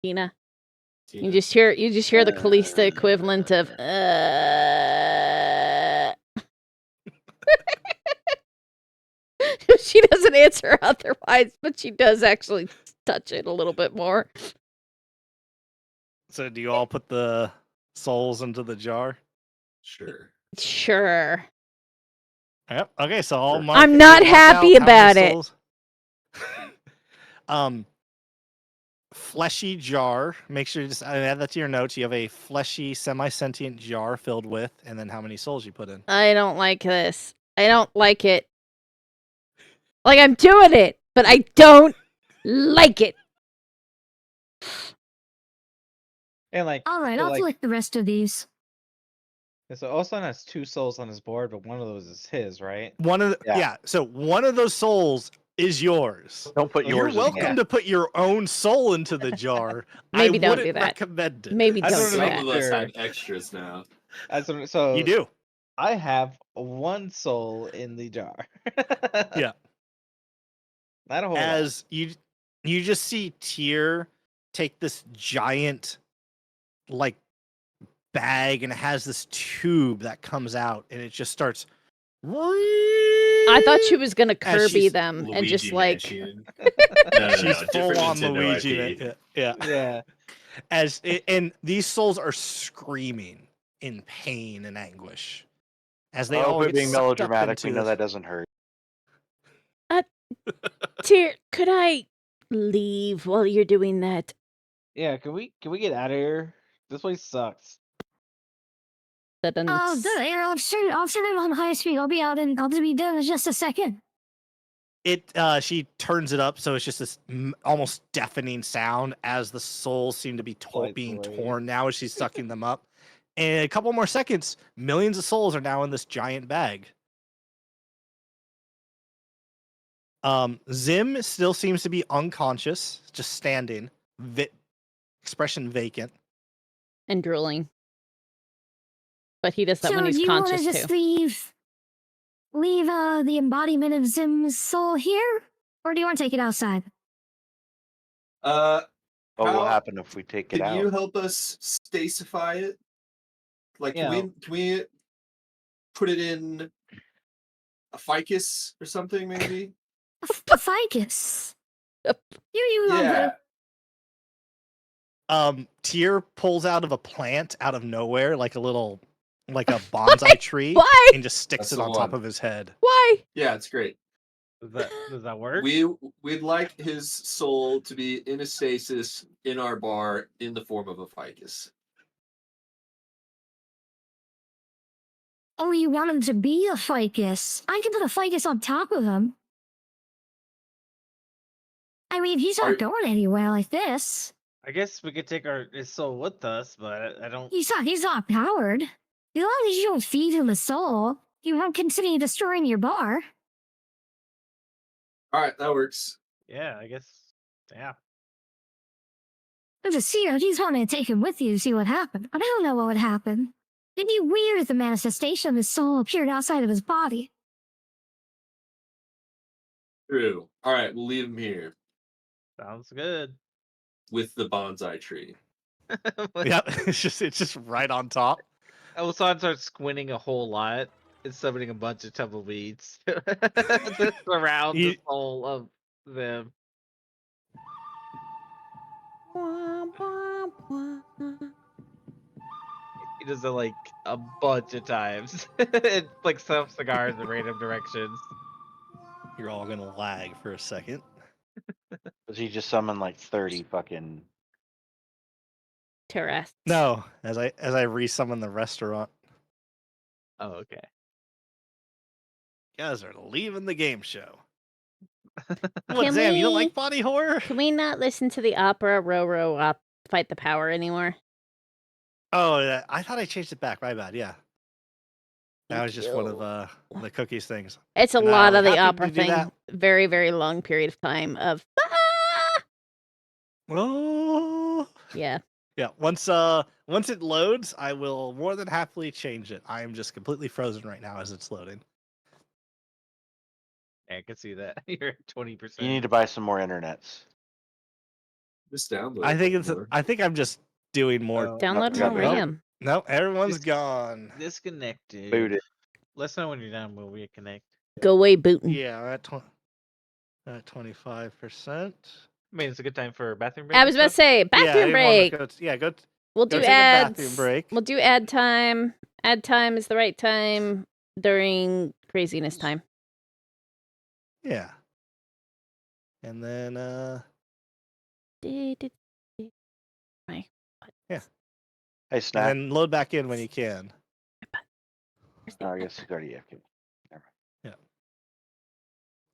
Tina. You just hear the Kalista equivalent of She doesn't answer otherwise, but she does actually touch it a little bit more. So do you all put the souls into the jar? Sure. Sure. Yep. Okay, so I'll Sure. mark I'm it. not You mark out happy how many about it. souls- Fleshy jar. Make sure you just add that to your notes. You have a fleshy, semi-sentient jar filled with, and then how many souls you put in. I don't like this. I don't like it. Like I'm doing it, but I don't like it. and like, All right, so, I'll like, collect the rest of these. so Osan has 2 souls on his board, but one of those is his, right? One of the, Yeah. yeah. So one of those souls is yours. Don't put You're You're yours in welcome there. to put your own soul into the jar. Maybe I don't wouldn't do that. recommend it. Maybe I don't don't do know. Some that. of us Sure. have extras now. So You do. I have 1 soul in the jar. Yeah. Not a whole lot. As you just see Tyr take this giant like bag, and it has this tube that comes out, and it just starts. I thought she was gonna As Kirby she's them and just Luigi like Mansion. No, She's full different on Nintendo Luigi. IP. Yeah. Yeah. And these souls are screaming in pain and anguish as they Oh, all quit get being sucked up melodramatic. into We know this- that doesn't hurt. Tyr, could I leave while you're doing that? Yeah, can we get out of here? This place sucks. That doesn't. Oh, there. I'll send him on high speed. I'll be be done in just a second. She turns it up so it's just this almost deafening sound as the souls seem to be being Lightly. torn now as she's sucking them up. And a couple more seconds, millions of souls are now in this giant bag. Zim still seems to be unconscious, just standing, expression vacant. And drooling. But he does that So when he's do you want to conscious just too. leave the embodiment of Zim's soul here, or do you want to take it outside? What will How- happen if we take it Can out? you help us stacify it? Like, Yeah. can we put it in a ficus or something, maybe? A ficus. You love Yeah. it. Tyr pulls out of a plant out of nowhere, like a bonsai tree, Why? and just sticks That's it the on top one. of his head. Why? Yeah, it's great. Does that work? We'd like his soul to be in a stasis in our bar in the form of a ficus. Oh, you want him to be a ficus? I can put a ficus on top of him. I mean, he's Are- not going anywhere like this. I guess we could take his soul with us, but I don't. He's not powered. As long as you don't feed him a soul, he won't continue destroying your bar. All right, that works. Yeah, I guess. Yeah. There's a seer, he's wanting to take him with you to see what happened. But I don't know what would happen. It'd be weird if the manifestation of his soul appeared outside of his body. True. All right, we'll leave him here Sounds good. with the bonsai tree. Yep, it's just right on top. Osan starts squinting a whole lot and summoning a bunch of tumbleweeds to surround the You- soul of them. He does it like a bunch of times. It like set up cigars in random directions. You're all gonna lag for a second. Does he just summon like 30 fucking? Terrorists. No, as I resummon the restaurant, Oh, okay. you guys are leaving the game show. Can What, Zam? You don't we- like body horror? Can we not listen to the opera Row Up Fight the Power anymore? Oh, yeah, I thought I changed it back. My bad. Yeah, that Thank was just one of you. the cookies things. It's a And lot I'm of the happy opera to do thing. that. Very, very long period of time of Oh, yeah. yeah. Once it loads, I will more than happily change it. I am just completely frozen right now as it's loading. Yeah, I can see that. You're at 20%. You need to buy some more internets. Just download. I think it it's. more. I think I'm just doing more. Oh, Download got more booted. RAM. No, everyone's Dis- gone. Disconnected. Booted. Let us know when you're done. We'll reconnect. Go away, booting. Yeah, at 25%. I mean, it's a good time for a bathroom break. I and was about to stuff. say Yeah, bathroom break. Go. We'll go do take a ads. bathroom break. We'll do ad time. Ad time is the right time during craziness time. Yeah. And then My Hey, and Snap. then load back in when you can. where's the Oh, I ad? guess he's already AFK.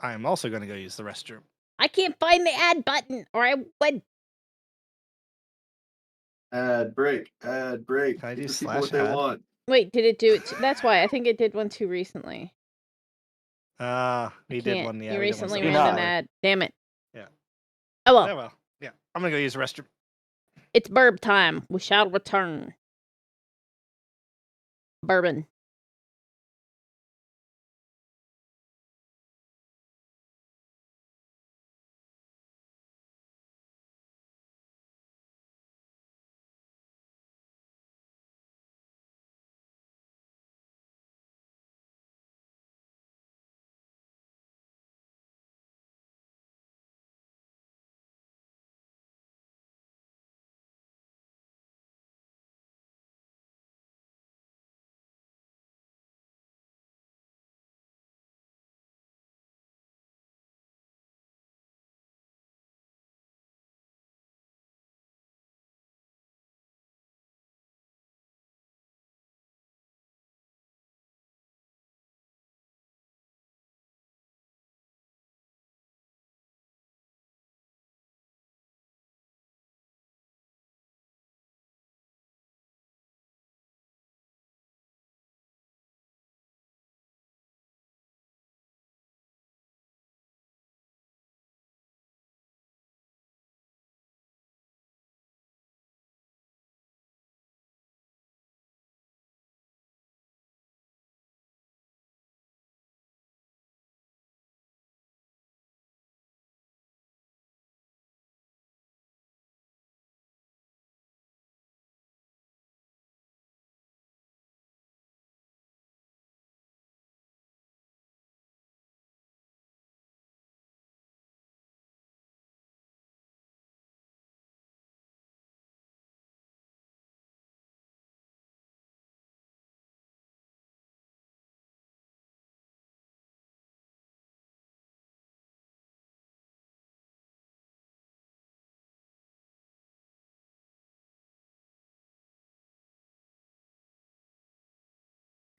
I am also going to go use the restroom. I can't find the ad button, or I would. Ad break. Ad break. Can I Give do the people slash what they ad? want. Wait, did it do it? That's why I think it did one too recently. We I did can't- one. Yeah, you we did one recently Did ran not. an ad. Damn it. Yeah. Oh well, Oh, well. Yeah. I'm going to go use the restroom. it's burb time. We shall return. Bourbon.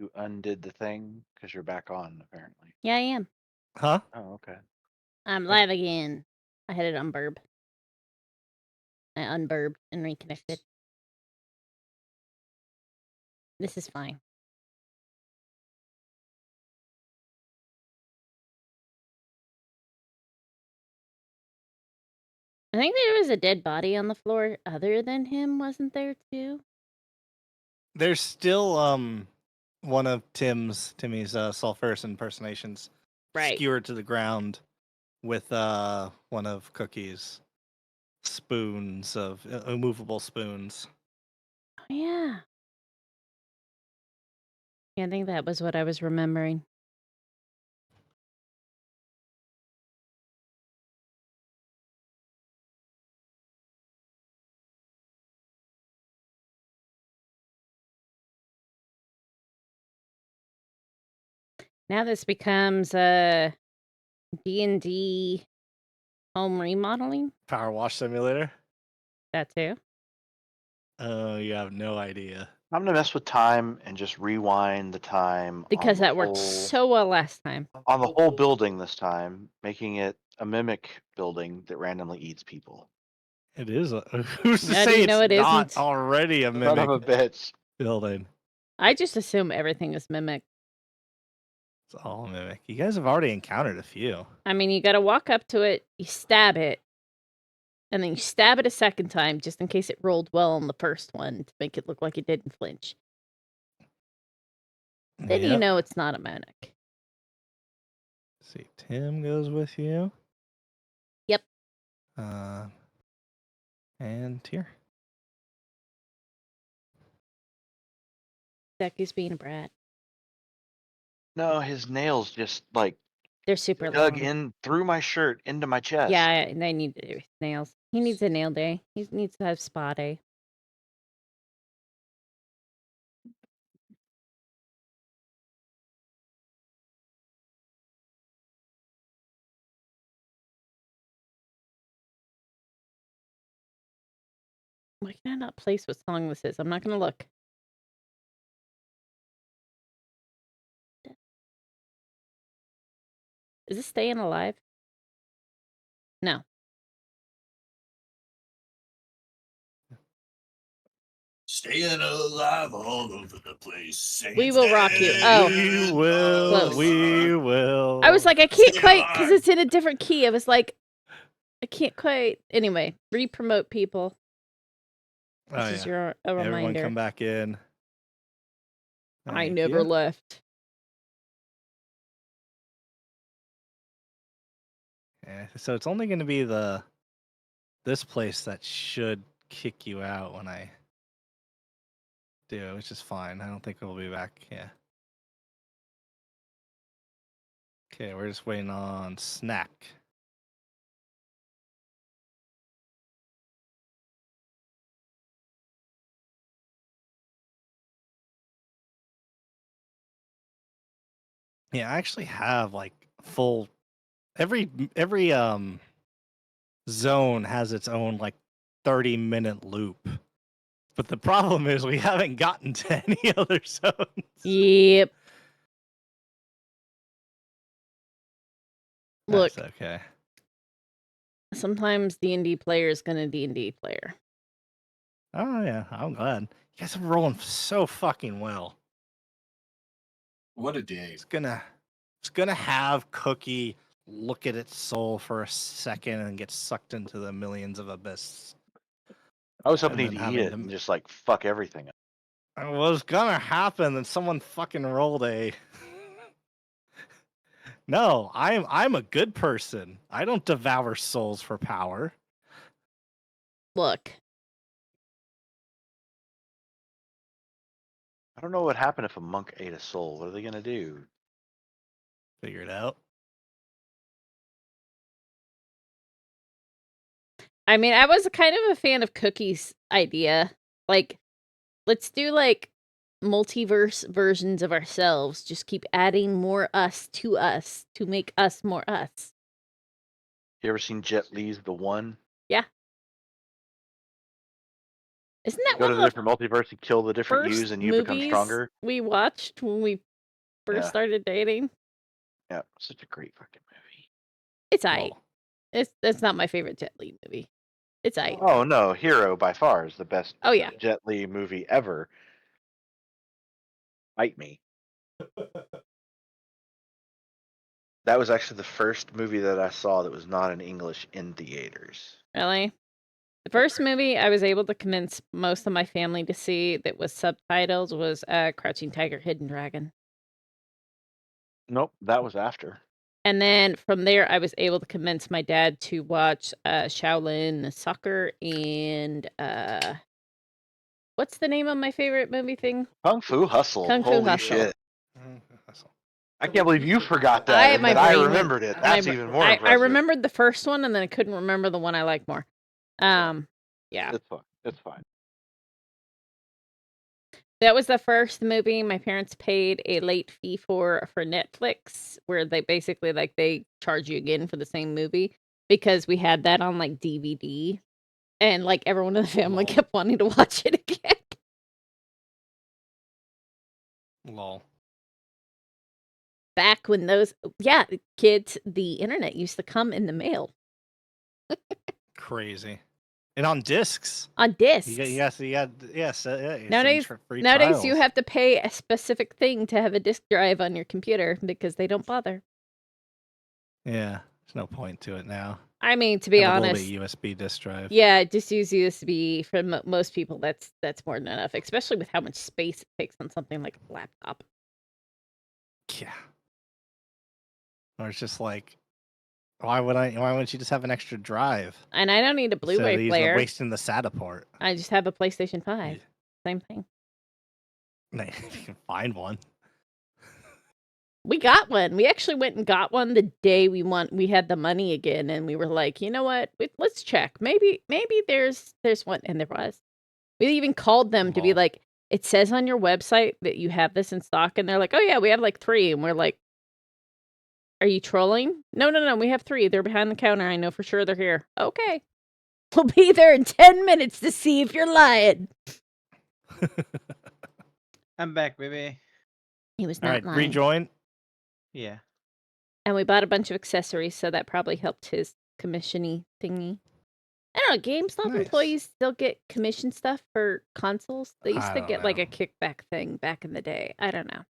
You undid the thing because you're back on apparently. Yeah, I am. Huh? Oh, okay. I'm live again. I had it unburb. I unburbed and reconnected. This is fine. I think there was a dead body on the floor other than him, wasn't there too? There's still one of Timmy's sulfurous impersonations Right. skewered to the ground with one of Cookie's spoons of immovable spoons. Oh, yeah. Yeah, I think that was what I was remembering. Now this becomes a D&D home remodeling. Power wash simulator. That too. Oh, you have no idea. I'm gonna mess with time and just rewind the time Because on the that worked whole- so well last time. on the whole building this time, making it a mimic building that randomly eats people. It is. Who's to How do say you know it's it not isn't? already a Son mimic of a bitch. building? I just assume everything is mimic. It's all mimic. You guys have already encountered a few. I mean, you got to walk up to it, you stab it, and then you stab it a second time just in case it rolled well on the first one to make it look like it didn't flinch. Then you Yep. know it's not a mimic. See, Tim goes with you. Yep. And here. Becky's being a brat. No, his nails just like They're super dug long. in through my shirt into my chest. Yeah, they need to do his nails. He needs a nail day. He needs to have spa day. Why can I not place what song this is? I'm not going to look. Is this Staying Alive? No. Staying alive all over the place. We Will Rock You. Oh. We will. Close. We will. I was like, I can't Stay quite, because alive. it's in a different key. I was like, I can't quite. Anyway, re-promote people. Oh, This yeah. is your a Everyone reminder. come back in. I Thank never you. left. Yeah, so it's only going to be this place that should kick you out when I do, which is fine. I don't think we'll be back. Yeah. Okay, we're just waiting on Snack. Yeah, I actually have like full every zone has its own like 30-minute loop. But the problem is we haven't gotten to any other zones. Yep. Look, That's okay. sometimes D&D player is gonna D&D player. Oh yeah, I'm glad. You guys are rolling so fucking well. What a day. It's gonna have Cookie look at its soul for a second and get sucked into the millions of abyss. I was hoping And he'd then eat having it them- and just like fuck everything up. It was gonna happen, and someone fucking rolled a. No, I'm a good person. I don't devour souls for power. Look, I don't know what would happen if a monk ate a soul. What are they gonna do? Figure it out. I mean, I was kind of a fan of Cookie's idea. Like, let's do like multiverse versions of ourselves. Just keep adding more us to make us more us. You ever seen Jet Li's The One? Yeah. Isn't that Go one to of the the different multiverse, you kill the different first yous, and you become movies stronger. we watched when we first Yeah. started dating? Yeah, such a great fucking movie. It's aight. Well, That's not my favorite Jet Li movie. It's aight. Oh no, Hero by far is the best Oh yeah. Jet Li movie ever. Bite me. That was actually the first movie that I saw that was not in English in theaters. Really? The first movie I was able to convince most of my family to see that was subtitles was Crouching Tiger, Hidden Dragon. Nope, that was after. And then from there, I was able to convince my dad to watch Shaolin Soccer and what's the name of my favorite movie thing? Kung Fu Hustle. Kung Fu Holy Hustle. shit. I can't believe you forgot that and my that I brain went- remembered it. my That's br- even more I impressive. remembered the first one, and then I couldn't remember the one I liked more. Yeah. It's fine. It's fine. That was the first movie my parents paid a late fee for Netflix, where they basically they charge you again for the same movie because we had that on like DVD, and like everyone in the family Lol. kept wanting to watch it again. Lol. Back when kids, the internet used to come in the mail Crazy. And on discs. on discs. Yes. Nowadays you have to pay a specific thing to have a disk drive on your computer because they don't bother. Yeah. There's no point to it now. I mean, to be Have a honest, little bit USB disk drive. yeah, just use USB for most people. That's more than enough, especially with how much space it takes on something like a laptop. Yeah. Or it's just like, why wouldn't you just have an extra drive? And I don't need a Instead of Blu-ray using the player. wasting the SATA port. I just have a PlayStation 5. Yeah. Same thing. If you can find one. We got one. We actually went and got one the day we had the money again, and we were like, you know what? Let's check. Maybe there's one, and there was. We even called them to be Lol. like, it says on your website that you have this in stock, and they're like, oh yeah, we have like 3, and we're like, are you trolling? No, we have 3. They're behind the counter. I know for sure they're here. Okay. We'll be there in 10 minutes to see if you're lying. I'm back, baby. He was All not right, lying. rejoin. Yeah. And we bought a bunch of accessories, so that probably helped his commission-y thingy. I don't know, GameStop Nice. employees still get commission stuff for consoles? They used I to don't get like know. a kickback thing back in the day. I don't know.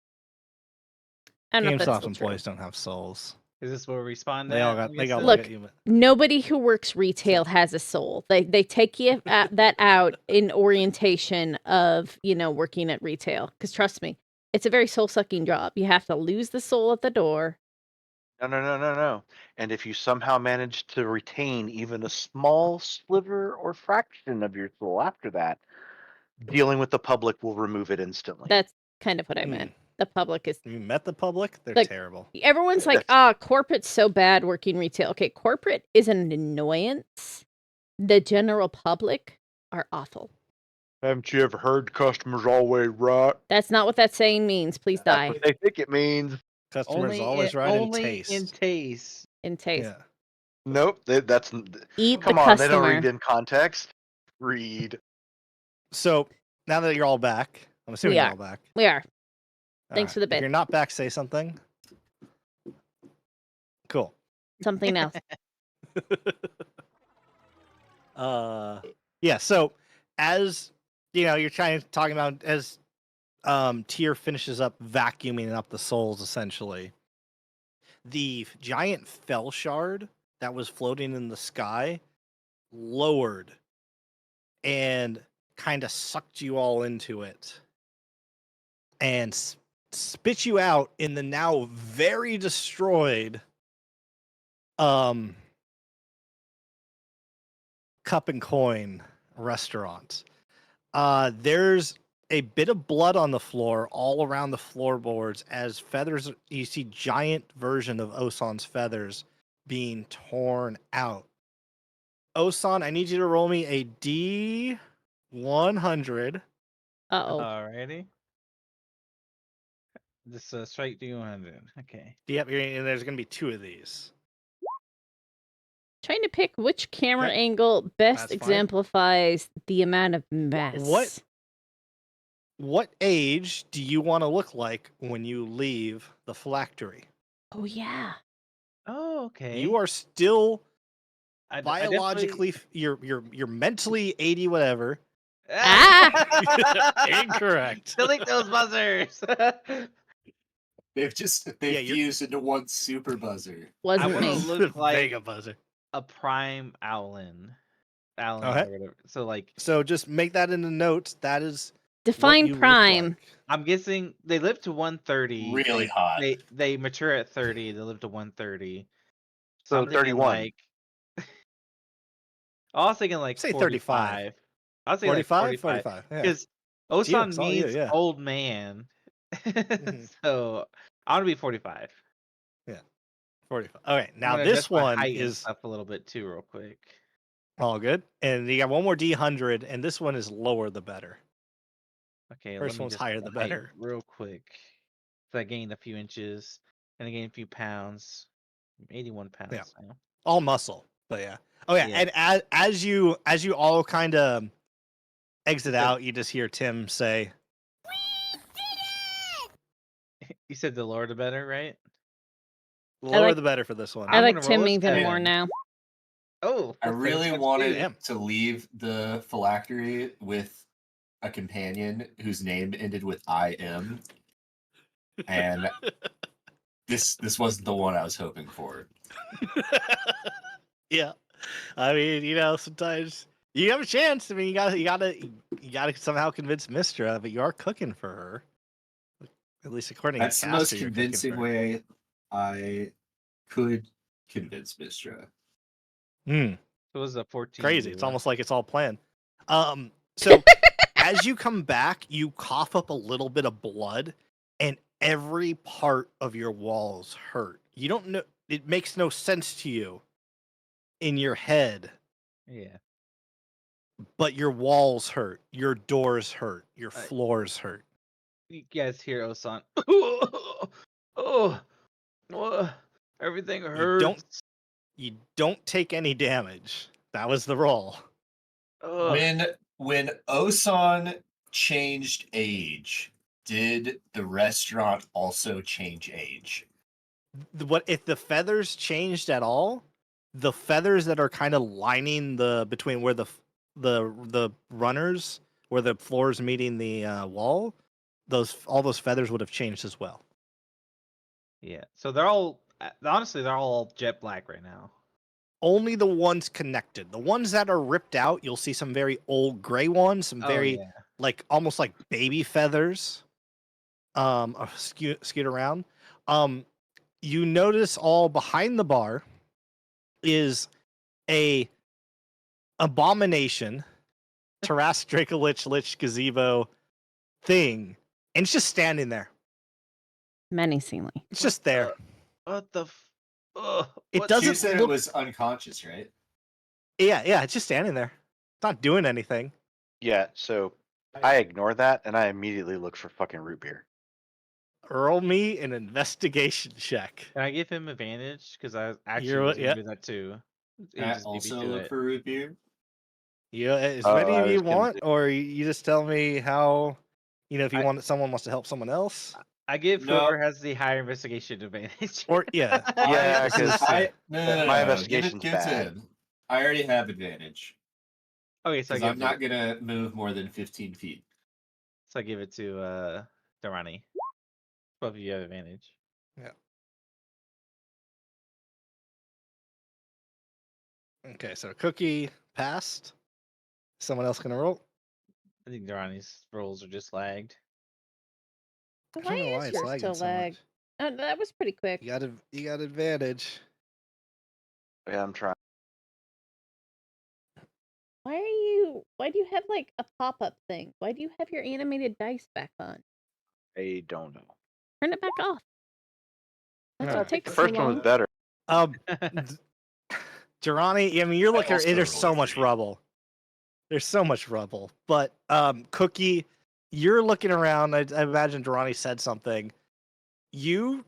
I don't know if that's GameStop still employees don't have souls. Is this where we spawned They all at? got I'm they got guessing? look Look, at you. true. Nobody who works retail has a soul. They take you that out in orientation of, working at retail. Because trust me, it's a very soul-sucking job. You have to lose the soul at the door. No. And if you somehow manage to retain even a small sliver or fraction of your soul after that, dealing with the public will remove it instantly. That's kind of what I meant. The public is You met the public? They're Like- terrible. everyone's like, corporate's so bad working retail. Okay, corporate is an annoyance. The general public are awful. Haven't you ever heard customers always right? That's not what that saying means. Please That's die what they think it means. Customers always right in only taste. in taste. in taste. Yeah. Nope, that's Eat come the on. customer. They don't read in context. Read. So now that you're all back, I'm assuming We you're are. all back. We are. All Thanks for the If bit. you're not back, say something. Cool. Something else. Yeah, so as you're talking about as Tyr finishes up vacuuming up the souls, essentially, the giant fell shard that was floating in the sky lowered and kind of sucked you all into it and spit you out in the now very destroyed Cup and Coin restaurant. There's a bit of blood on the floor all around the floorboards as feathers, you see giant version of Osan's feathers being torn out. Osan, I need you to roll me a D100. Uh-oh. Alrighty. This straight D100. Okay. Yep, and there's going to be 2 of these. trying to pick which camera Okay. angle best That's fine. exemplifies the amount of mess. What age do you want to look like when you leave the phylactery? Oh yeah. Oh, okay. You are still I biologically, you're mentally 80 whatever. Ah! Incorrect. Delete those buzzers. They've Yeah, you're- fused into one super buzzer. I Wasn't wanna me. look like Vega buzzer. a prime Owlin. Owlin Okay. or whatever. So like So just make that in the notes. That is what Define you look prime. like. I'm guessing they live to 130. Really hot. They mature at 30. They live to 130. So I'm thinking 31. like. I was thinking like Say 45. 35. I was thinking 45? like 45 45. Yeah. because It's you, Osan it's all you, means yeah. old man. Mhm. So I want to be 45. 45. Okay, I'm now gonna this adjust my one height and is stuff a little bit too, real quick. all good. And you got one more D100, and this one is lower the better. Okay, First let me one's just higher get the my height better. real quick. So I gained a few inches and I gained a few pounds. 81 pounds now. All muscle. But yeah. Oh yeah, Yeah. and as you all kind of exit You said- out, you just hear Tim say, You said the lower the better, right? lower like- the better for this one. I I'm like gonna Tim roll a even more seven. now. Oh, I that's really times wanted two. Damn. to leave the phylactery with a companion whose name ended with IM, and this wasn't the one I was hoping for. Yeah. I mean, sometimes you have a chance. I mean, you gotta somehow convince Mistra, but you are cooking for her. At least according That's to the Castor, most you're cooking convincing for her. way I could convince Mistra. Hmm. It was a 14. Crazy. It's viewer. almost like it's all planned. So as you come back, you cough up a little bit of blood, and every part of your walls hurt. You don't know. It makes no sense to you in your head, Yeah. but your walls hurt. Your doors hurt. Your I- floors hurt. You guys hear Osan. Oh, everything hurts. You don't take any damage. That was the roll. Ugh. When Osan changed age, did the restaurant also change age? What if the feathers changed at all? The feathers that are kind of lining the between where the runners, where the floors meeting the wall, all those feathers would have changed as well. Yeah. So they're all honestly they're all jet black right now. Only the ones connected. The ones that are ripped out, you'll see some very old gray ones, some very yeah. like almost like baby feathers skewed around. You notice all behind the bar is a abomination Taras Dracolich Lich gazebo thing, and it's just standing there. Menacingly. It's just there. What the It what- doesn't You said look- it was unconscious, right? Yeah, it's just standing there. It's not doing anything. Yeah, so I ignore that and I immediately look for fucking root beer. Roll me an investigation check. Can I give him advantage? Because I actually You're- was gonna yeah. do that too. He I just beat me also to look it. for root beer. Yeah, as Oh, many I of you was gonna want, do- or you just tell me how. If you want, someone wants to help someone else, I give No. whoever has the higher investigation advantage. or yeah, Yeah, this is- 'cause No, my give investigation's it to bad. him. I already have advantage Okay, so I because give I'm not gonna move more than 15 feet. So I give it to Durrani. Both of you have advantage. Okay, so Cookie passed. Someone else gonna roll? I think Durrani's rolls are just lagged. I Why don't know why is it's yours lagging still so lag? much. Oh, that was pretty quick. You got advantage. Yeah, I'm trying. Why do you have like a pop-up thing? Why do you have your animated dice back on? I don't know. Turn it back off. That's Yeah. what The takes so first one was long. better. Durrani, I mean, you're looking. also There's so rolled much 3. rubble. There's so much rubble. But Cookie, you're looking around. I imagine Durrani said something. You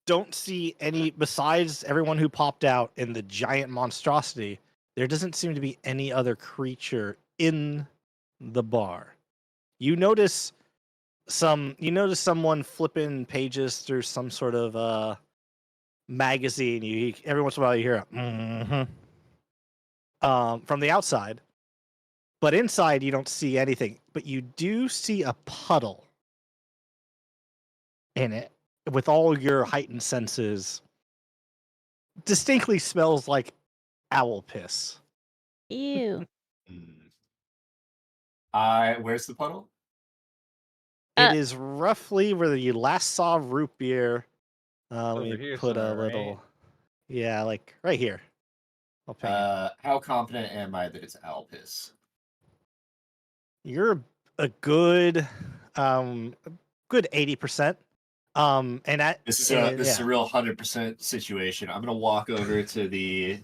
don't see any besides everyone who popped out in the giant monstrosity. There doesn't seem to be any other creature in the bar. You notice someone flipping pages through some sort of magazine. Every once in a while you hear a from the outside, but inside you don't see anything. But you do see a puddle in it with all your heightened senses. Distinctly smells like owl piss. Ew. Where's the puddle? It Uh, is roughly where you last saw root beer. Let Over me here put a somewhere, right? little. Yeah, like right here. I'll ping it. How confident am I that it's owl piss? You're a good 80%. And that This is yeah. a real 100% situation. I'm gonna walk over to the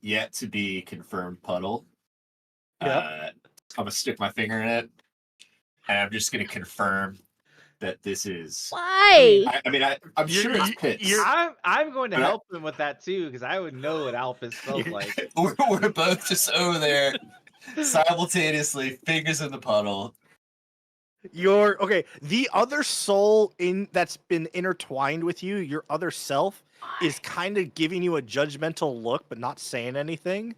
yet to be confirmed puddle. Yep. I'm gonna stick my finger in it, and I'm just gonna confirm that this is. Why? I'm sure it's piss. I'm going to But I- help them with that too because I would know what Alpus smells like. we're both just over there simultaneously, fingers in the puddle. You're okay. The other soul that's been intertwined with you, your other self, is kind of giving you a judgmental look, but not saying anything.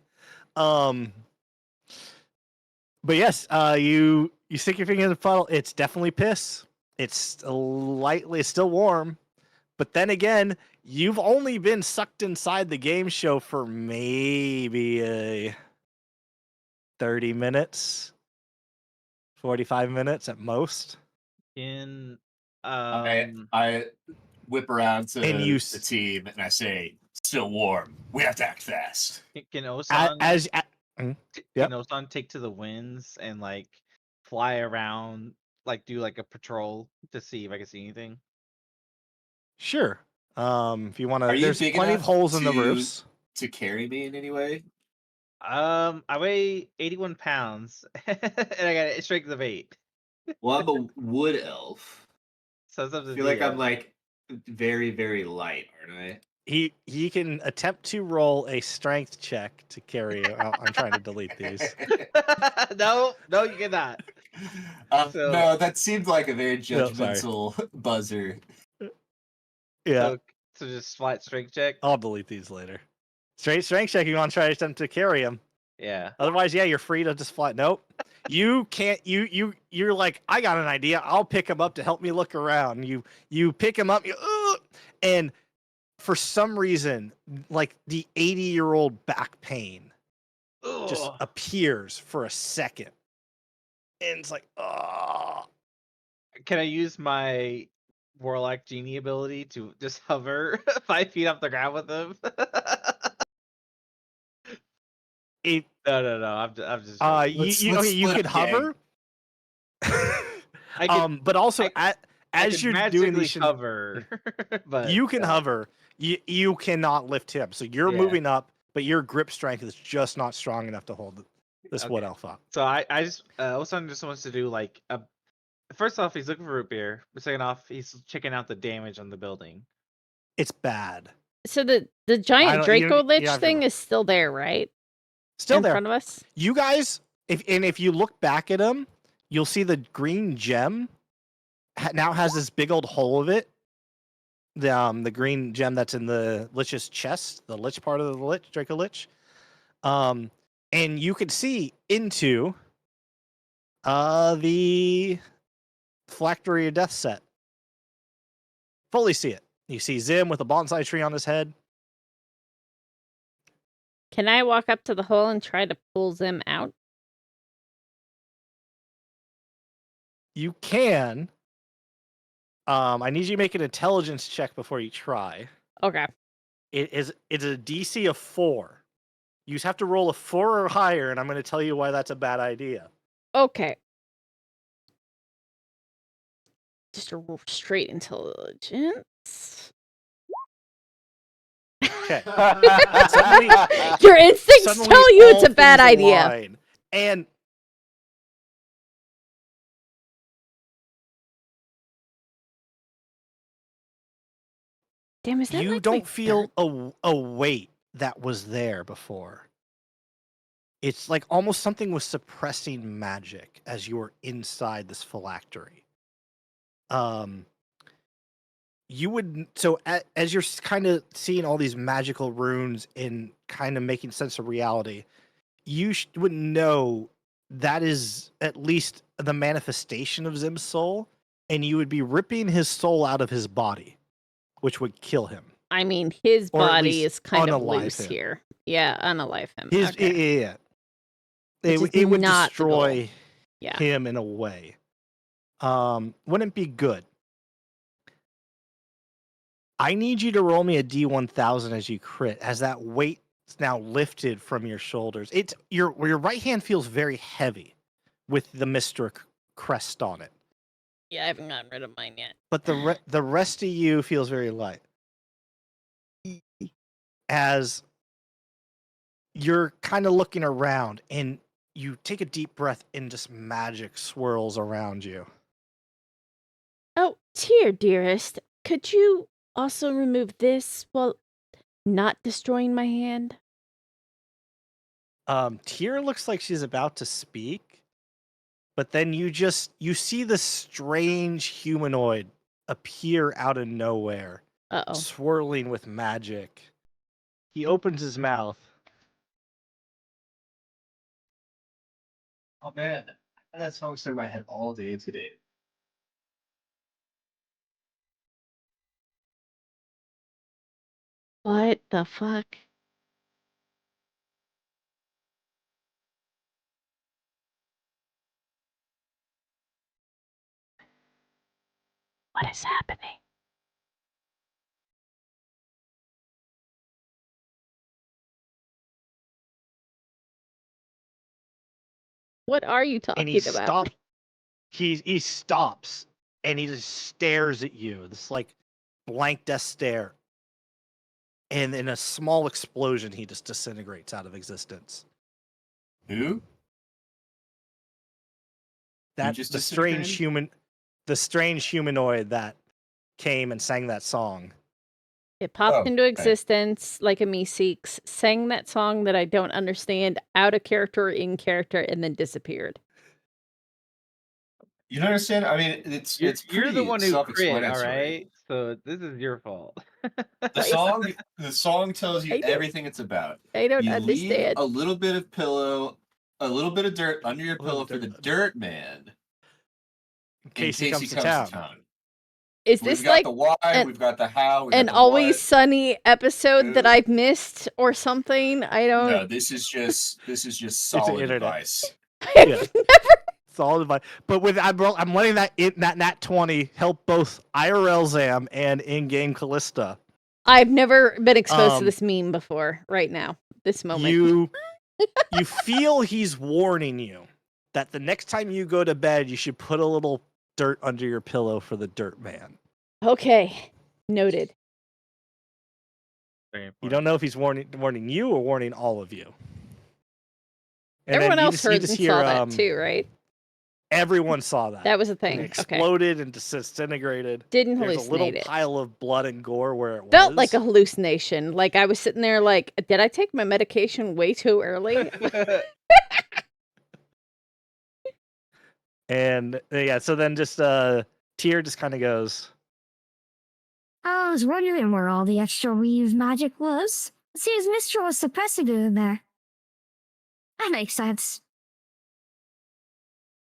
But yes, you stick your finger in the puddle. It's definitely piss. It's still warm, but then again, you've only been sucked inside the game show for maybe 30 minutes, 45 minutes at most. In I whip around to And you the team and I say, "Still warm. We have to act fast." can Osan As can yep. Osan take to the winds and like fly around, like do like a patrol to see if I can see anything? Sure. If you want Are to, you there's big plenty of enough holes in the to- roofs. To carry me in any way? I weigh 81 pounds and I got a strength of 8. Well, I'm a wood elf. So it's up to I feel like I'm DM. like very, very light, aren't I? He can attempt to roll a strength check to carry you. I'm trying to delete these. no, you cannot. So- No, that seemed like a very No, sorry. judgmental buzzer. Yeah, So just flat strength check. I'll delete these later. Straight strength check. You want to try to attempt to carry him. Yeah. Otherwise, yeah, you're free to just fly. Nope. You can't. You're like, I got an idea. I'll pick him up to help me look around. You pick him up. And for some reason, like the 80-year-old back pain just Ugh. appears for a second, and it's like, oh. Can I use my Warlock Genie ability to just hover 5 feet off the ground with him? It. No. I'm just. joking. Let's You split could up, gang. hover. I can, But also I as can you're doing magically these, hover, but you can hover. You cannot lift him, so you're Yeah. moving up, but your grip strength is just not strong enough to hold this wood Okay. elf up. So I just Osan just wants to do like a. First off, he's looking for root beer. But second off, he's checking out the damage on the building. It's bad. So the I giant don't- you Draco don't- you Lich have to thing look. is still there, right? Still in there. front of us. You guys, if you look back at him, you'll see the green gem now has this big old hole of it. The green gem that's in the Lich's chest, the Lich part of the Lich, Draco Lich. And you can see into the Phylactery of Death set. Fully see it. You see Zim with a bonsai tree on his head. Can I walk up to the hole and try to pull Zim out? You can. I need you to make an intelligence check before you try. Okay. It's a DC of 4. You just have to roll a 4 or higher, and I'm going to tell you why that's a bad idea. Okay. Just a straight intelligence. Okay. Your instincts tell you it's a bad idea. Align. And Damn, is that You like don't my feel third- a weight that was there before. It's like almost something was suppressing magic as you were inside this phylactery. You would as you're kind of seeing all these magical runes and kind of making sense of reality, you would know that is at least the manifestation of Zim's soul, and you would be ripping his soul out of his body, which would kill him. I mean, his Or at body least is kind of unalive loose him. here. Yeah, unalive him. His Okay. yeah. Which It is would not the goal. destroy Yeah. him in a way. Wouldn't be good. I need you to roll me a D1000 as you crit, as that weight's now lifted from your shoulders. It's your right hand feels very heavy with the Mr. crest on it, Yeah, I haven't gotten rid of mine yet. but the rest of you feels very light. As you're kind of looking around and you take a deep breath and just magic swirls around you. Oh, Tyr, dearest, could you also remove this while not destroying my hand? Tyr looks like she's about to speak, but then you see this strange humanoid appear out of nowhere, Uh-oh. swirling with magic. He opens his mouth. Oh man, that song stuck in my head all day today. What the fuck? What is happening? What are you And he talking about? stops. He stops and he just stares at you. This like blank death stare. And in a small explosion, he just disintegrates out of existence. Who? That just the strange humanoid that came and sang that song. It popped Oh, into right. existence like a Meeseeks, sang that song that I don't understand, out of character, in character, and then disappeared. You don't understand? I mean, it's You're pretty the one who crit, all self-explanatory. right? So this is your fault. The song tells I you don't- everything it's about. I don't You leave understand. a little bit of pillow, a little bit of dirt under your A little pillow for the dirt. dirt man In case he comes to town. Is We've this got like the why, an- we've got the how, we've an got the Always what. Sunny episode that No. I've missed or something? I don't. No, this is just solid internet. advice. I've Yeah. never. Solid advice. But with I'm letting that nat 20 help both IRL Zam and in-game Callista. I've never been exposed to Um, this meme before. Right now, this moment. You feel he's warning you that the next time you go to bed, you should put a little dirt under your pillow for the dirt man. Okay, noted. Very You important. don't know if he's warning you or warning all of you. And then Everyone you else just- you heard just and hear, saw that too, right? Everyone saw that. That was a And thing. it Okay, exploded and disintegrated. didn't There's a little hallucinate it. pile of blood and gore where it Felt was. like a hallucination. Like I was sitting there, like, did I take my medication way too early? And yeah, so then just Tyr just kind of goes, I was wondering where all the extra weave magic was. Seems Mistral was suppressing it in there. That makes sense.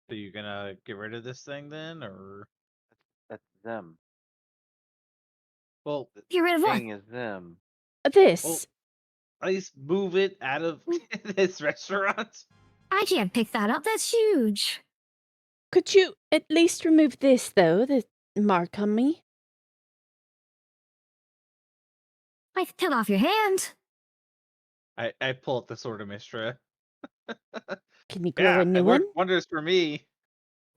So you gonna get rid of this thing then, or That's them. well, Get rid of what? Thing is them. This. at least move it out of this restaurant? I can't pick that up. That's huge. Could you at least remove this, though? The mark on me? I could cut off your hand. I pull up the sword of Mistra. Can you grow a new it one? worked wonders for me.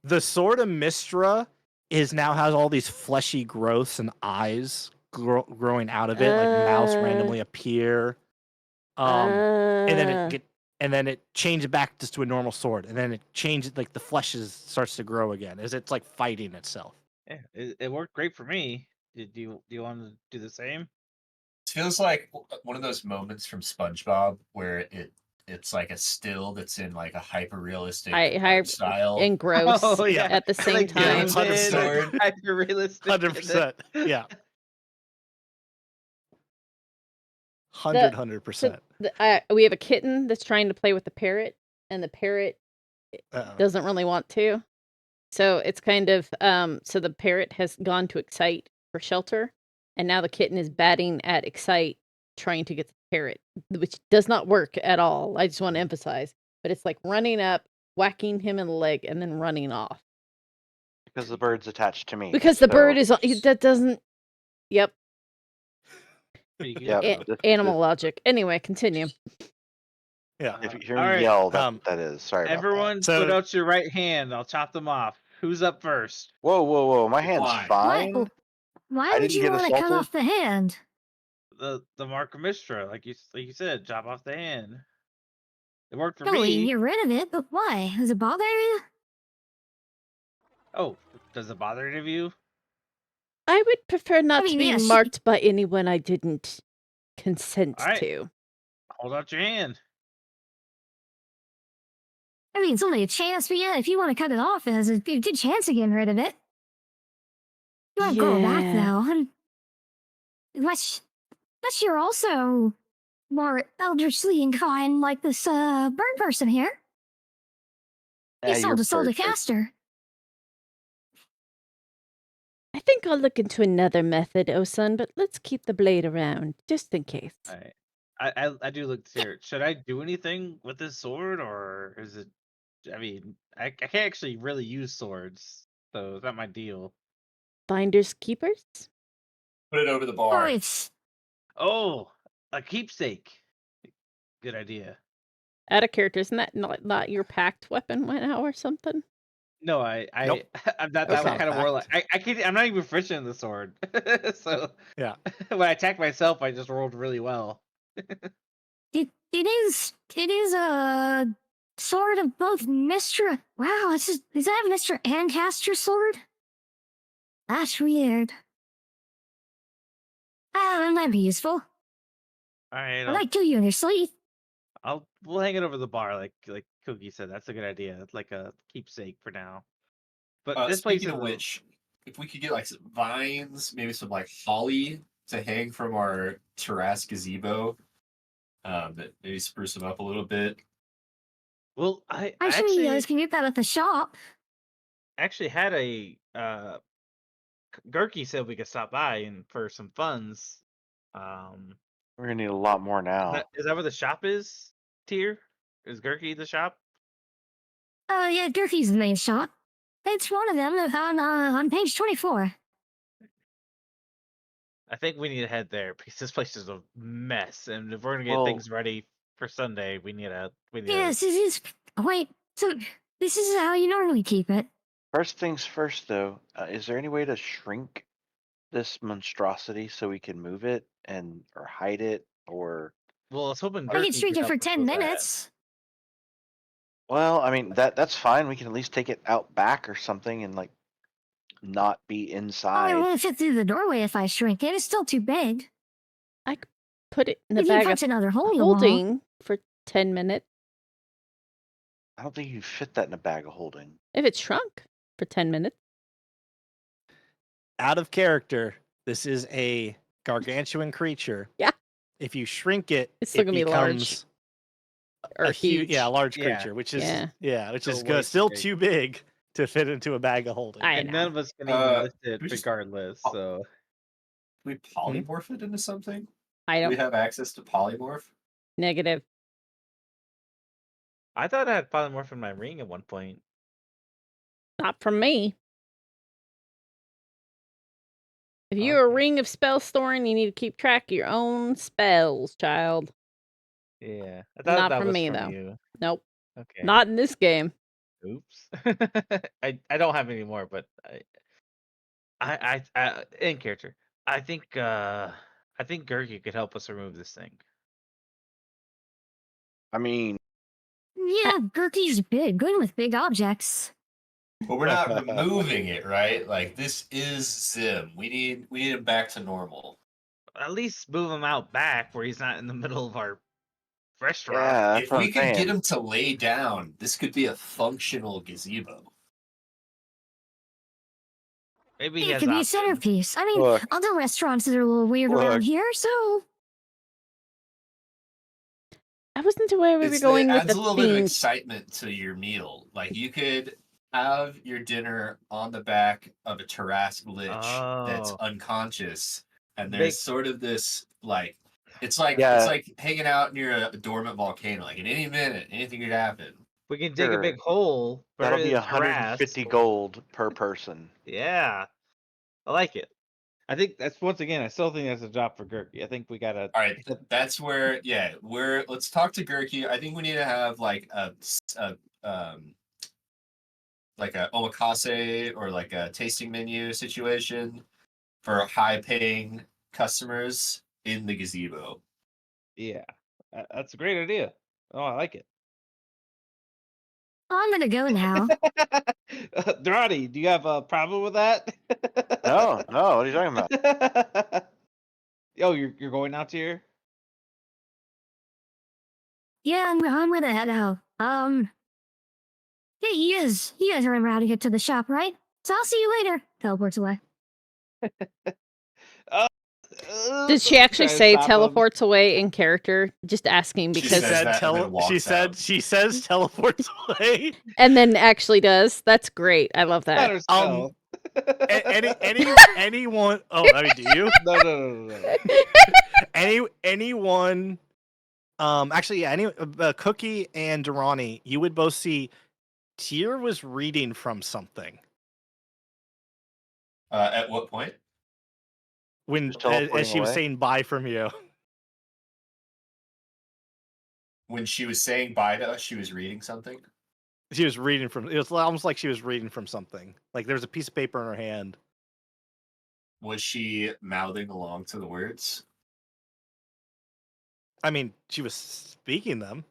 the sword of Mistra now has all these fleshy growths and eyes growing out of it, like mouths randomly appear. And then it changes back just to a normal sword, and then it changes, like the flesh starts to grow again as it's like fighting itself. Yeah, it worked great for me. Do you want to do the same? feels like one of those moments from SpongeBob where it's like a still that's in like a hyper realistic style. and gross Oh yeah, at the same like time. it's like a David, sword. hyper realistic. 100%. Yeah. So 100%. we have a kitten that's trying to play with the parrot, and the parrot Uh-oh. doesn't really want to. So it's kind of so the parrot has gone to Excite for shelter, and now the kitten is batting at Excite trying to get the parrot, which does not work at all. I just want to emphasize. But it's like running up, whacking him in the leg, and then running off. Because the bird's attached to me. Because the bird so is it's- that doesn't Yep. Pretty good, Yep. though. Animal logic. Anyway, continue. Yeah. If you hear All me right. yell, that is. Sorry about that. Everyone, So- put out your right hand. I'll chop them off. Who's up first? Whoa, whoa, whoa! My hand's Why? fine. Why I would didn't you get want to cut assaulted. off the hand? The Mark of Mistra, like you said, chop off the hand. It worked for No, you me. get rid of it, but why? Does it bother you? Oh, does it bother any of you? I would prefer not mean, to be yes, you- marked by anyone I didn't consent Alright. to. Hold out your hand. I mean, it's only a chance, but yeah, if you want to cut it off, there's a good chance of getting rid of it. You won't go back, Yeah. though. Unless you're also more eldritchly inclined like this bird person here. He Yeah, sold a bird person. caster. I think I'll look into another method, Osun, but let's keep the blade around, just in case. Alright. I do look here. Should I do anything with this sword, or is it? I mean, I can't actually really use swords, so it's not my deal. Finders keepers? Put it over the Oh, bar. it's Oh, a keepsake. Good idea. Out of character, isn't that not your packed weapon went out or something? No, Nope. I'm that That's was not kind of fact. warlike. I can't. I'm not even proficient in the sword, so Yeah. when I attacked myself, I just rolled really well. it is a sword of both Mistra. Wow, is that Mistra and Caster sword? That's weird. That might be useful. All right, I might kill you in your sleep. we'll hang it over the bar, like Cookie said. That's a good idea. It's like a keepsake for now. But this place Speaking is of which, if we could get like some vines, maybe some like holly to hang from our terrace gazebo, that maybe spruce them up a little bit. well, I Actually, you actually guys can get that at the shop. actually had a Gurky said we could stop by and for some funds. We're gonna need a lot more now. Is that where the shop is? Tier is Gurky the shop? Yeah, Gurky's the main shop. It's one of them on page 24. I think we need to head there because this place is a mess, and if we're gonna get Well- things ready for Sunday, we need to. Yes, it is. Wait, so this is how you normally keep it. First things first, though, is there any way to shrink this monstrosity so we can move it or hide it or? Well, I was hoping I Gurky can shrink could it for help us 10 with that. minutes. Well, I mean that's fine. We can at least take it out back or something and like not be Oh, it inside. won't fit through the doorway if I shrink it. It's still too big. Put it in a If you bag punch of another hole in the wall. holding for 10 minutes. I don't think you can fit that in a bag of holding. If it's shrunk for 10 minutes. Out of character, this is a gargantuan creature. Yeah. If you shrink it, It's still it gonna be large. becomes Or a huge. yeah, a large Yeah. creature, which is Yeah. which Still is way good. too Still big. too big to fit into a bag of holding. I And know. none of us can even lift it we just- regardless. Oh. So Can we polymorph it into something? I Do we don't. have access to polymorph? Negative. I thought I had polymorph in my ring at one point. Not from me. If you're a Okay. ring of spell storing, you need to keep track of your own spells, child. Yeah, I thought Not that from was me, from though. you. Nope. Okay. Not in this game. Oops. I don't have any more, but I in character. I think Gurky could help us remove this thing. I mean, Yeah, Gurky's big. Good with big objects. But we're not removing it, right? Like this is Zim. We need him back to normal. at least move him out back where he's not in the middle of our restaurant. Yeah, that's If what we I'm could get saying. him to lay down, this could be a functional gazebo. Maybe he It has could be a options. centerpiece. I mean, Look, other restaurants are a little weird around Look. here, so I wasn't aware we were It going with adds the a little bit of theme. excitement to your meal. Like you could have your dinner on the back of a Tarrasque lich that's Oh. unconscious, and Big- there's sort of this like it's like Yeah. hanging out near a dormant volcano. Like in any minute, anything could happen. We can dig a big Sure. hole. That'll bury be the 150 Tarrasque. gold per person. Yeah. I like it. I think that's once again, I still think that's a job for Gurky. I think we gotta All right, that's where let's talk to Gurky. I think we need to have like a omakase or like a tasting menu situation for high paying customers in the gazebo. yeah. That's a great idea. Oh, I like it. I'm gonna go now. Durrani, do you have a problem with that? No, what are you talking about? Oh, you're going out here? Yeah, I'm gonna head out. Hey, you guys remember how to get to the shop, right? So I'll see you later. Teleports away. Did she actually Try to say stop him. teleports away in character? Just asking She because, says that and then walks out. she says teleports away. and then actually does. That's great. I love Not that. her spell. Anyone? Oh, I mean, do you? No. Anyone? Actually, yeah. Cookie and Durrani, you would both see. Tyr was reading from something At what point? when, Just as teleporting she was away? saying bye from you. When she was saying bye to us, she was reading something. She was reading from. It was almost like she was reading from something. Like there was a piece of paper in her hand. Was she mouthing along to the words? I mean, she was speaking them.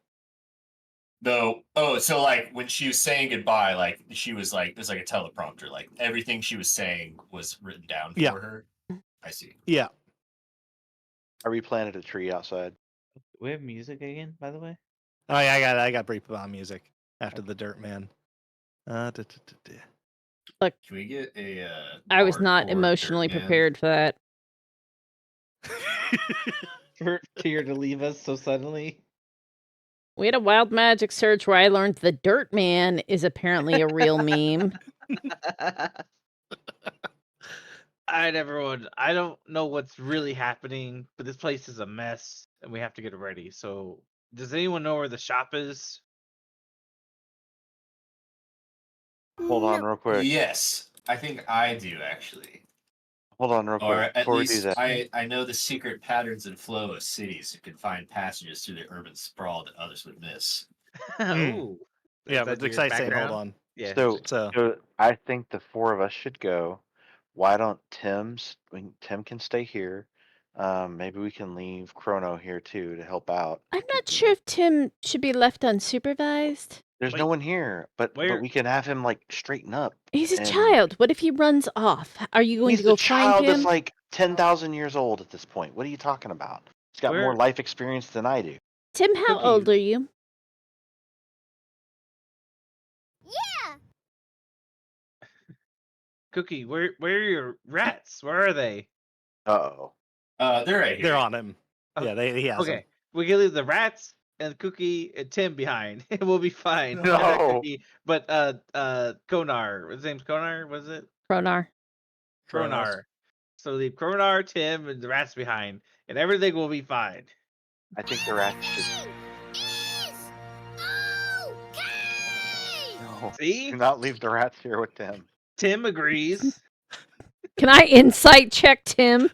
No. Oh, so like when she was saying goodbye, like she was like there's like a teleprompter, like everything she was saying was written down for Yeah. her. I see. Yeah. I replanted a tree outside. We have music again, by the way. Oh yeah, I got brief about music after the Dirt Man. Can we get a? I was not hardcore emotionally Dirt Man? prepared for that. For Tyr to leave us so suddenly. We had a wild magic search where I learned the Dirt Man is apparently a real meme. Alright, everyone. I don't know what's really happening, but this place is a mess and we have to get it ready. So, does anyone know where the shop is? Hold on real quick. Yes, I think I do actually. Hold on real Or quick. at Before we do least that. I know the secret patterns and flow of cities and can find passages through the urban sprawl that others would miss. Ooh. Yeah, Is but that it's your exciting saying, hold background? on. Yeah. So, So so I think the four of us should go. Why don't Tim can stay here. Maybe we can leave Chrono here too to help out. I'm not sure if Tim should be left unsupervised. There's Wait, no one here, but where- we can have him like straighten up. He's a And child. What if he runs off? Are you going He's to go the find child him? that's like 10,000 years old at this point. What are you talking about? He's got more Where- life experience than I do. Tim, how Cookie. old are you? Yeah. Cookie, where are your rats? Where are they? Uh-oh. They're right here. they're on him. Oh, Yeah, he has Okay, them. we can leave the rats and Cookie and Tim behind. We'll be fine. No. Cookie, but Konar, his name's Konar, was it? Kronar. Kronar. So leave Kronar, Tim, and the rats behind, and everything will be fine. I think the rats should. Is okay. No. See, Do not leave the rats here with them. Tim agrees. Can I insight check Tim?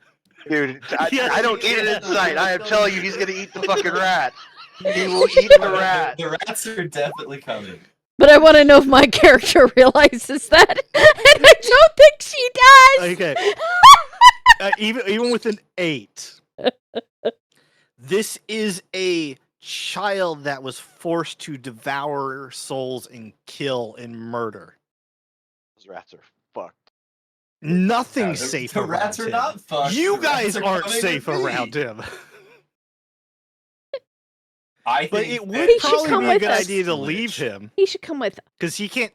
Dude, Yes, I don't you need an can. insight. I am telling you, he's going to eat the fucking rat. He will eat the rat. The rats are definitely coming. But I want to know if my character realizes that. And I don't think she does. Okay. Even with an 8, this is a child that was forced to devour souls and kill and murder. Those rats are fucked. Nothing's the- safe the around rats are him. not fucked. You The rats guys are aren't coming safe with me. around him. I But think it that would He should probably come be a with good us. idea to Glitch. leave him He should come with. because he can't.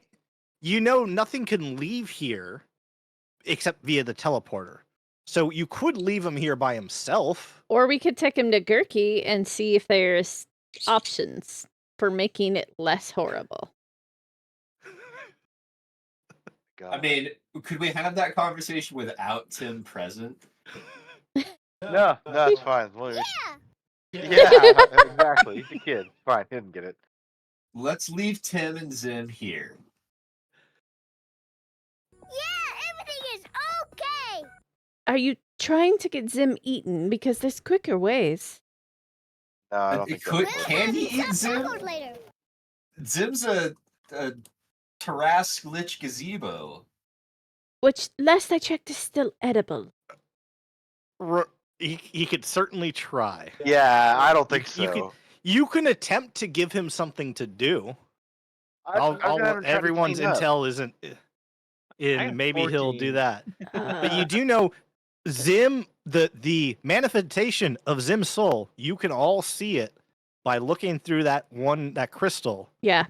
You know, nothing can leave here except via the teleporter. So you could leave him here by himself. Or we could take him to Gurky and see if there's options for making it less horrible. God. I mean, could we have that conversation without Tim present? no, that's fine. Well, Yeah. yeah, exactly. He's a kid. Fine, he didn't get it. Let's leave Tim and Zim here. Yeah, everything is okay. Are you trying to get Zim eaten? Because there's quicker ways. No, I don't think Could- that's can he Having eat some Zim? tacos later. Zim's a Tarask Lich gazebo. Which, last I checked, is still edible. He could certainly try. Yeah, I don't think You so. could- You can attempt to give him something to do. I've got him trying to Everyone's clean up. intel isn't in. have Maybe he'll 14. do that. But you Uh, do know Zim, the manifestation of Zim's soul. You can all see it by looking through that crystal, yeah.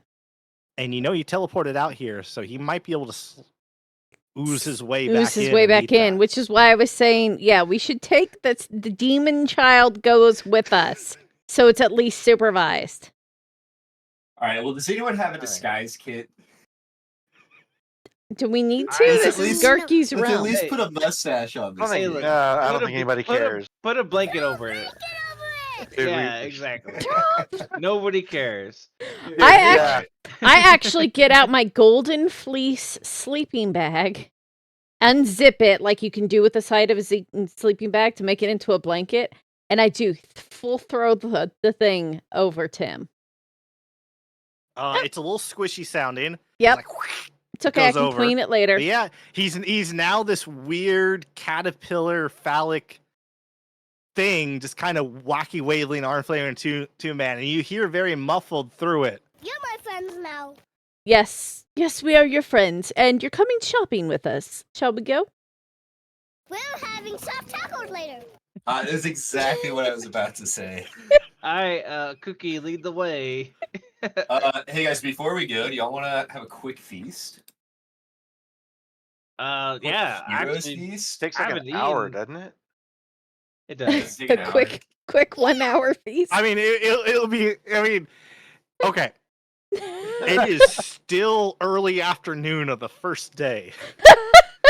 and you know he teleported out here, so he might be able to ooze his way Ooze back his in. way and back eat in, that. which is why I was saying, yeah, we should take the demon child goes with us, so it's at least supervised. All right. Well, does anyone have a right. disguise kit? Do we need to? I- This At is least- Gurky's Let's at realm. least Hey. put a mustache on I this. don't think, Hey, look, I don't put think a- anybody cares. Put a blanket over it. Get over it. Dude, we- Yeah, exactly. Nobody cares. I actually get out my golden fleece sleeping bag, unzip it like you can do with the side of a sleeping bag to make it into a blanket, and I do full throw the thing over Tim. It's a little squishy sounding. It's Yep. like, It's okay, I goes can over. clean it later. But yeah, he's now this weird caterpillar phallic thing, just kind of wacky waving arm flailing to man, and you hear very muffled through it. You're my friends now. Yes, we are your friends, and you're coming shopping with us. Shall we go? We're having soft tacos later. That's exactly what I was about to say. Cookie, lead the way. Hey guys, before we go, do y'all want to have a quick feast? Yeah, Heroes actually, feast. takes I like haven't an hour, eaten. doesn't it? it does. Let's take an A hour. quick 1 hour feast. I mean, it'll be. I mean, okay. It is still early afternoon of the first day.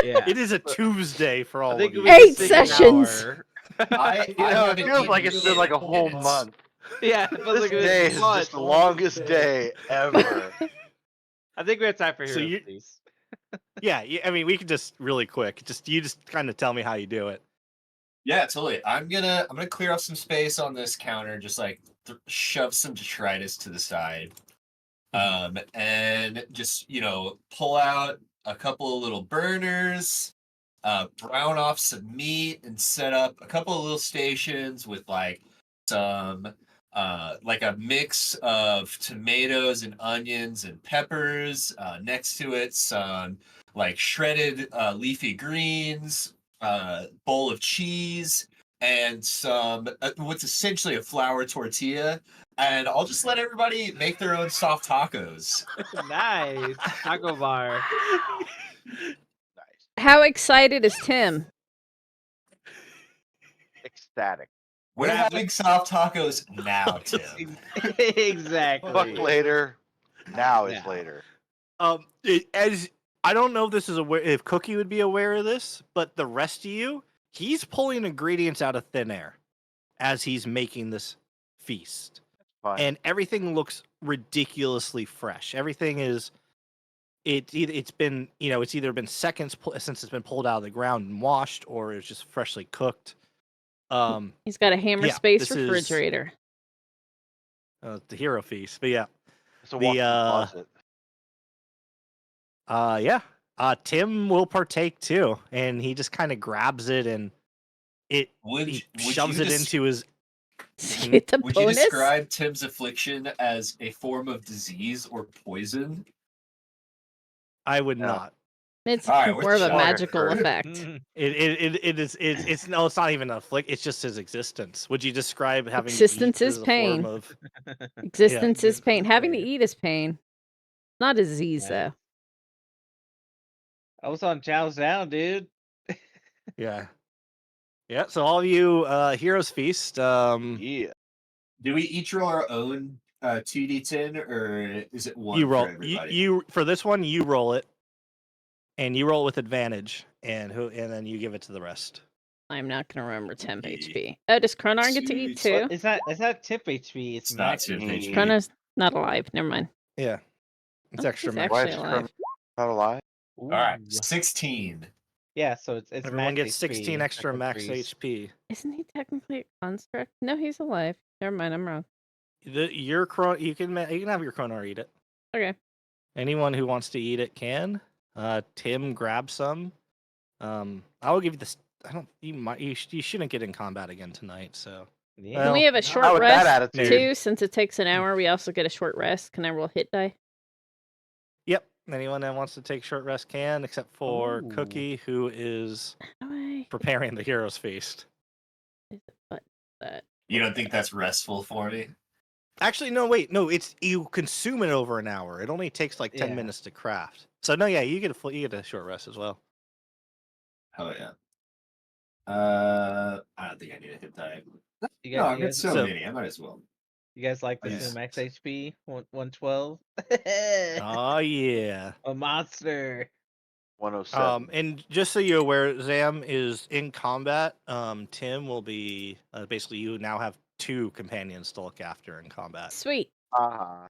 Yeah. It is a Tuesday for all I of think you. we Eight should take an sessions. hour. I You know, it haven't feels like eaten it's been like a in whole minutes. month. Yeah, it feels This like it was day is months. just the longest day ever. I think we have time for So heroes, you- please. Yeah, I mean, we could just really quick. You just kind of tell me how you do it. Yeah, totally. I'm gonna clear off some space on this counter, just like shove some detritus to the side, and just pull out a couple of little burners, brown off some meat, and set up a couple of little stations with like some like a mix of tomatoes and onions and peppers. Next to it, some like shredded leafy greens, bowl of cheese, and some what's essentially a flour tortilla. And I'll just let everybody make their own soft tacos. Nice. Taco bar. How excited is Tim? Ecstatic. We're Yeah, having soft tacos now, Tim. Exactly. Fuck later. Now is Now. later. As I don't know if this is if Cookie would be aware of this, but the rest of you, he's pulling ingredients out of thin air as he's making this feast, Fine. and everything looks ridiculously fresh. Everything is. It's been it's either been seconds since it's been pulled out of the ground and washed, or it's just freshly cooked. He's got a hammer Yeah, space this is- refrigerator. The hero feast, but yeah. It's a the, walk-in closet. Tim will partake too, and he just kind of grabs it and he shoves it into his. Get the Would you bonus? describe Tim's affliction as a form of disease or poison? I would No. not. It's All right, more of a what's the magical water? effect. It's no, it's not even a flick. It's just his existence. Would you describe having Existence to eat is as a pain. form of? Existence is Existence pain. is Having to pain. eat is pain. Not a disease Nice. though. I was on Chow's down, dude. Yeah, yeah. So all of you heroes feast. Yeah. Do we each roll our own 2d10 or is it one You roll. for everybody? You for this one, you roll it, and you roll it with advantage, and then you give it to the rest. I'm not gonna remember temp Ye- HP. Oh, does Chronar get to eat Sweet. too? It's not tip HP. It's It's not max tip HP. HP. Chronar's not alive. Never mind. Yeah, it's Oh, extra he's max. Why actually is alive. Chrono not alive? All right, Ooh. 16. Yeah, so it's Everyone max gets 16 HP, extra like max increase. HP. Isn't he technically a construct? No, he's alive. Never mind. I'm wrong. Your chron, you can have your chronar eat it. Okay. Anyone who wants to eat it can. Tim, grab some. I will give you this. I don't. You shouldn't get in combat again tonight. So Yeah. Can Well, we have a Not short with that rest attitude. too? Since it takes an hour, we also get a short rest. Can I roll hit die? yep. Anyone that wants to take short rest can, except for Ooh. Cookie, who is How do I preparing the hero's feast. hit the button for that? You don't think that's restful for me? Actually, no. Wait, no. It's you consume it over an hour. It only takes like 10 Yeah. minutes to craft. So no, yeah, you get a short rest as well. Oh yeah. I don't think I need a hit die. You No, guys, I've you got guys, so So- many. I might as well. you guys like this Yes. new max HP? 112? Oh yeah. A monster. 107. And just so you're aware, Zam is in combat. Tim will be basically you now have 2 companions to look after in combat. Sweet. Ah.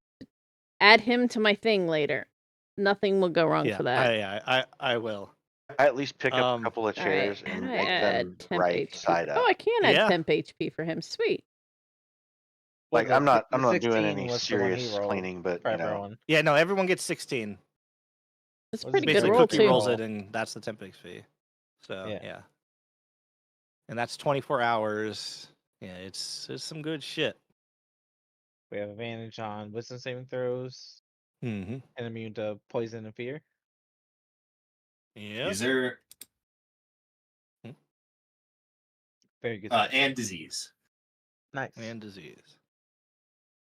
Add him to my thing later. Nothing will go wrong Yeah, for that. I will. I at least pick up Um, a couple of All right. chairs How and do I make add them temp right HP? side Oh, up. I can add Yeah. temp HP for him. Sweet. Well, Like I'm not the doing 16 any was the one he serious rolled cleaning, but for you know, everyone. Yeah, no, everyone gets 16. That's a Was pretty it good Basically, roll Cookie too. rolls roll. it, and that's the temp XP. So Yeah. yeah. And that's 24 hours. Yeah, it's some good shit. We have advantage on wisdom saving throws Mm-hmm. and immune to poison and fear. Yeah. Is there Very good. and disease? Nice. And disease.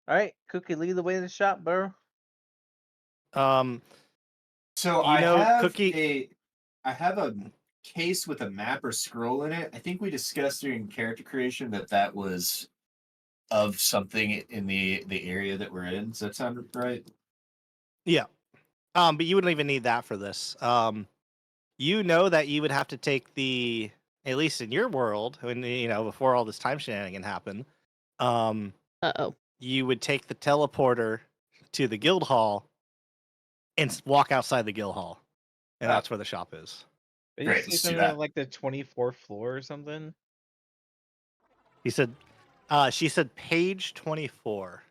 All right, Cookie, lead the way to the shop, bro. So You I know, have Cookie- I have a case with a map or scroll in it. I think we discussed during character creation that was of something in the area that we're in. Does that sound right? Yeah. But you wouldn't even need that for this. You know that you would have to take at least in your world, when before all this time shenanigan happened, Uh-oh. you would take the teleporter to the guild hall and walk outside the guild hall, and that's where the shop is. Did Great, you say let's do something that. about like the 24th floor or something? He said, she said page 24.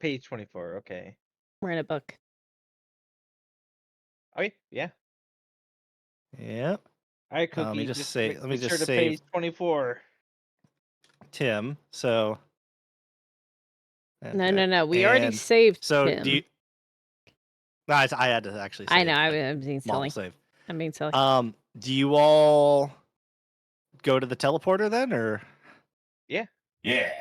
Page 24. Okay. We're in a book. Okay. Yeah. Yeah. All right, Cookie. Let me just say- let me make just sure to save- page 24. Tim. So. No. We already And saved So him. do you? No, I had to actually. I save, know. like, I'm being model silly. save. I'm being silly. Do you all go to the teleporter then, or? Yeah.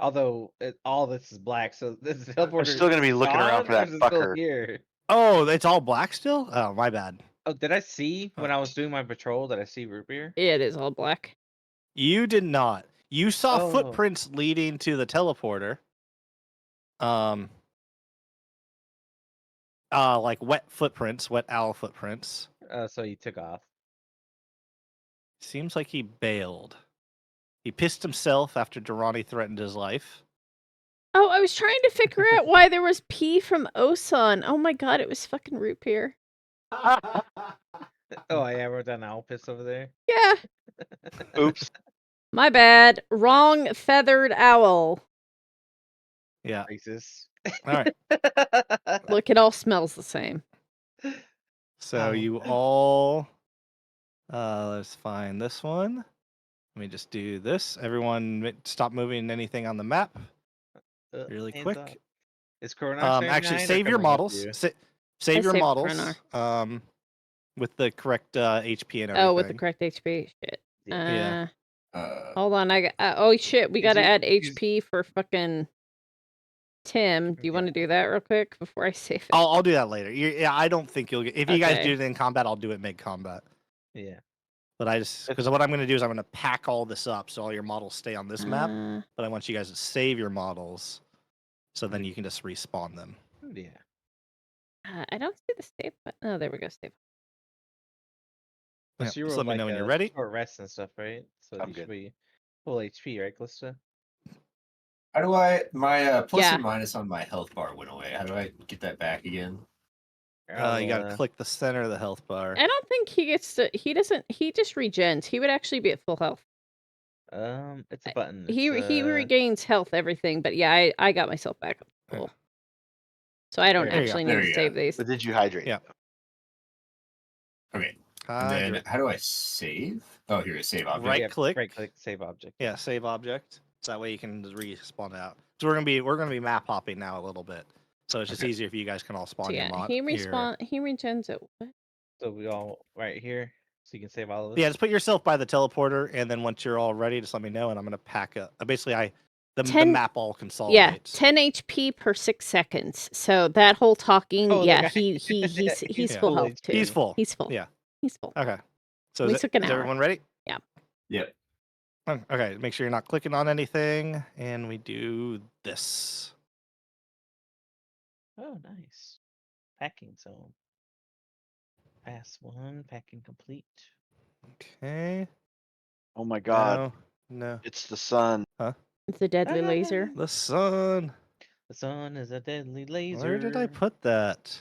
Although all this is black, so this teleporter. I'm still gonna be looking around for gone, or that is it still fucker. here. Oh, it's all black still. Oh, my bad. Oh, did I see when I was doing my patrol? Did I see root beer? It is all black. You did not. You saw Oh. footprints leading to the teleporter. Like wet footprints, wet owl footprints. So you took off. Seems like he bailed. He pissed himself after Durrani threatened his life. Oh, I was trying to figure out why there was pee from Osan. Oh my god, it was fucking root beer. Oh, I wrote down owl piss over there. Yeah, Oops. my bad. Wrong feathered owl. Yeah. Racist. All right. Look, it all smells the same. So Oh. you all. Let's find this one. Let me just do this. Everyone, stop moving anything on the map really Hands quick. up. Is Coronar Actually, save your models. Save your saved models. Kronar. with the correct HP and everything. Oh, with the correct HP. Shit. Yeah. Hold on. I got. Oh shit. We Is gotta you- add is- HP for fucking Tim. Do you want to do that real quick before I save it? I'll do that later. Yeah, I don't think you'll get. If you guys Okay. do it in combat, I'll do it mid combat. Yeah. But I just because what I'm going to do is I'm going to pack all this up so all your models stay on this map. Uh, But I want you guys to save your models, so then you can just respawn them. Yeah. I don't see the save button. Oh, there we go. Save. Yeah, So you just were let me know when like you're a ready. short rest and stuff, right? So I'm you good. should be full HP, right, Calista? How do my plus Yeah. and minus on my health bar went away? How do I get that back again? You got to click the center of the health bar. I don't think he gets to. He doesn't. He just regens. He would actually be at full health. It's a button. He It's, regains health, everything. But yeah, I got myself back up to full. So I don't There you go. actually There need to you save go. these. But did you hydrate? Yeah. Okay. And then Hydrate. how do I save? Oh, here is save object. Right Yep, click. Right click. Save object. Yeah, save object. So that way you can just respawn out. So we're gonna be map hopping now a little bit. So it's just Okay. easier if you guys can all spawn So your yeah, mod. he your- respawn. He regens at what? So we all right here, so you can save all of this. Yeah, just put yourself by the teleporter, and then once you're all ready, just let me know, and I'm gonna pack up. Basically, the 10 map all Yeah, consolidates. 10 HP per 6 seconds. So that whole talking, Oh, the yeah, guy- he's he's full full health HP. too. He's full. He's full. Yeah. He's full. Okay. So We is, took an is hour. everyone ready? Yep. Okay. Make sure you're not clicking on anything, and we do this. Oh, nice. Packing zone. Pass 1. Packing complete. Okay. Oh my god, No. it's the sun. It's a deadly laser. The sun. The sun is a deadly laser. Where did I put that?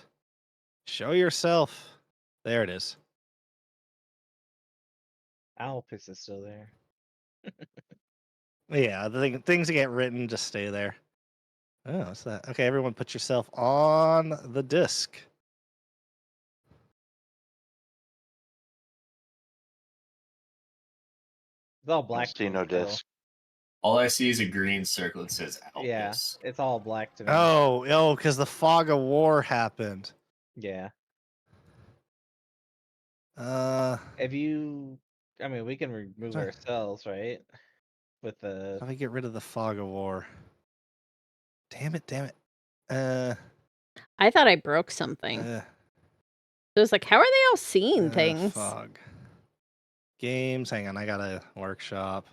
Show yourself. There it is. Owl piss is still there. Yeah, things that get written just stay there. Oh, what's that? Okay, everyone put yourself on the disc. It's all I black. don't to see me no still. disc. All I see is a green circle that says Yeah, Alpus. it's all black to me. Oh, because the fog of war happened. Yeah. How If you, I mean, we can remove Huh. ourselves, right? With the do I get rid of the fog of war? Damn it. Uh, I thought I broke something. uh, So it's like, how are they all seeing things? Fog. Games. Hang on, I got a workshop.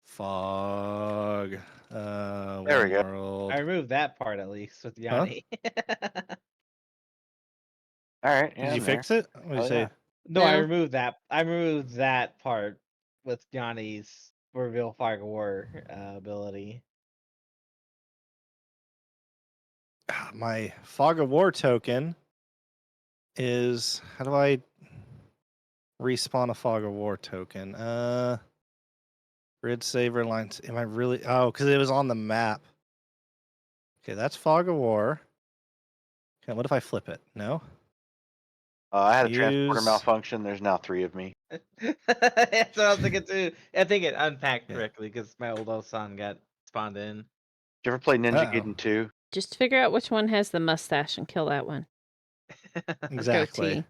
Fog. There we go. World. I removed that part at least with Yanni. All right. Did you fix it? What did you Oh, say? yeah. No, I No. removed that. I removed that part with Yanni's reveal fire war ability. My fog of war token is how do I respawn a fog of war token? Grid saver lines. Am I really? Oh, because it was on the map. Okay, that's fog of war. Okay, what if I flip it? No. I had a transporter Use- malfunction. There's now 3 of me. That's what I was thinking too. I think it unpacked Yeah. correctly because my old son got spawned in. Did you ever play Ninja Uh-oh. Gaiden 2? Just figure out which one has the mustache and kill that one. Exactly.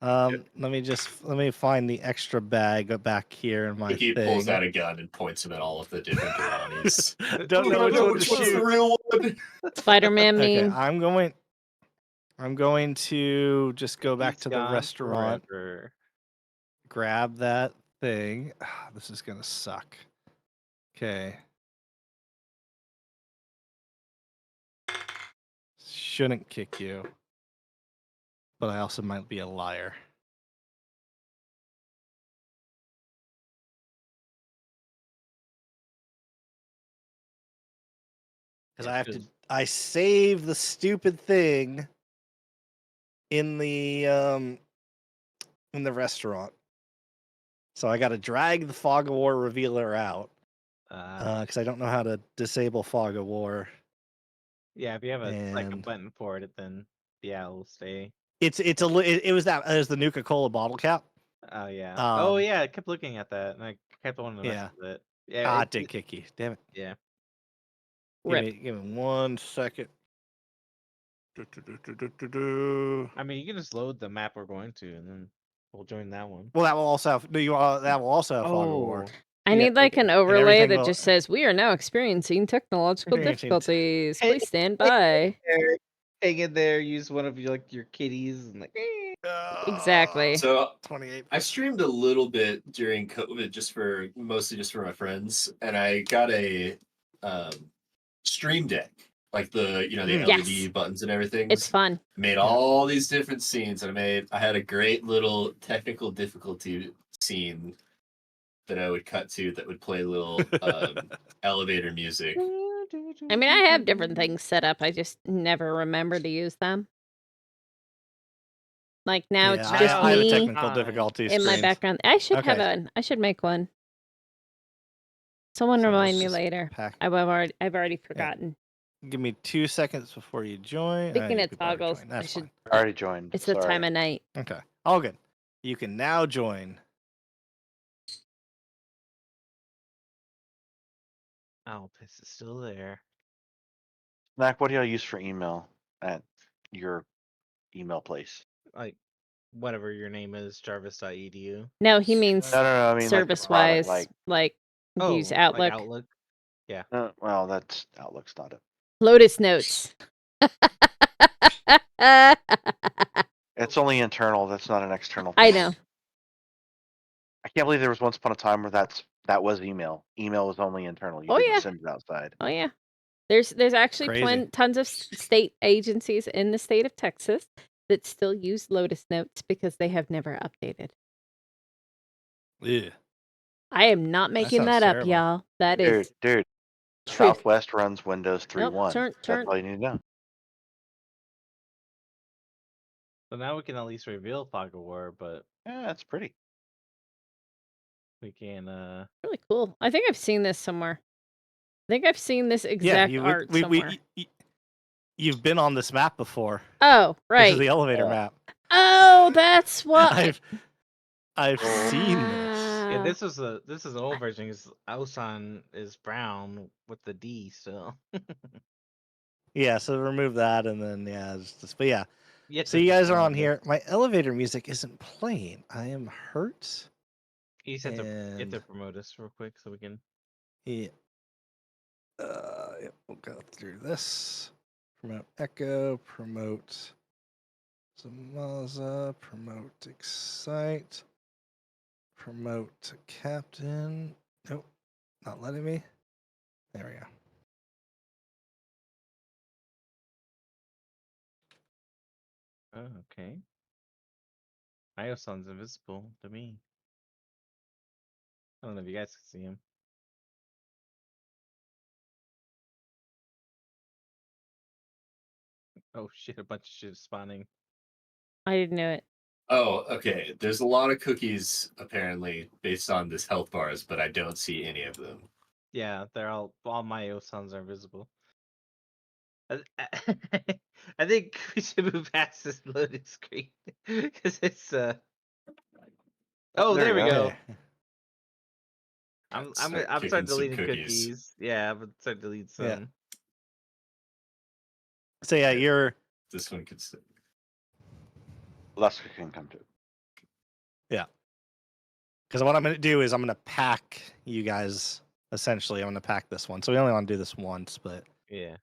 Goatee. Let me find the extra bag back here in my He thing. pulls out a gun and points him at all of the different brownies. Don't know which one to one's the shoot. real one. Spider-Man Okay, meme. I'm going to just go back He's to the gone restaurant, forever. grab that thing. This is gonna suck. Okay. Shouldn't kick you, but I also might be a liar. Because Yeah, I have to, 'cause- I save the stupid thing in the restaurant. So I got to drag the Fog of War revealer out because I don't know how to disable Fog of War. Yeah, if you have a and- button for it, then yeah, it'll stay. It was the Nuka-Cola bottle cap. Oh yeah. Um, Oh yeah, I kept looking at that and I kept wanting to mess Yeah. with it. Yeah. It did kick you. Damn it. Yeah. Rip. Give me 1 second. I mean, you can just load the map we're going to, and then we'll join that one. Well, that will also have that will also have fog of war. I Yeah, need like okay. an overlay everything that will- just says we are now experiencing technological Experiencing difficulties. Hey, Please stand by. Hang in there. Use one of your kitties and like. Exactly. So 28. I streamed a little bit during COVID, mostly just for my friends, and I got a stream deck, like the the Yes. LED buttons and everything. It's fun. Made all these different scenes, and I had a great little technical difficulty scene that I would cut to that would play little elevator music. I mean, I have different things set up. I just never remember to use them. Like now it's Yeah, just I have a me technical Fine. difficulty in my screen. background. I should have Okay. I should make one. Someone So remind let's me just later. pack- I've already forgotten. Give me 2 seconds before you join. Speaking you of people already toggles, joined. I That's should. I already joined. It's the Sorry. time of night. fine. Okay. All good. You can now join. Oh, piss is still there. Mac, what do y'all use for email at your email place? Like, whatever your name is, jarvis.edu. No, he means No, I mean like the service product, wise, like Oh, use Outlook. Like Outlook. well, that's Outlook's not it. Lotus Notes. It's only internal. That's not an external. I thing. know. I can't believe there was once upon a time where that was email. Email was only internal. You Oh, didn't yeah. send it outside. Oh yeah. There's actually Crazy. tons of state agencies in the state of Texas that still use Lotus Notes because they have never updated. Yeah. I am not making sounds that up, terrible. y'all. That is Dude, truth. Southwest runs Windows 3.1. Nope, turn. That's all you need to know. So now we can at least reveal Fog of War, but Yeah, that's pretty. we can Really cool. I think I've seen this somewhere. I think I've seen this exact art somewhere. You've been on this map before. Oh, This right. is the elevator Yeah. map. Oh, that's what. I've seen this. yeah, Ah. this is an old version. Because Osan is brown with the D still. Yeah, so remove that and then it's just, but yeah. Yet So to you guys are confirm on this. here. My elevator music isn't playing. I am hurt. You just have to and- promote us real quick so we can. Yeah. We'll go through this. Promote Echo, promote Zamaza, promote Excite, promote Captain. Nope, not letting me. There we go. Oh, okay. Iosan's invisible to me. I don't know if you guys can see him. Oh shit! A bunch of shit is spawning. I didn't know it. Oh, okay. There's a lot of cookies apparently based on this health bars, but I don't see any of them. Yeah, they're all my Iosans are visible. I think we should move past this loaded screen because it's Oh, there we go. There. I'm Start I'm kicking starting some deleting cookies. cookies. Yeah, I'm starting to delete some. Yeah. So yeah, you're This one could sit. Luska can come to. because what I'm gonna do is I'm gonna pack you guys. Essentially, I'm gonna pack this one. So we only want to do this once, but Yeah.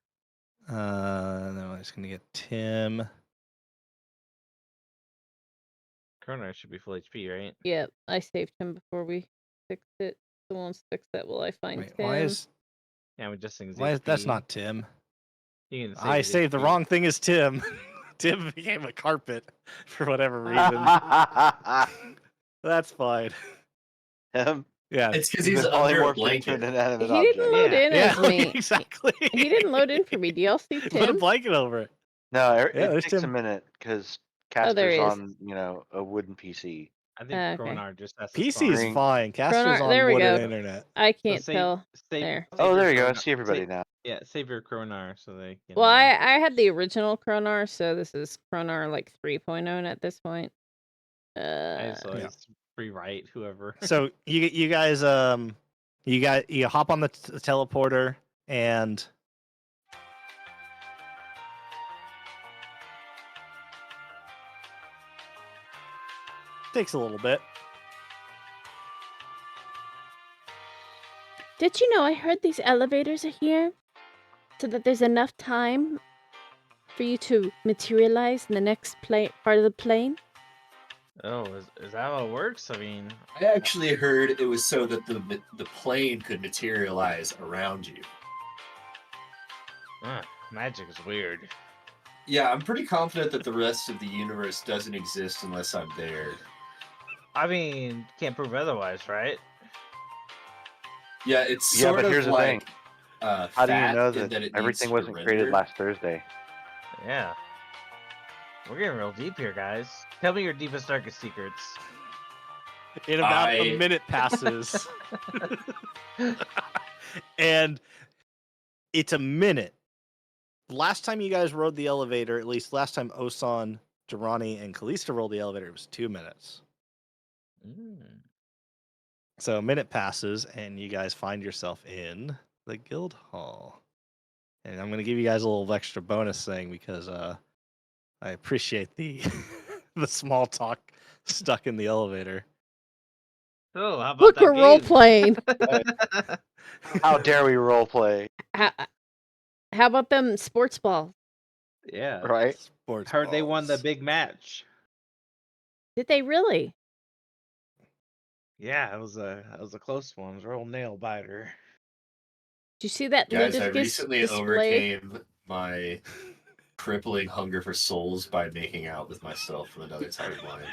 and then I'm just gonna get Tim. Kronar should be full HP, right? Yep, I saved him before we fixed it. So once fix that, will I find Wait, him? why is Yeah, I'm adjusting his that's HP. not Tim? You can save I his saved the HP. wrong thing as Tim. Tim became a carpet for whatever reason. That's fine. Him? Yeah. It's because he's Only under a morphed into blanket. an inanimate He didn't object. load Yeah. in as Yeah, me. exactly. He didn't load in for me. Do y'all see Put a Tim? blanket over it. No, Yeah, it there's takes a Tim. minute because Oh, there Casper's he is. on, a wooden PC. I think Okay. Kronar just has to PC spawn. is Green. fine. Caster's Kronar- on there we wooden go. internet. I So can't tell. There. Oh, there you go. I Kronar- see everybody save- now. Yeah, save your Kronar so they can. Well, I had the original Kronar, so this is Kronar like 3.0 at this point. I just Yeah. always rewrite whoever. So you guys you hop on the teleporter and Takes a little bit. Did you know I heard these elevators are here so that there's enough time for you to materialize in the next part of the plane? Oh, is that how it works? I mean, I actually heard it was so that the plane could materialize around you. magic is weird. Yeah, I'm pretty confident that the rest of the universe doesn't exist unless I'm there. I mean, can't prove otherwise, right? Yeah, it's Yeah, sort but of here's the like thing. How do you fat know in that it everything needs wasn't to created render. last Thursday? Yeah. We're getting real deep here, guys. Tell me your deepest, darkest secrets. In about I- a minute passes. And it's a minute. Last time you guys rode the elevator, at least last time Osan, Durrani, and Kalista rolled the elevator, it was 2 minutes. So a minute passes, and you guys find yourself in the guild hall. And I'm going to give you guys a little extra bonus thing because I appreciate the the small talk stuck in the elevator. Oh, how about Look, that we're role game? playing. How dare we role play, how about them sports balls? Yeah. right? Sports Heard they won the balls. big match. Did they really? Yeah, it was a close one. It was a real nail biter. Did you see that Guys, I ludicrous recently display? overcame my crippling hunger for souls by making out with myself from another timeline.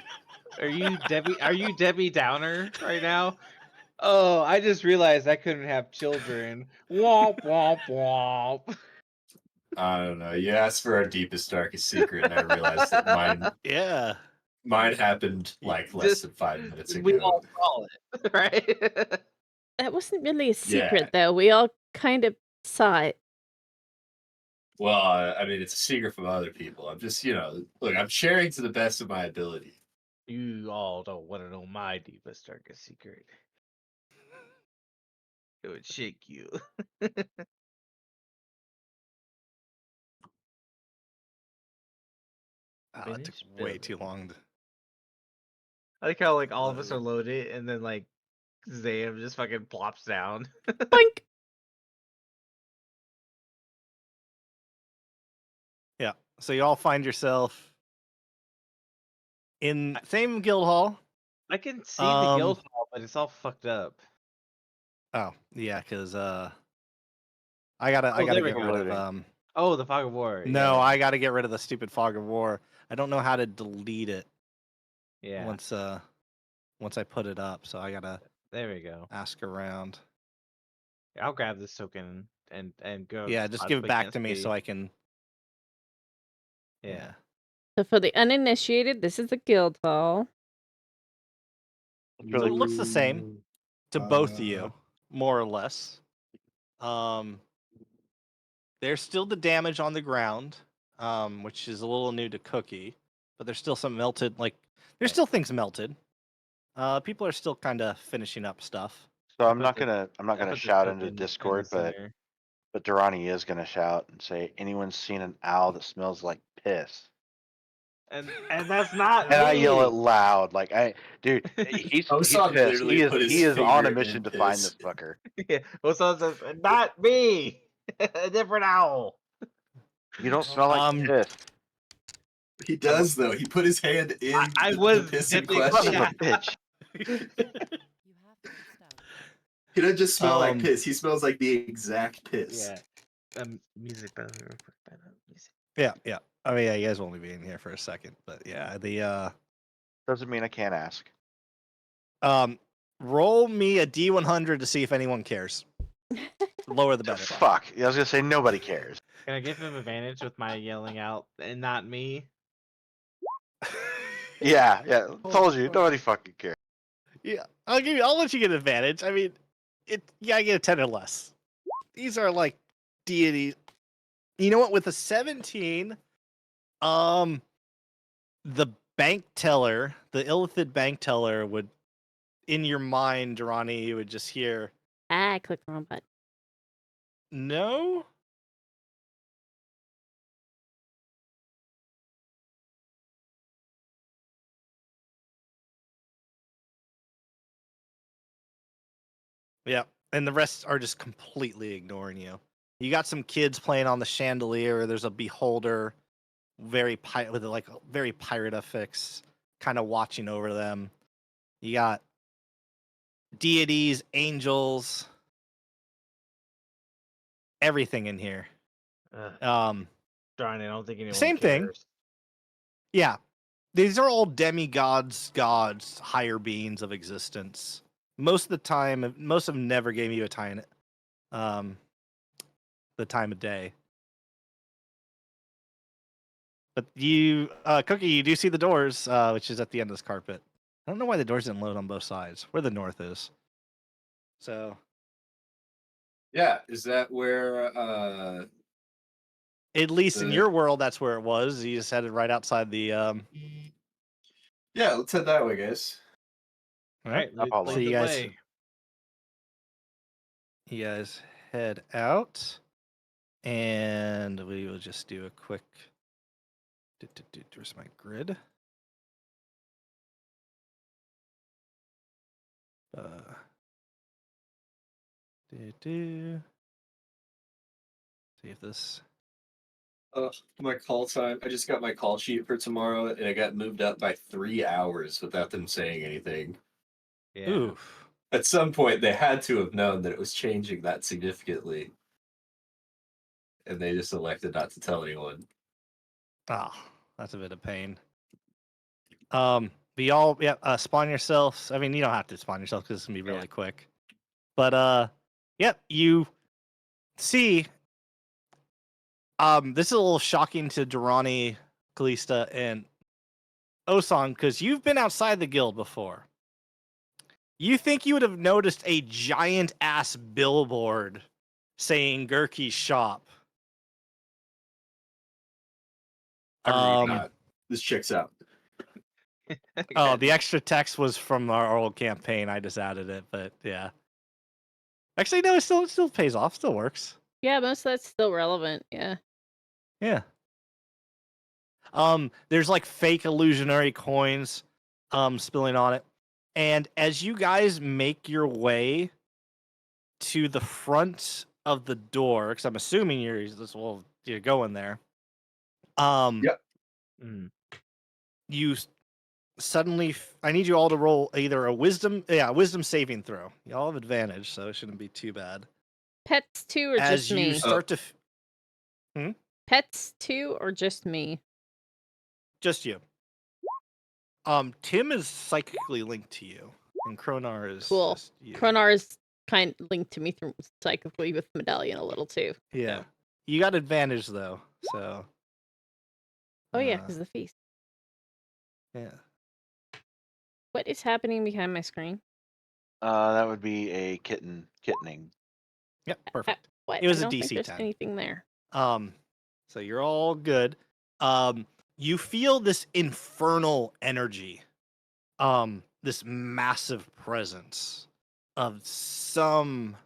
Are you Debbie Downer right now? Oh, I just realized I couldn't have children. Womp womp womp. I don't know. You asked for our deepest, darkest secret, and I realized that Yeah. mine happened like less Just- than 5 minutes We ago. all saw it, right? That wasn't really a secret, Yeah. though. We all kind of saw it. Well, I mean, it's a secret from other people. I'm just, look, I'm sharing to the best of my ability. You all don't want to know my deepest, darkest secret. It would shake you. Oh, it took Finish way too building. long. I like how like all of us are loaded, and then like Zam just fucking plops down. Boink! Yeah. So you all find yourself in same guild hall. I can see the Um, guild hall, but it's all fucked up. Oh, yeah, because I gotta Oh, there we get go. rid of Loading. Oh, the fog of war. no, yeah. I gotta get rid of the stupid fog of war. I don't know how to delete it Yeah. once I put it up, so I gotta There we go. ask around. I'll grab this token and go. Yeah, just give it back to me so I can. Yeah. So for the uninitiated, this is the guild hall. It's So really it looks the same to both of you, more or less. There's still the damage on the ground, which is a little new to Cookie, but there's still some melted. Like there's still things melted. People are still kind of finishing up stuff. So I'm put not the- gonna I put the shout into token in the Discord, but center. Durrani is gonna shout and say, "Anyone seen an owl that smells like piss?" and that's not And I yell it me. loud, like, "Dude, he's Osan pissed. literally put his He is on a finger mission in to find piss. this fucker." Yeah. Well, someone says, not me. A different owl. You don't smell like piss. He does, though. He put his hand in I the was piss in dipping- Son of question. a bitch. He doesn't just smell like Um, piss. He smells like the exact piss. Yeah. Music. Music. Yeah. I mean, yeah, you guys will only be in here for a second, but yeah, the Doesn't mean I can't ask. roll me a D100 to see if anyone cares. Lower the better. Fuck. I was gonna say nobody cares. Can I give him advantage with my yelling out and not me? Yeah. Told you, nobody fucking cares. Yeah, I'll let you get advantage. I mean, I get a 10 or less. These are like deities. You know what? With a 17, the bank teller, the Illithid bank teller would, in your mind, Durrani, you would just hear, I clicked the wrong button. no? Yeah, and the rest are just completely ignoring you. You got some kids playing on the chandelier. There's a beholder, with like a very pirate affix, kind of watching over them. You got deities, angels, everything in here. Darn it, I don't think anyone Same thing. cares. Yeah, these are all demigods, gods, higher beings of existence. Most of the time, most of them never gave you the time of day. But you, Cookie, you do see the doors, which is at the end of this carpet. I don't know why the doors didn't load on both sides. Where the north is. So Yeah, is that where at least in The- your world, that's where it was. You just headed right outside the. Yeah, let's head that way, guys. All right, I'll follow. lead So you the guys- way. You guys head out, and we will just do a quick. Where's my grid? See if this. My call time. I just got my call sheet for tomorrow, and I got moved up by 3 hours without them saying anything. Yeah. Oof. At some point, they had to have known that it was changing that significantly, and they just elected not to tell anyone. Oh, that's a bit of pain. But y'all, spawn yourselves. I mean, you don't have to spawn yourself because it's gonna be really Yeah. quick. But yep, you see. This is a little shocking to Durrani, Kalista, and Osan because you've been outside the guild before. You think you would have noticed a giant ass billboard saying Gurky's shop. This checks out. Oh, the extra text was from our old campaign. I just added it, but yeah. Actually, no, it still pays off. Still works. Yeah, most of that's still relevant. Yeah. Yeah. There's like fake illusionary coins, spilling on it, and as you guys make your way to the front of the door, because I'm assuming you're going there. Yep. You suddenly, I need you all to roll either a wisdom saving throw. Y'all have advantage, so it shouldn't be too bad. Pets too, or As just you me? start to, Pets too, or just me? just you. Tim is psychically linked to you, and Kronar is Cool. just you. Kronar is kind of linked to me through psychically with Medallion a little too. Yeah. You got advantage though, so. Oh yeah, Uh, because the feast. Yeah. What is happening behind my screen? That would be a kittening. Yep. Perfect. What? It was I a don't think DC there's 10. anything there. So you're all good. You feel this infernal energy, this massive presence of some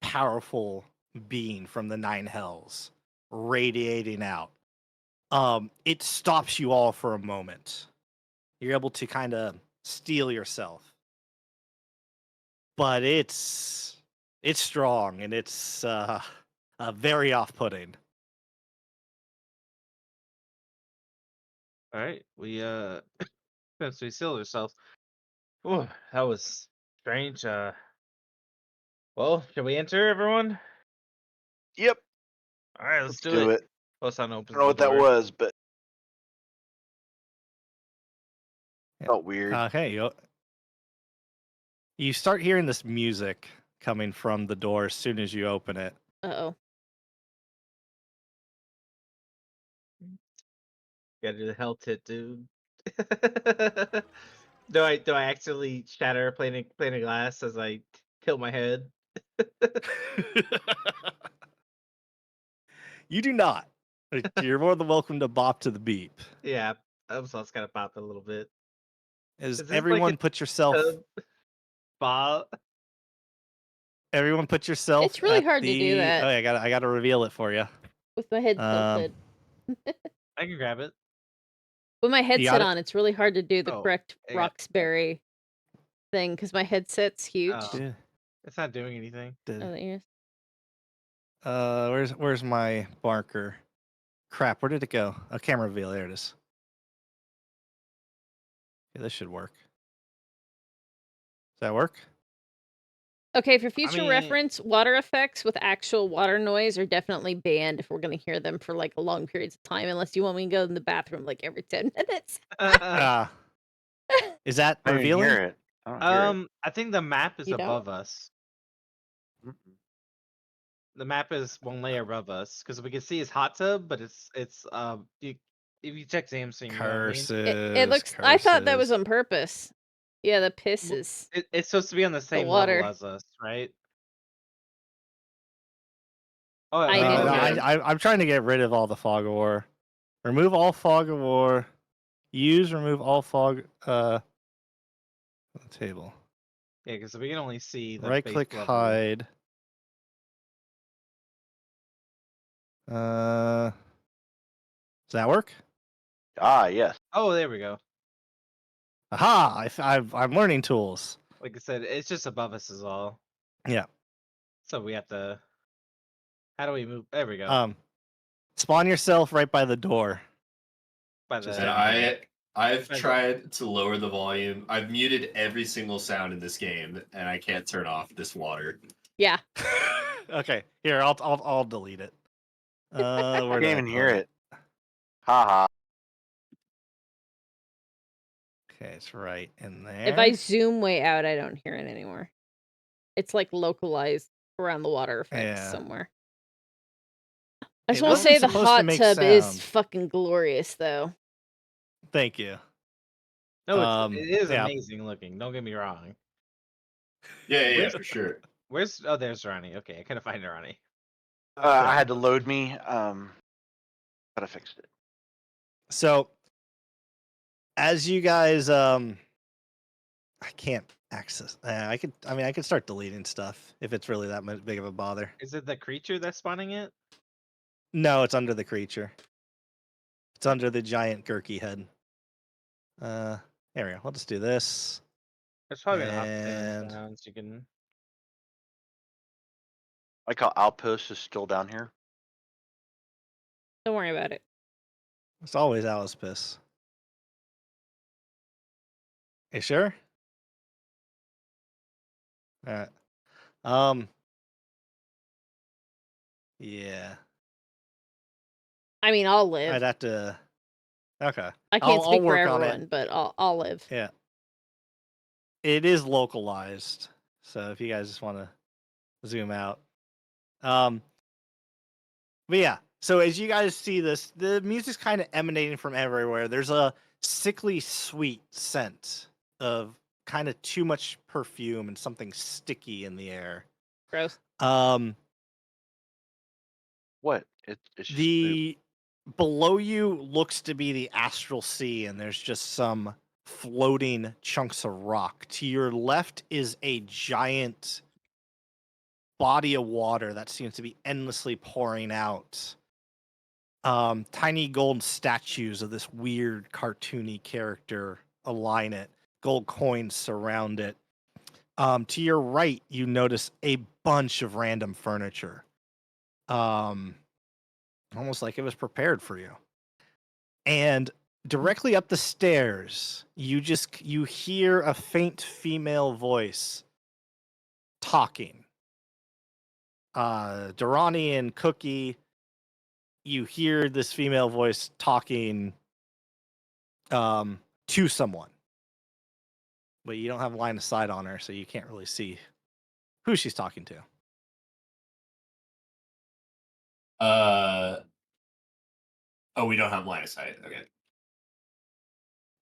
powerful being from the nine hells radiating out. It stops you all for a moment. You're able to kind of steel yourself, but it's strong and it's very off-putting. All right, we since we sealed ourselves. Oh, that was strange. Well, should we enter, everyone? Yep. All right, let's Do do it. it. Osan I opens don't know what the that door. was, but Yeah. felt weird. Hey, you start hearing this music coming from the door as soon as you open it. Uh-oh. Gotta do the hell tit, dude. Do I actually shatter pane of glass as I tilt my head? You do not. You're more than welcome to bop to the beep. Yeah, I was kind of popped a little bit. As Is this like everyone a put yourself, Bob. everyone put yourself. It's really at hard to do that. Oh, yeah, I gotta reveal it for you. With my head Um, tilted. I can grab it. With my got headset it? on, it's really hard to do the Oh, correct I got- Roxbury thing because my headset's huge. Oh. Yeah. It's not doing anything. Did- Oh, yes. where's my marker? Crap, where did it go? A camera reveal. There it is. Yeah, this should work. Does that work? Okay, for future mean- reference, water effects with actual water noise are definitely banned if we're going to hear them for like long periods of time, unless you want me to go in the bathroom like every 10 minutes. Ah. Is that I don't even revealing? hear it. I don't hear it. I think the map is You don't? above us. Mm-mm. The map is one layer above us because we can see his hot tub, but if you check Samsung, you know what I mean? Curses. It looks. I thought that was curses. on purpose. Yeah, the piss Well, is. It's supposed to be on the same water. level as us, right? Oh, I No, didn't no, hear it. I'm trying to get rid of all the fog of war. Remove all fog of war. Remove all fog. On the table. Yeah, because we can only see the Right base click level. hide. Does that work? Ah, yes. Oh, there we go. Aha! I'm learning tools. Like I said, it's just above us is all. Yeah. So we have to. How do we move? There we go. Spawn yourself right by the door. By just- the. And I've Fine. tried to lower the volume. I've muted every single sound in this game, and I can't turn off this water. Yeah. Okay, here I'll delete it. I Where can't did I even put hear it. Ha ha. Okay, it's right in there. If I zoom way out, I don't hear it anymore. It's like localized around the water effects Yeah. somewhere. I just It want to wasn't say the supposed to hot make tub sound. is fucking glorious, though. Thank you. No, Um, it is yeah. amazing looking. Don't get me wrong. Yeah, for sure. Where's? Oh, there's Ronnie. Okay, I couldn't find Ronnie. I had to load me, but I fixed it. So, as you guys, I can't access. I could start deleting stuff if it's really that big of a bother. Is it the creature that's spawning it? No, it's under the creature. It's under the giant Gurky head. There we go. I'll just do this. There's probably an option And- sounds you can. Like how Outpost is still down here. Don't worry about it. It's always Alice piss. You sure? All right. Yeah. I mean, I'll live. I'd have to. Okay. I can't I'll speak for work on it. everyone, but I'll live. Yeah. It is localized, so if you guys just want to zoom out. But yeah, so as you guys see this, the music's kind of emanating from everywhere. There's a sickly sweet scent of kind of too much perfume and something sticky in the air. Gross. What? It's just The below you looks to be the astral sea, and there's just some floating chunks of rock. To your left is a giant body of water that seems to be endlessly pouring out. Tiny gold statues of this weird cartoony character align it. Gold coins surround it. To your right, you notice a bunch of random furniture. Almost like it was prepared for you. And directly up the stairs, you hear a faint female voice talking. Durrani and Cookie, you hear this female voice talking to someone. But you don't have line of sight on her, so you can't really see who she's talking to. Oh, we don't have line of sight. Okay.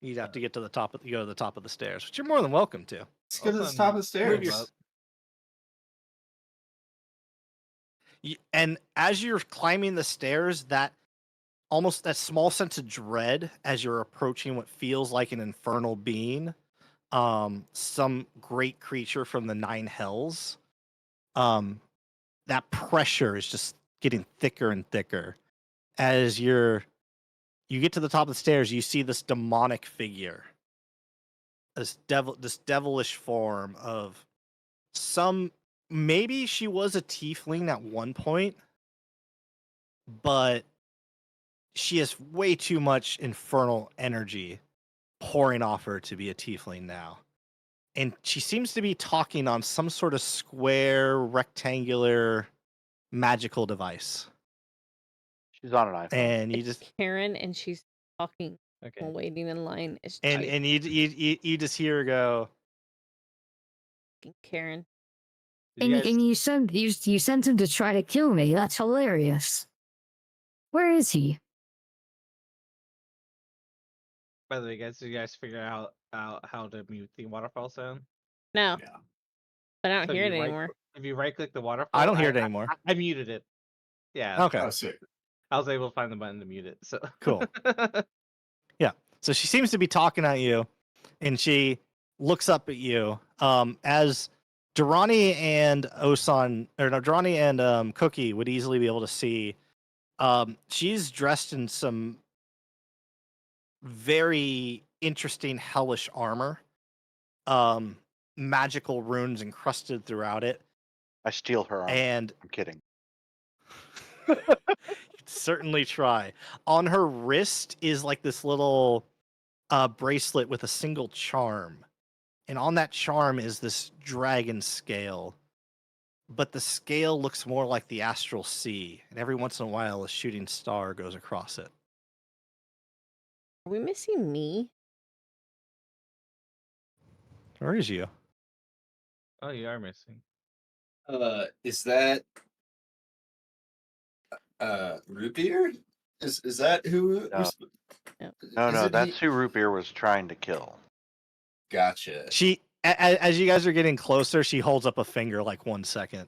You'd have to go to the top of the stairs, which you're more than welcome to. Let's go to the Awesome. top of the Move stairs. your- And as you're climbing the stairs, that small sense of dread as you're approaching what feels like an infernal being, some great creature from the nine hells, that pressure is just getting thicker and thicker. As you get to the top of the stairs, you see this demonic figure, this devilish form of some maybe she was a tiefling at one point, but she has way too much infernal energy pouring off her to be a tiefling now. And she seems to be talking on some sort of square, rectangular, magical device. She's on an iPhone. And you It's just Karen, and she's talking Okay. while waiting in line. It's and you just hear her go, fucking Karen. Did you guys, And you sent him to try to kill me. That's hilarious. Where is he? by the way, guys, did you guys figure out how to mute the waterfall sound? No, Yeah. but I don't So hear if it you anymore. If you right click the waterfall, I don't hear it anymore. I muted it. Yeah. Okay, Oh, sick. I was able to find the button to mute it. So cool. So she seems to be talking at you, and she looks up at you. As Durrani and Durrani and Cookie would easily be able to see. She's dressed in some very interesting hellish armor. Magical runes encrusted throughout it, I steal her armor. and I'm kidding. certainly try. On her wrist is like this little bracelet with a single charm. And on that charm is this dragon scale. But the scale looks more like the astral sea. And every once in a while, a shooting star goes across it. Are we missing me? Where is you? oh, you are missing. Is that root beer? Is that who? No. No. No, is no, it that's he- who Root Beer was trying to kill. Gotcha. She, as you guys are getting closer, she holds up a finger like 1 second.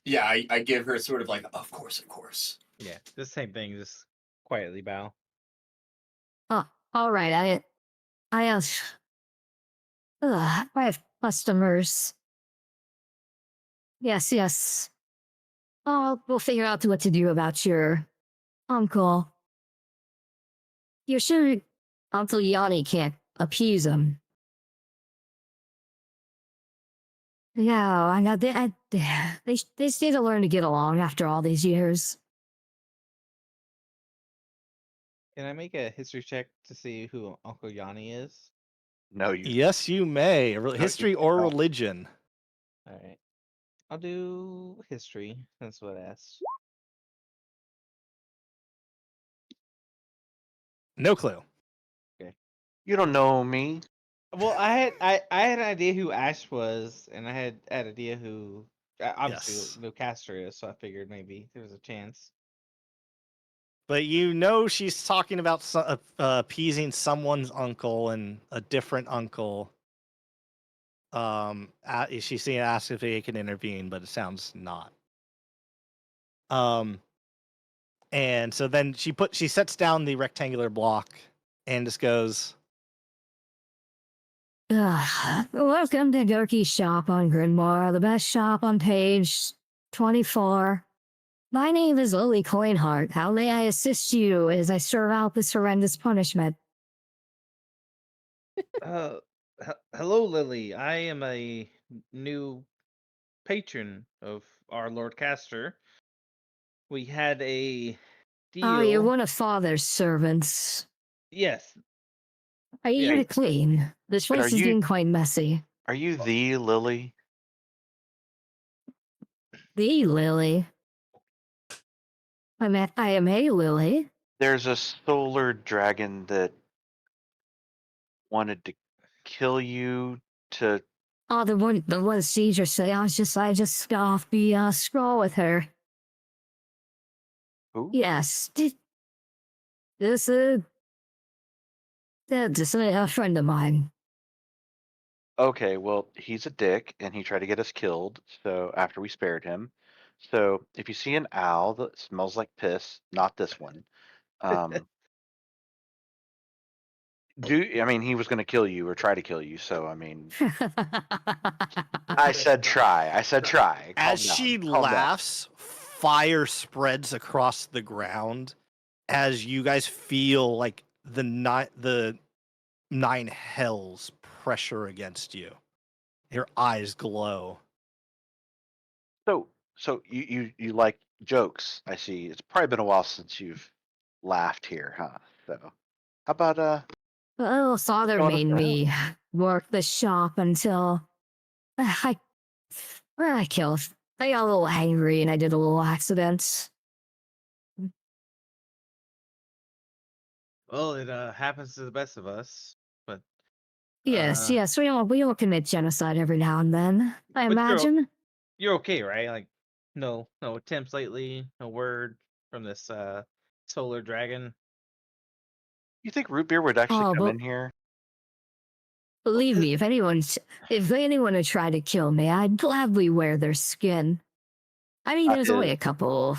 Yeah, I give her sort of like, of course, of course. Yeah, the same thing. Just quietly bow. Oh, all right. I have customers. Yes. Oh, we'll figure out what to do about your uncle. You're sure Uncle Yanni can't appease him? Yeah, I know. They need to learn to get along after all these years. Can I make a history check to see who Uncle Yanni is? No, you. Yes, you may. History or cannot. religion. All right. I'll do history. That's what I asked. No clue. You don't know me. Well, I had an idea who Ash was, and I had an idea who obviously Yes. no Castor is, so I figured maybe there was a chance. But you know she's talking about appeasing someone's uncle and a different uncle. She's asked if they can intervene, but it sounds not. And so then she sets down the rectangular block and just goes, Welcome to Gurky's shop on Grinmore, the best shop on page 24. My name is Lily Coinheart. How may I assist you as I serve out this horrendous punishment? Hello, Lily. I am a new patron of our Lord Castor. We had a deal. Oh, you're one of Father's servants. Yes. Are you here Yeah. to clean? This But place are is you- getting quite messy. Are you the Lily? The Lily. I am a Lily. There's a solar dragon that wanted to kill you to. Oh, the one Caesar say. I just got off the scroll with her. Who? Yes. This is a friend of mine. Okay, well, he's a dick and he tried to get us killed. So after we spared him. So if you see an owl that smells like piss, not this one. I mean he was going to kill you or try to kill you? So I mean, I said try. Calm as down, she calm down. laughs, fire spreads across the ground as you guys feel like the nine hells pressure against you. Your eyes glow. So you like jokes? I see. It's probably been a while since you've laughed here, huh? So how about Well, father Going up made the me work the shop until I killed. I got a little angry and I did a little accident. Well, it happens to the best of us. But Yes, Uh, yes, we all commit genocide every now and then. I But imagine. you're okay, right? Like, no attempts lately. No word from this solar dragon. you think root beer would actually Oh, come but in here? believe me, if anyone had tried to kill me, I'd gladly wear their skin. I mean, Not it was only his. a couple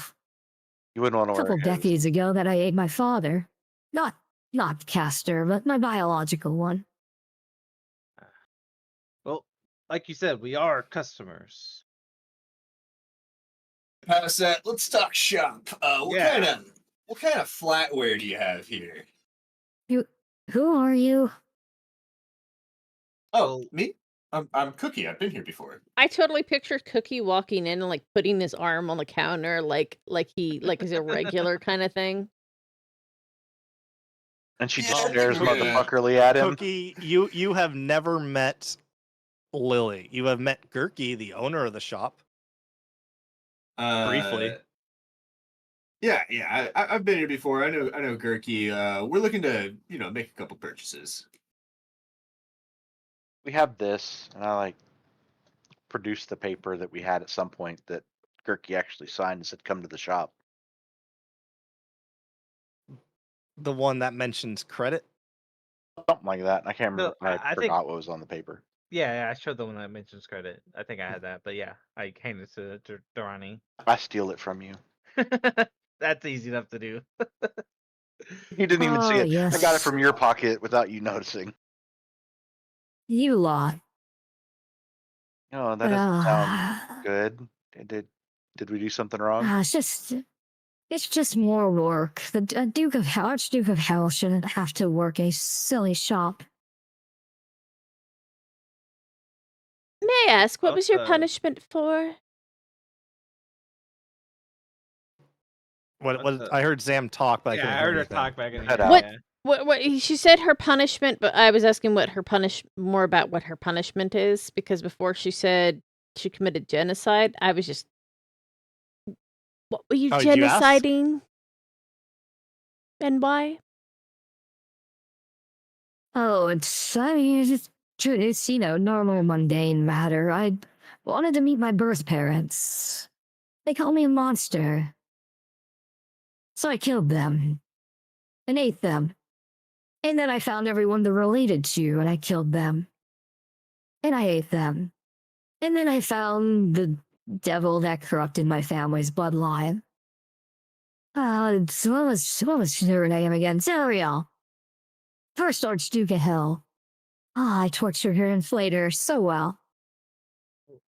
You wouldn't want to wear his. decades ago that I ate my father. Not Castor, but my biological one. Well, like you said, we are customers. Past that, let's talk shop. Yeah. What kind of flatware do you have here? Who are you? Oh, Well- me? I'm Cookie. I've been here before. I totally pictured Cookie walking in and like putting his arm on the counter, like is a regular kind of thing. And she Yeah, just I think stares we're gonna- motherfuckerly at him. Cookie, you have never met Lily. You have met Gurky, the owner of the shop. Briefly. Yeah. I've been here before. I know Gurky. We're looking to make a couple purchases. We have this, and I like produce the paper that we had at some point that Gurky actually signed and said, "Come to the shop." The one that mentions credit. Something like that. I can't remember. No, I I think- forgot what was on the paper. Yeah, I showed the one that mentions credit. I think I had that, but yeah, I handed it to Durrani. I steal it from you. That's easy enough to do. You didn't even see Oh, it. I got it yes. from your pocket without you noticing. You lot. Oh, that doesn't sound good. Did we do something wrong? It's just more work. The Archduke of Hell shouldn't have to work a silly shop. May I ask, what was your What's, punishment for? What I heard Zam talk, but I Yeah, couldn't I hear heard her anything. talk back in Cut here. out. What- Yeah. What she said her punishment, but I was asking what her more about what her punishment is, because before she said she committed genocide, I was just, what were you Oh, did you ask? genociding? And why? Oh, it's normal mundane matter. I wanted to meet my birth parents. They call me a monster. So I killed them. And ate them. And then I found everyone they're related to, and I killed them. And I ate them. And then I found the devil that corrupted my family's bloodline. So what was her name again? Zariel. First Archduke of Hell. I tortured her and flayed her so well.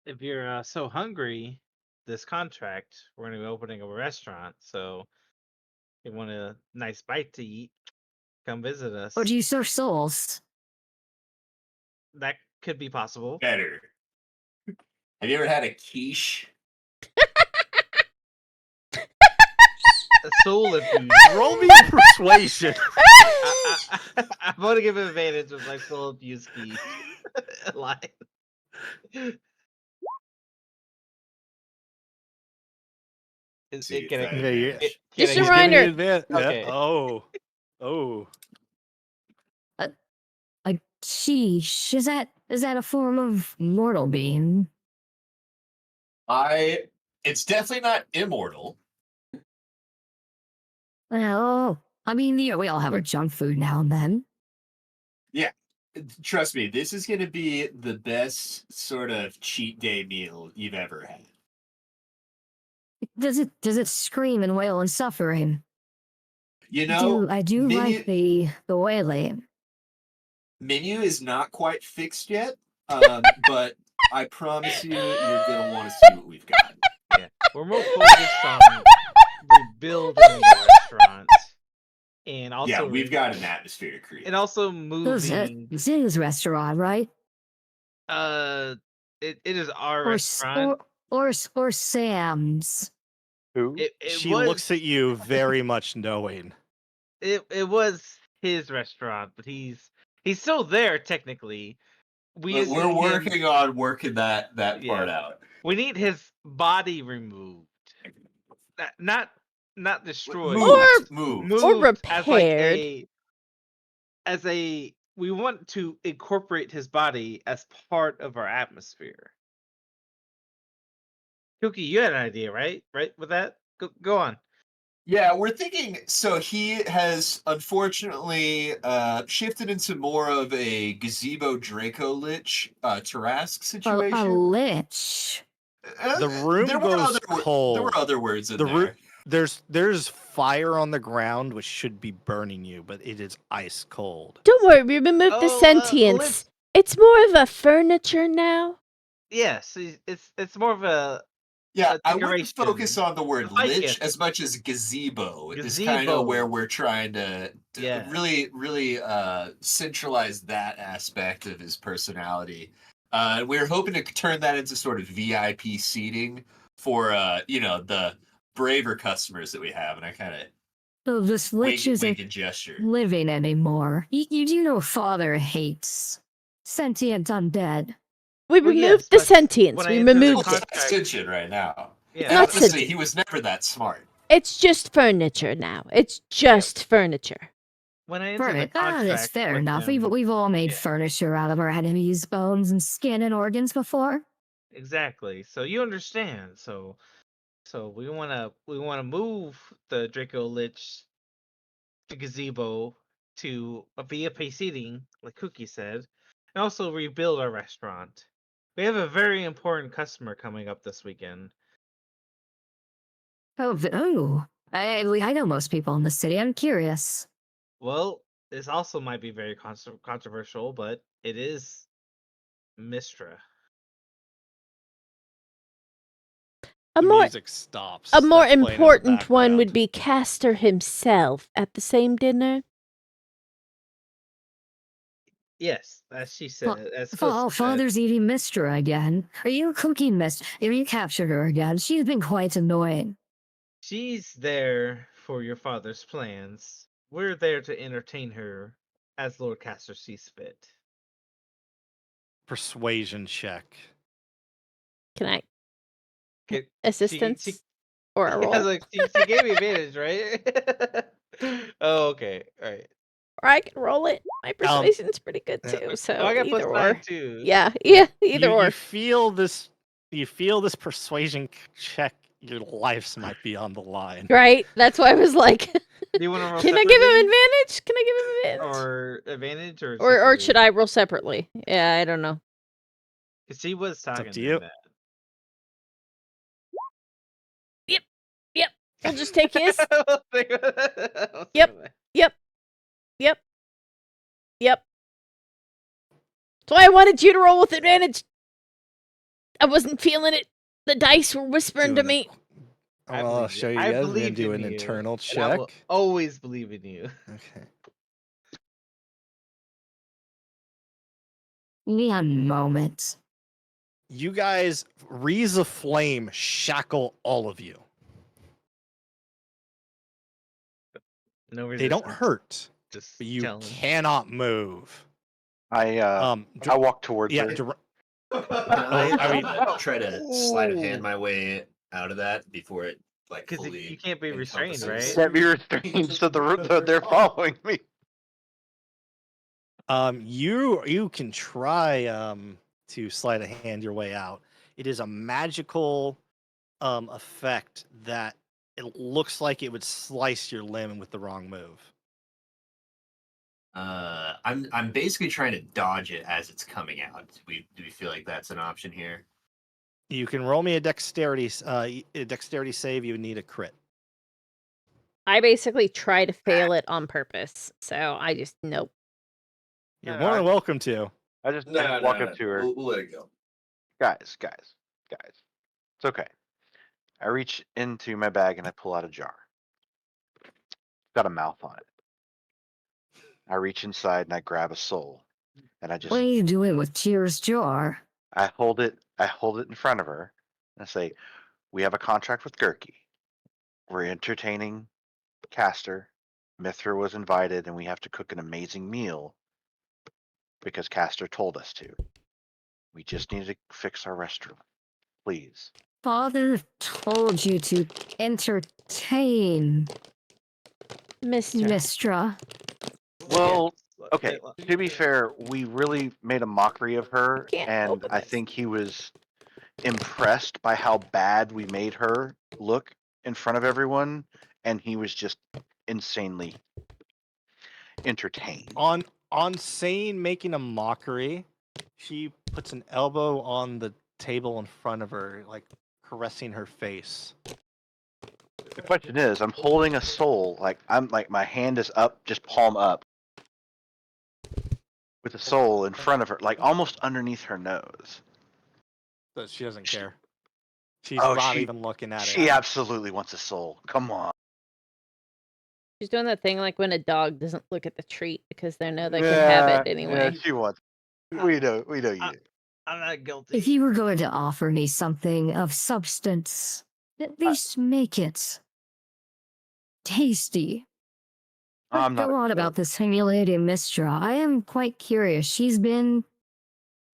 If you're so hungry, this contract, we're going to be opening a restaurant. So if you want a nice bite to eat, come visit us. Or do you serve souls? That could be possible. Better. Have you ever had a quiche? A soul infused. Roll me persuasion. I'm going to give an advantage with my soul infused key. Line. See Can if I- I- Yeah, yeah. can Just I a give Give me reminder. an advan- yeah. Okay. Oh. Sheesh. Is that a form of mortal being? It's definitely not immortal. Well, I mean, yeah, we all have our junk food now and then. Trust me, this is going to be the best sort of cheat day meal you've ever had. Does it scream and wail in suffering? You know, I do menu- like the wailing. menu is not quite fixed yet, but I promise you're going to want to see what we've got. Yeah, we're more focused on rebuilding the restaurant, and also Yeah, we've got an atmosphere to create. and also moving. Zing's restaurant, right? it is our Or, restaurant. or Sam's. Who? It She was looks at you very much knowing. it was his restaurant, but he's still there technically. We We're just need him- working on working that part Yeah. out. We need his body removed, not destroyed. Moved. Moved as like repaired. we want to incorporate his body as part of our atmosphere. Cookie, you had an idea, right? Right with that? Go on. Yeah, we're thinking. So he has unfortunately shifted into more of a gazebo Draco Lich Tarask A situation. lich. The room there goes There cold. were other words in The there. There's fire on the ground which should be burning you, but it is ice cold. Don't worry, we removed the Oh, sentience. let's- It's more of a furniture now. Yes, it's more of a Yeah, a I wouldn't decoration. focus on the word Like lich it. as much as gazebo. Is kind Gazebo. of where we're trying to Yeah. really centralize that aspect of his personality. We're hoping to turn that into sort of VIP seating for the braver customers that we have, and I kind of So this lich wink isn't and gesture. living anymore. You do know Father hates sentient undead. We Well, removed yes, the but sentience. when I We entered the Well, removed it's it. contract- extension right now. Yeah, And not honestly, sentient. he was never that smart. It's just furniture now. It's just furniture. when I entered the That's contract fair with enough. him- We've all made Yeah. furniture out of our enemies' bones and skin and organs before. Exactly. So you understand. So we wanna move the Draco Lich to gazebo to a VIP seating, like Cookie said, and also rebuild our restaurant. We have a very important customer coming up this weekend. Oh, I know most people in the city. I'm curious. Well, this also might be very controversial, but it is Mistra. A The more music stops. a more That's playing in the important one would background. be Castor himself at the same dinner. Yes, as she Fa- said. As Oh, Costa said. Father's eating Mistra again. Are you cooking Mistra? Have you captured her again? She's been quite annoying. She's there for your father's plans. We're there to entertain her as Lord Castor sees fit. Persuasion check. Can I Okay, assistance or a I roll? was like, she gave me advantage, right? Oh, okay, all right. Or I can roll it. My persuasion's pretty good too. So Oh, I got either +9 or. too. Yeah, either or. You feel this. You feel this persuasion check. Your lives might be on the line. Right? That's why I was like, Do you want to roll can I give him separately? advantage? Can I give him advantage? Or advantage or Or separately? should I roll separately? Yeah, I don't know. 'Cause she was up talking to to you. that. We'll just take his. I'll take that. Yep. So I wanted you to roll with advantage. I wasn't feeling it. The dice were whispering to Doing me. I I'll believe show you. you I guys. believe And do in an you, internal And I check. will always believe in you. Okay. One moment. You guys, Rees of Flame shackle all of you. No They don't resistance, hurt, Just but you chilling. cannot move. I Dr- walk towards yeah, her. I mean- try to slide a hand my way out of that before it like Because fully. you can't be restrained, encompasses. right? Can't be restrained, so they're following me. You can try to sleight of hand your way out. It is a magical effect that it looks like it would slice your limb with the wrong move. I'm basically trying to dodge it as it's coming out. Do we feel like that's an option here? You can roll me a dexterity save. You would need a crit. I basically try to fail it on purpose. So I just nope. You're No, more than I- welcome to. I just walk up to her. We'll let it go. Guys. It's okay. I reach into my bag and I pull out a jar. It's got a mouth on it. I reach inside and I grab a soul. And I just What are you doing with Tyr's jar? I hold it I hold it in front of her and I say, "We have a contract with Gurky. We're entertaining Castor. Mithra was invited, and we have to cook an amazing meal because Castor told us to. We just need to fix our restaurant, please." Father told you to entertain Mister. Mistra. Well, Look, okay. look, To be fair, we really made a mockery of her, Can't and open I this. think he was impressed by how bad we made her look in front of everyone, and he was just insanely entertained. On Sane making a mockery, she puts an elbow on the table in front of her, like caressing her face. The question is, I'm holding a soul, like my hand is up, just palm up, with a soul in front of her, like almost underneath her nose. But she doesn't care. She's Oh, not she- even looking at She it. absolutely wants a soul. Come on. She's doing that thing like when a dog doesn't look at the treat because they know they can have it anyway. Yeah, she wants. We know you. I'm not guilty. If you were going to offer me something of substance, at least make it tasty. But I'm not. go on about this humiliating Mistra. I am quite curious. She's been.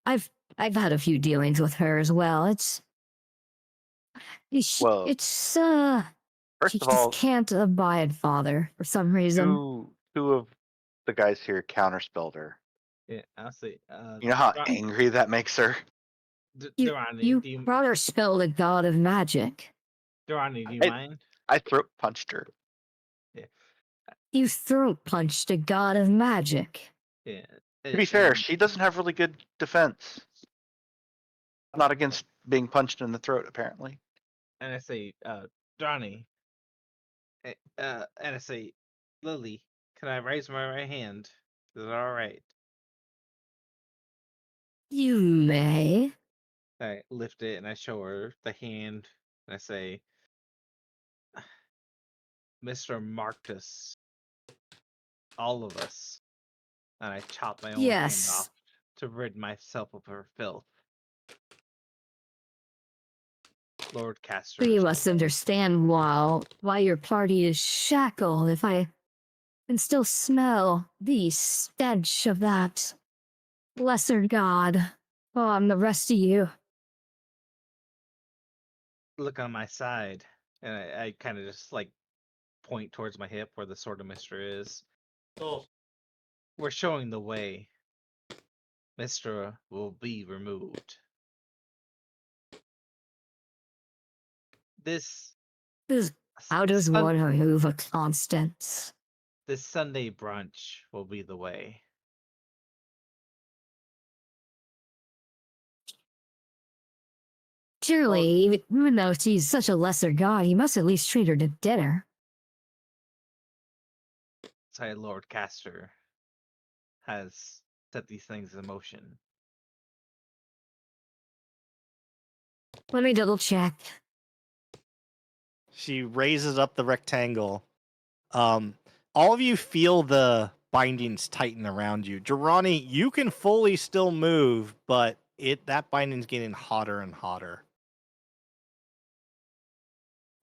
I've had a few dealings with her as well. Well, It's First she of just all, can't abide father for some reason. two of the guys here counterspelled her. Yeah, I'll see. You know how Dra- angry that makes her? Durrani, You do you, brought her spell the god of magic. Durrani, do you I- mind? I throat punched her. You throat punched a god of magic. Yeah. To be fair, she doesn't have really good defense. Not against being punched in the throat, apparently. And I say, Durrani, and I say, Lily, can I raise my right hand? Is it all right? You may. I lift it and I show her the hand and I say, Mr. Marcus, all of us. And I chop my own hand Yes. off to rid myself of her filth. Lord Castor. But you must understand why your party is shackled if I can still smell the stench of that lesser god on the rest of you. Look on my side. And I kind of just like point towards my hip where the sword of Mistra is. We're showing the way. Mistra will be removed. This How does Sun- one remove a constant? this Sunday brunch will be the way. Surely, even though she's such a lesser god, you must at least treat her to dinner. Sorry, Lord Castor has set these things in motion. Let me double check. She raises up the rectangle. All of you feel the bindings tighten around you. Durrani, you can fully still move, but that binding's getting hotter and hotter.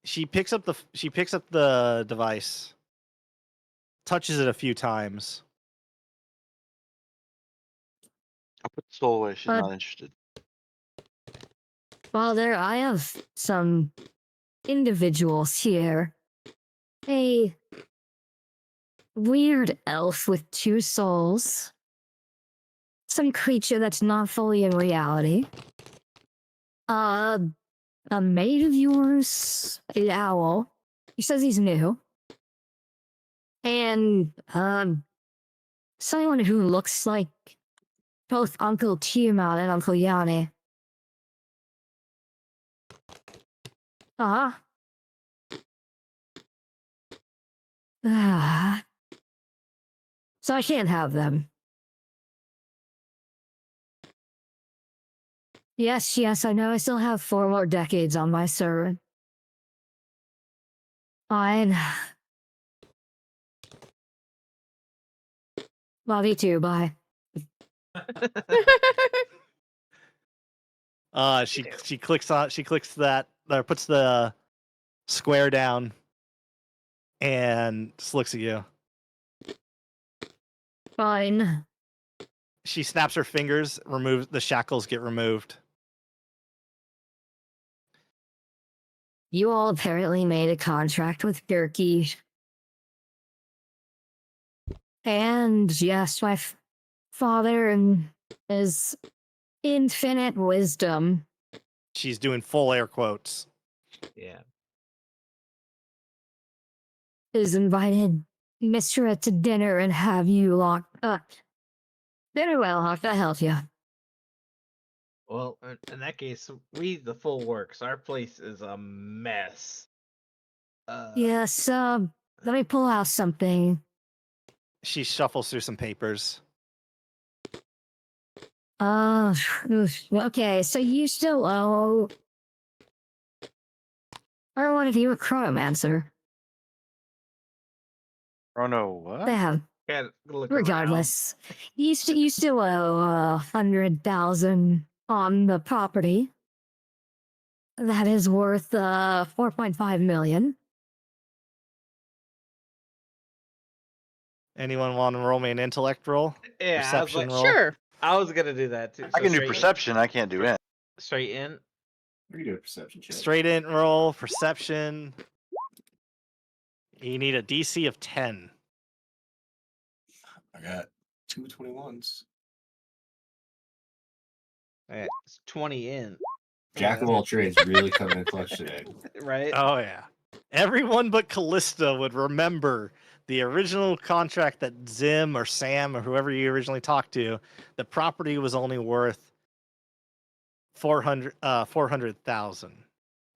She picks up the device, touches it a few times. I'll put the soul away. She's Uh, not interested. Father, I have some individuals here. A weird elf with 2 souls. Some creature that's not fully in reality. A mate of yours, an owl. He says he's new. And, someone who looks like both Uncle Tiamat and Uncle Yanni. Ah. Ah. So I can't have them. Yes, I know I still have 4 more decades on my servant. Fine. Love you too, bye. She clicks that, or puts the square down, and just looks at you. Fine. She snaps her fingers, removes the shackles, get removed. You all apparently made a contract with Gurky. And yes, my father and his infinite wisdom She's doing full air quotes. Yeah. has invited Mistra to dinner and have you locked up. Very well, how can I help you? Well, in that case, we the full works. Our place is a mess. Yes, let me pull out something. She shuffles through some papers. Okay, so you still owe... Or one of you a chronomancer. Oh no, what? Yeah, Gotta look regardless. You still owe 100,000 on the property. That is worth 4.5 million. Anyone want to roll me an intellect roll? around. Yeah, Perception roll? Sure. I was gonna do that too. I So can do straight in? perception. I can't do it. Straight in. We can do a perception check. Straight in roll, perception. You need a DC of 10. I got 2 21s. Alright, it's 20 in. Jack of all trades really coming in clutch today. Right? Oh, yeah. Everyone but Callista would remember the original contract that Zim or Sam or whoever you originally talked to, the property was only worth 400,000,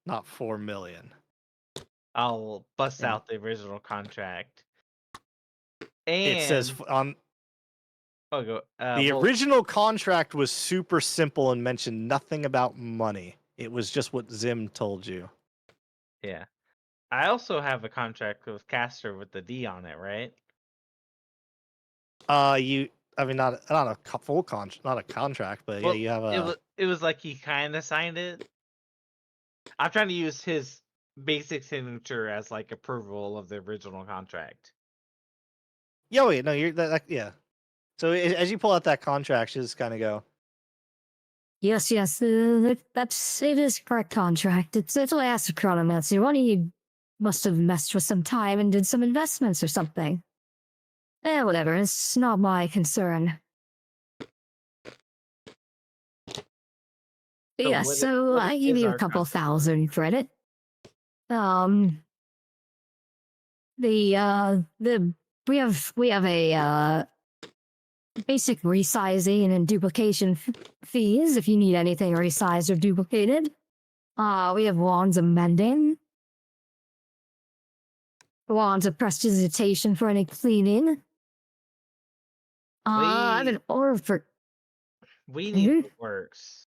not 4 million. I'll bust Yeah. out the original contract. And It says on oh, go, the well, original contract was super simple and mentioned nothing about money. It was just what Zim told you. yeah. I also have a contract with Caster with the D on it, right? I mean, not a full contract, not a contract, but Well, yeah, you have it was like he kind of signed it. I'm trying to use his basic signature as like approval of the original contract. Yeah, wait, no, you're yeah. So as you pull out that contract, you just kind of go, Yes, it is correct contract. It's a last chronomancer. One of you must have messed with some time and did some investments or something. Whatever, it's not my concern. So Yeah, what so what I give is you a our couple contract? thousand credit. We have a basic resizing and duplication fees if you need anything resized or duplicated. We have wands of mending, wands of prestidigitation for any cleaning. I have an orb for... We need Mhm. the works.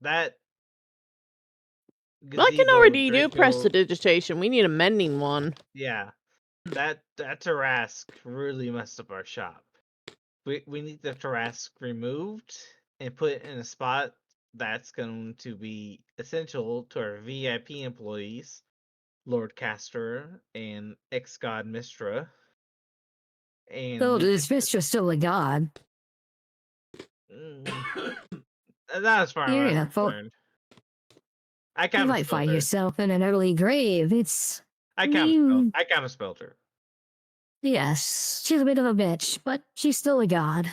That Well, I can gazebo already do Draco- prestidigitation. We need a mending one. Yeah, that Tarask really messed up our shop. We need the Tarask removed and put in a spot that's going to be essential to our VIP employees, Lord Castor and ex God Mistra. And So we is Mistress still a god? not as far You're as gonna I'm vote. concerned. I You kind of might spelled find her. yourself in an early grave. It's... I kind of spelled her. Yes, she's a bit of a bitch, but she's still a god.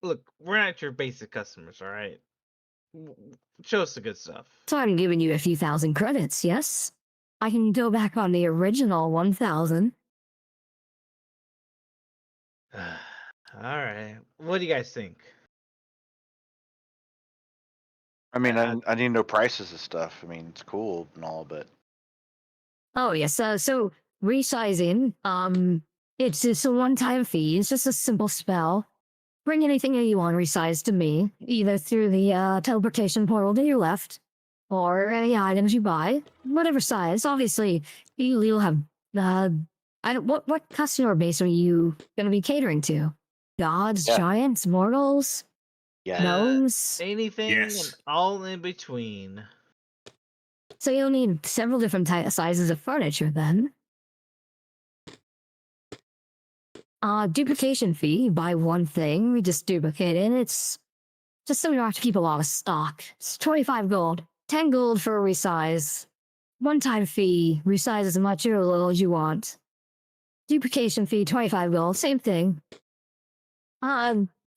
Look, we're not your basic customers, all right? Show us the good stuff. So I'm giving you a few thousand credits, yes? I can go back on the original 1,000. All right. What do you guys think? I mean, I need to know prices of stuff. I mean, it's cool and all, but Oh yes, so resizing, it's just a one-time fee. It's just a simple spell. Bring anything that you want resized to me, either through the teleportation portal to your left, or any items you buy, whatever size. Obviously, you'll have what customer base are you gonna be catering to? Gods, Yeah. giants, mortals? Yeah. Gnomes. Anything Yes. and all in between. So you'll need several different sizes of furniture then. Duplication fee. You buy one thing, we just duplicate it. It's just so you don't have to keep a lot of stock. It's 25 gold. 10 gold for a resize. One-time fee. Resize as much or little as you want. Duplication fee, 25 gold. Same thing.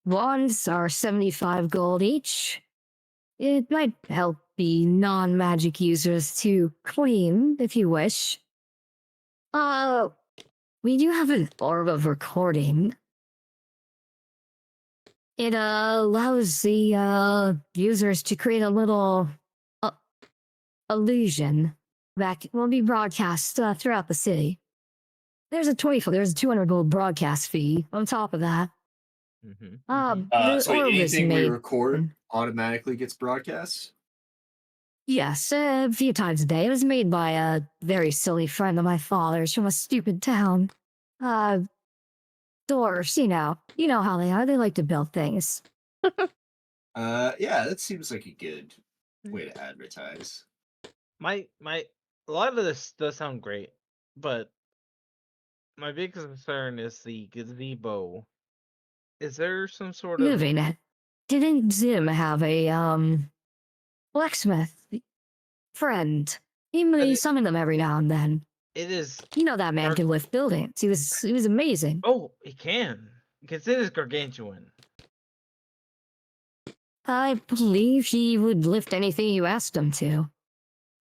Wands are 75 gold each. It might help the non-magic users to clean, if you wish. We do have an orb of recording. It allows the users to create a little illusion that will be broadcast throughout the city. There's a 200 gold broadcast fee on top of that. Mm-hmm. The So orb is anything we made. record automatically gets broadcast? Yes, a few times a day. It was made by a very silly friend of my father's from a stupid town. Dwarves, you know how they are. They like to build things. Yeah, that seems like a good way to advertise. My a lot of this does sound great, but my big concern is the gazebo. Is there some sort of Moving it. Didn't Zim have a blacksmith friend? He summoned them every now and then. it is You know that man Gar- can lift buildings. He was amazing. oh, he can. Because it is gargantuan. I believe he would lift anything you asked him to.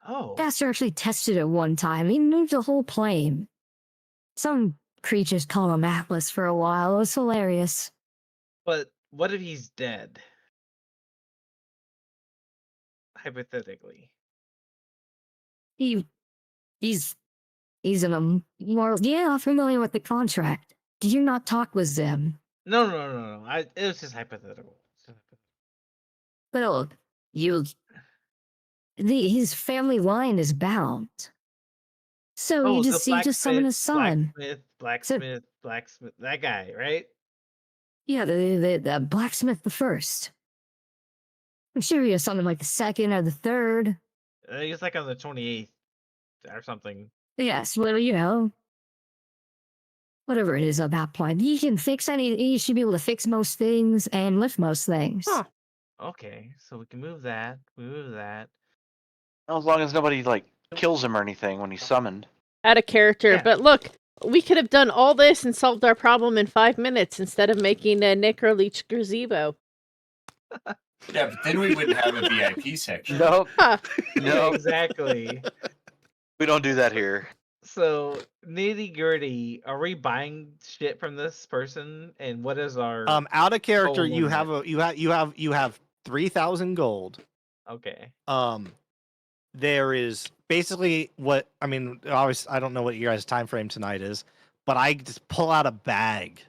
Oh. Master actually tested it one time. He moved a whole plane. Some creatures call him Atlas for a while. It was hilarious. But what if he's dead? Hypothetically. He's in a more. Yeah, familiar with the contract. Did you not talk with Zim? No. It was just hypothetical. Well, his family line is bound. So Oh, you the just summon his son. Blacksmith, that guy, right? Yeah, the blacksmith the first. I'm sure he has something like the second or the third. He's like on the 28th or something. Yes, well, whatever it is at that point. He should be able to fix most things and lift most things. Huh. Okay, so we can move that. We move that. As long as nobody like kills him or anything when he's summoned. Out of character. Yeah. But look, we could have done all this and solved our problem in 5 minutes instead of making a Necroleech gazebo. Yeah, but then we wouldn't have a VIP section. Nope. Huh. Nope. Exactly. We don't do that here. So nitty gritty, are we buying shit from this person? And what is our Out of character, goal you limit? have 3,000 gold. Okay. There is basically what I mean. Obviously, I don't know what your guys' time frame tonight is, but I just pull out a bag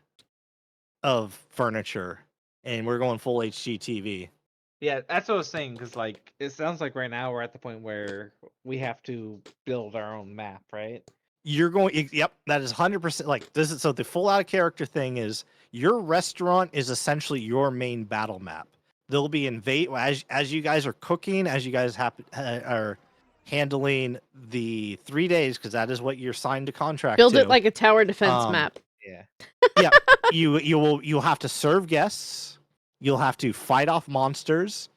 of furniture, and we're going full HGTV. Yeah, that's what I was saying. Because like, it sounds like right now we're at the point where we have to build our own map, right? You're going. Yep, that is 100%. Like this is so the full out of character thing is your restaurant is essentially your main battle map. There'll be as you guys are cooking, as you guys are handling the 3 days, because that is what you're signed to contract. Build to. it like a tower defense map. Yeah. Yeah, you'll have to serve guests. You'll have to fight off monsters,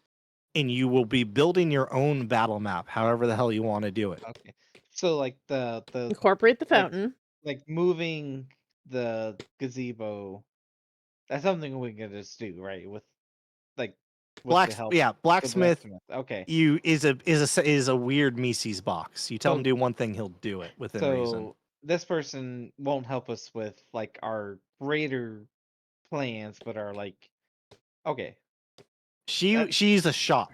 and you will be building your own battle map, however the hell you want to do it. Okay. So like the Incorporate the fountain. like moving the gazebo. That's something we can just do, right? With the help of the Blacksmith. Okay. Is a weird Mises box. You tell So- him to do one thing, he'll do it within reason. So this person won't help us with like our greater plans, but are like, okay, She's a shop.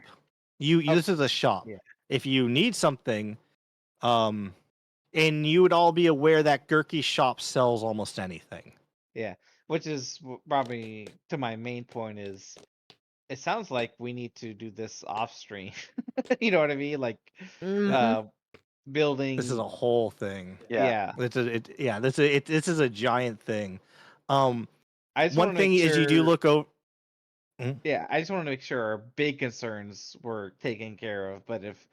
This is a shop. Yeah. If you need something, and you would all be aware that Gurky shop sells almost anything. which is probably to my main point is, it sounds like we need to do this off stream. You know what I mean? Like, Mhm. building. This is a whole thing. Yeah. This is a giant thing. I just One wanna thing make is you do sure- look over. Yeah, I just wanted to make sure our big concerns were taken care of. But if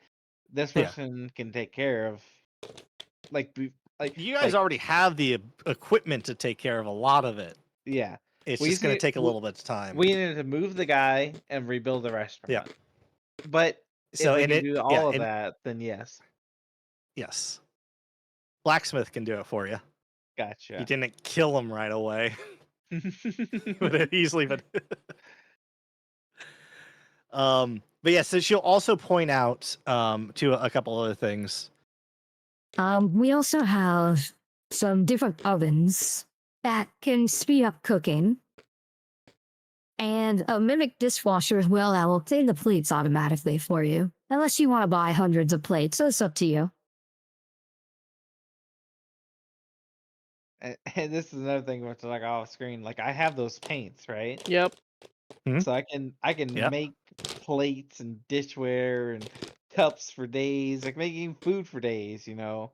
this Yeah. person can take care of, like, You guys already have the equipment to take care of a lot of it. yeah, It's We just going to see- take a we- little bit of time. we needed to move the guy and rebuild the restaurant. Yeah. But So if we and can it do yeah, all of and that, then yes, yes, blacksmith can do it for you. He gotcha. didn't kill him right away, but it easily. But but yeah, so she'll also point out to a couple other things. We also have some different ovens that can speed up cooking. And a mimic dishwasher as well that will clean the plates automatically for you. Unless you want to buy hundreds of plates, so it's up to you. And this is another thing which is like off screen. Like I have those paints, right? Yep. So I can Yep. make plates and dishware and cups for days, like making food for days, you know.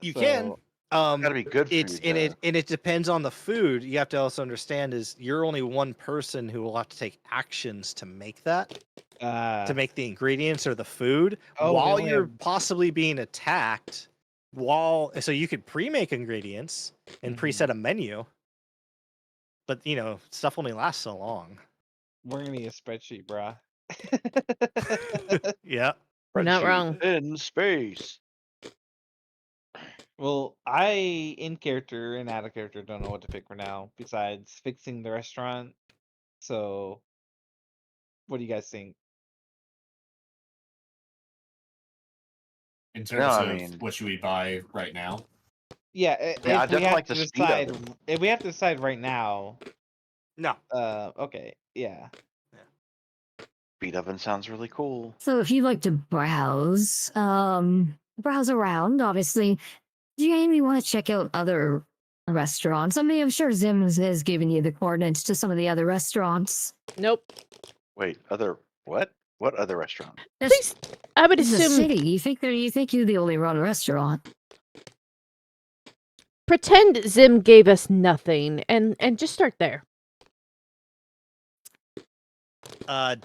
You can. So, Gotta be good for It's you. and it depends on the food. You have to also understand is you're only one person who will have to take actions to make that, to make the ingredients or the food Oh, we while only you're have- possibly being attacked. So you could pre-make ingredients and Mhm. preset a menu, but stuff only lasts so long. we're gonna need a spreadsheet, bruh. Yeah. You're not Spreadsheet wrong. In space. Well, I in character and out of character don't know what to pick for now, besides fixing the restaurant. So, what do you guys think? In terms No, I of mean- what should we buy right now? Yeah, Yeah, I if we definitely have like to the speed of decide, it. if we have to decide right now, No. okay, yeah. Speed oven sounds really cool. So if you'd like to browse around, obviously, do you maybe want to check out other restaurants? I mean, I'm sure Zim has given you the coordinates to some of the other restaurants. Nope. Wait, what? What other restaurant? At least I would It's a assume. city. You think you're the only run restaurant? Pretend Zim gave us nothing, and just start there. I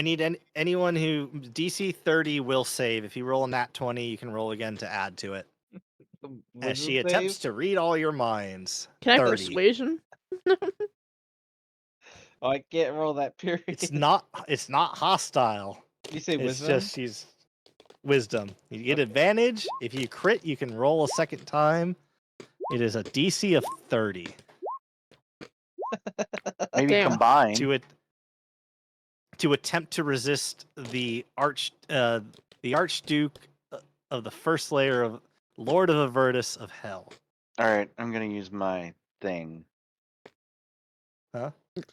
need anyone who DC 30 will save. If you roll a nat 20, you can roll again to add to it. As she attempts to read all your minds. Can I 30. persuasion? Oh, I can't roll that period. It's not hostile. You say It's wisdom? just she's wisdom. You get Okay. advantage. If you crit, you can roll a second time. It is a DC of 30. Maybe Damn. combined. To attempt to resist the Archduke of the first layer of Lord of Avertus of Hell. All right, I'm gonna use my thing.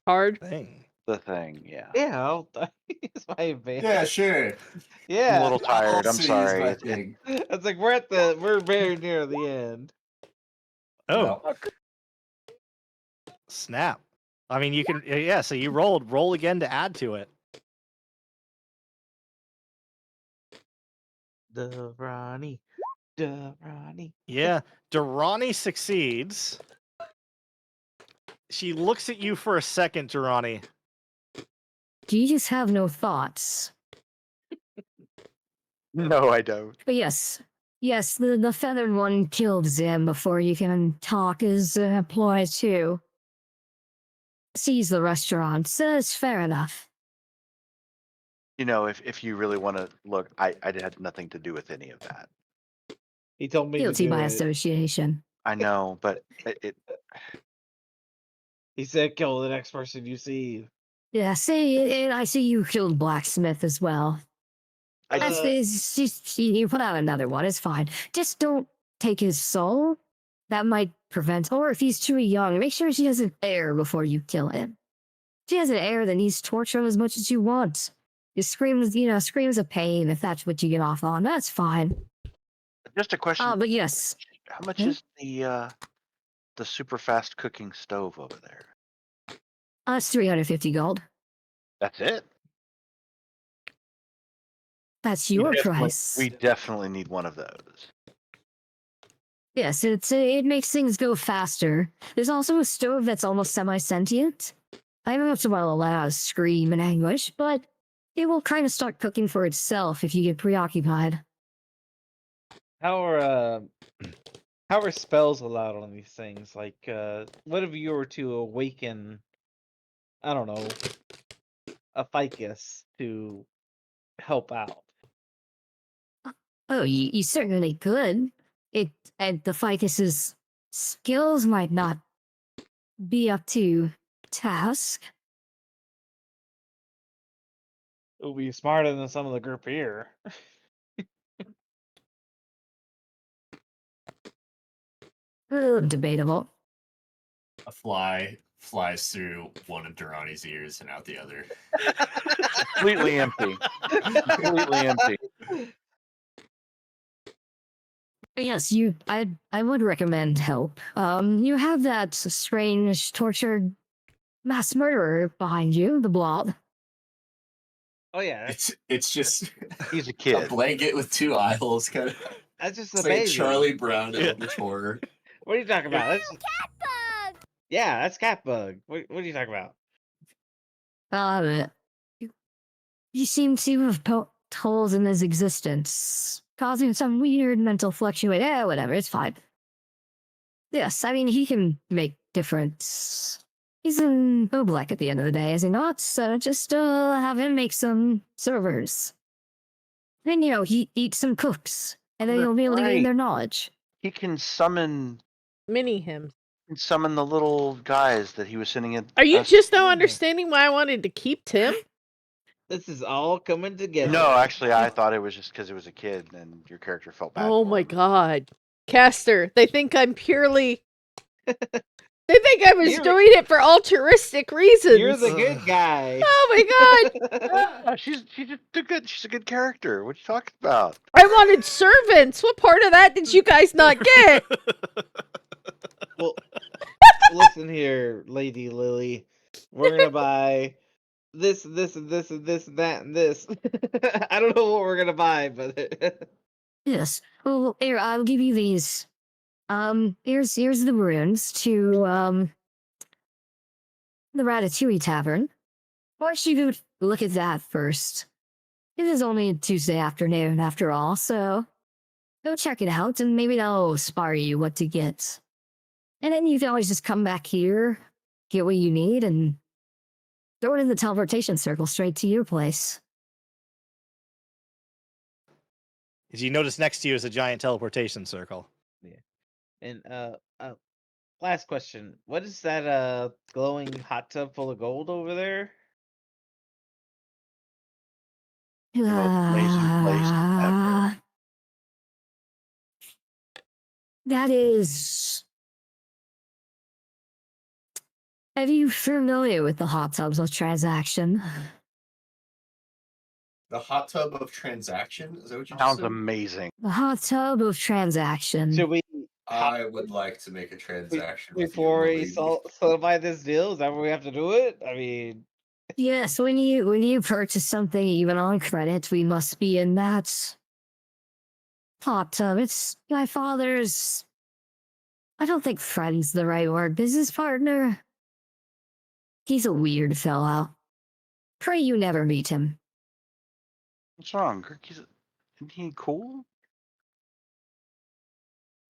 Hard. Thing. The thing, yeah. Yeah, I'll use my advantage. Yeah, sure. I'm a Yeah. little tired. I'm Also use sorry. my It- thing. It's like we're very near the end. Oh, No. snap. I mean, you can, yeah, so you roll again to add to it. The Ronnie. Yeah, Durrani succeeds. She looks at you for a second, Durrani. Do you just have no thoughts? No, I don't. But yes, the feathered one killed Zim before you can talk his employee too. Sees the restaurant, says fair enough. You know, if you really want to look, I had nothing to do with any of that. He told me Guilty to do by it. association. I know, but it He said kill the next person you see. Yeah, I see you killed Blacksmith as well. I That's Uh, you put out another one. It's fine. Just don't take his soul. That might prevent. Or if he's too young, make sure she has an heir before you kill him. If she has an heir, then he's torture him as much as you want. Just screams of pain if that's what you get off on. That's fine. just a question. But yes, How much Hmm? is the super fast cooking stove over there? it's 350 gold. That's it. That's your Definitely- price. We definitely need one of those. Yes, it makes things go faster. There's also a stove that's almost semi-sentient. I don't know if will allow a scream in anguish, but it will kind of start cooking for itself if you get preoccupied. How are how are spells allowed on these things? Like, what if you were to awaken, I don't know, a ficus to help out? Oh, you certainly could. It and the ficus's skills might not be up to task. It'll be smarter than some of the group here. Debatable. A fly flies through one of Durrani's ears and out the other. Completely empty. Completely empty. Yes, I would recommend help. You have that strange, tortured mass murderer behind you, the Blob. Oh yeah, It's just He's a a kid. blanket with two eye holes, kind of. that's just a It's like baby. Charlie Brown Eldritch Horror. What are you talking about? That's Catbug! yeah, that's Catbug. What are you talking about? You seem to have poked holes in his existence, causing some weird mental fluctuation. Whatever, it's fine. Yes, I mean, he can make difference. He's in Oblak at the end of the day, is he not? So just have him make some servers. And, he eats some cooks, and then you'll be able to gain Right. their knowledge. He can summon Mini him. the little guys that he was sending in. Are you us- just now understanding why I wanted to keep Tim? This is all coming together. No, actually, I thought it was just because it was a kid, and your character felt bad. Oh for my him. god. Caster, they think I'm purely. They think I was You're- doing it for altruistic reasons. You're the good guy. Oh my god. Yeah, she's good. She's a good character. What are you talking about? I wanted servants. What part of that did you guys not get? Well, listen here, Lady Lily. We're gonna buy this, and this, and this, and this, and that, and this. I don't know what we're gonna buy, but Yes. Well, here, I'll give you these. Here's the runes to, the Ratatouille Tavern. Why don't you go look at that first? It is only Tuesday afternoon, after all, so go check it out, and maybe that'll inspire you what to get. And then you can always just come back here, get what you need, and throw it in the teleportation circle straight to your place. As you notice next to you is a giant teleportation circle. and last question: what is that glowing hot tub full of gold over there? The most amazing place ever. That is. Are you familiar with the hot tubs of transaction? The hot tub of transaction? Is that what you just Sounds said? amazing. The hot tub of transaction. Should we I would like to make a transaction with you, before we lady. solidify this deal? Is that where we have to do it? I mean, Yes, when you purchase something even on credit, we must be in that hot tub. It's my father's. I don't think friend's the right word. Business partner. He's a weird fellow. Pray you never meet him. What's wrong? Isn't he cool?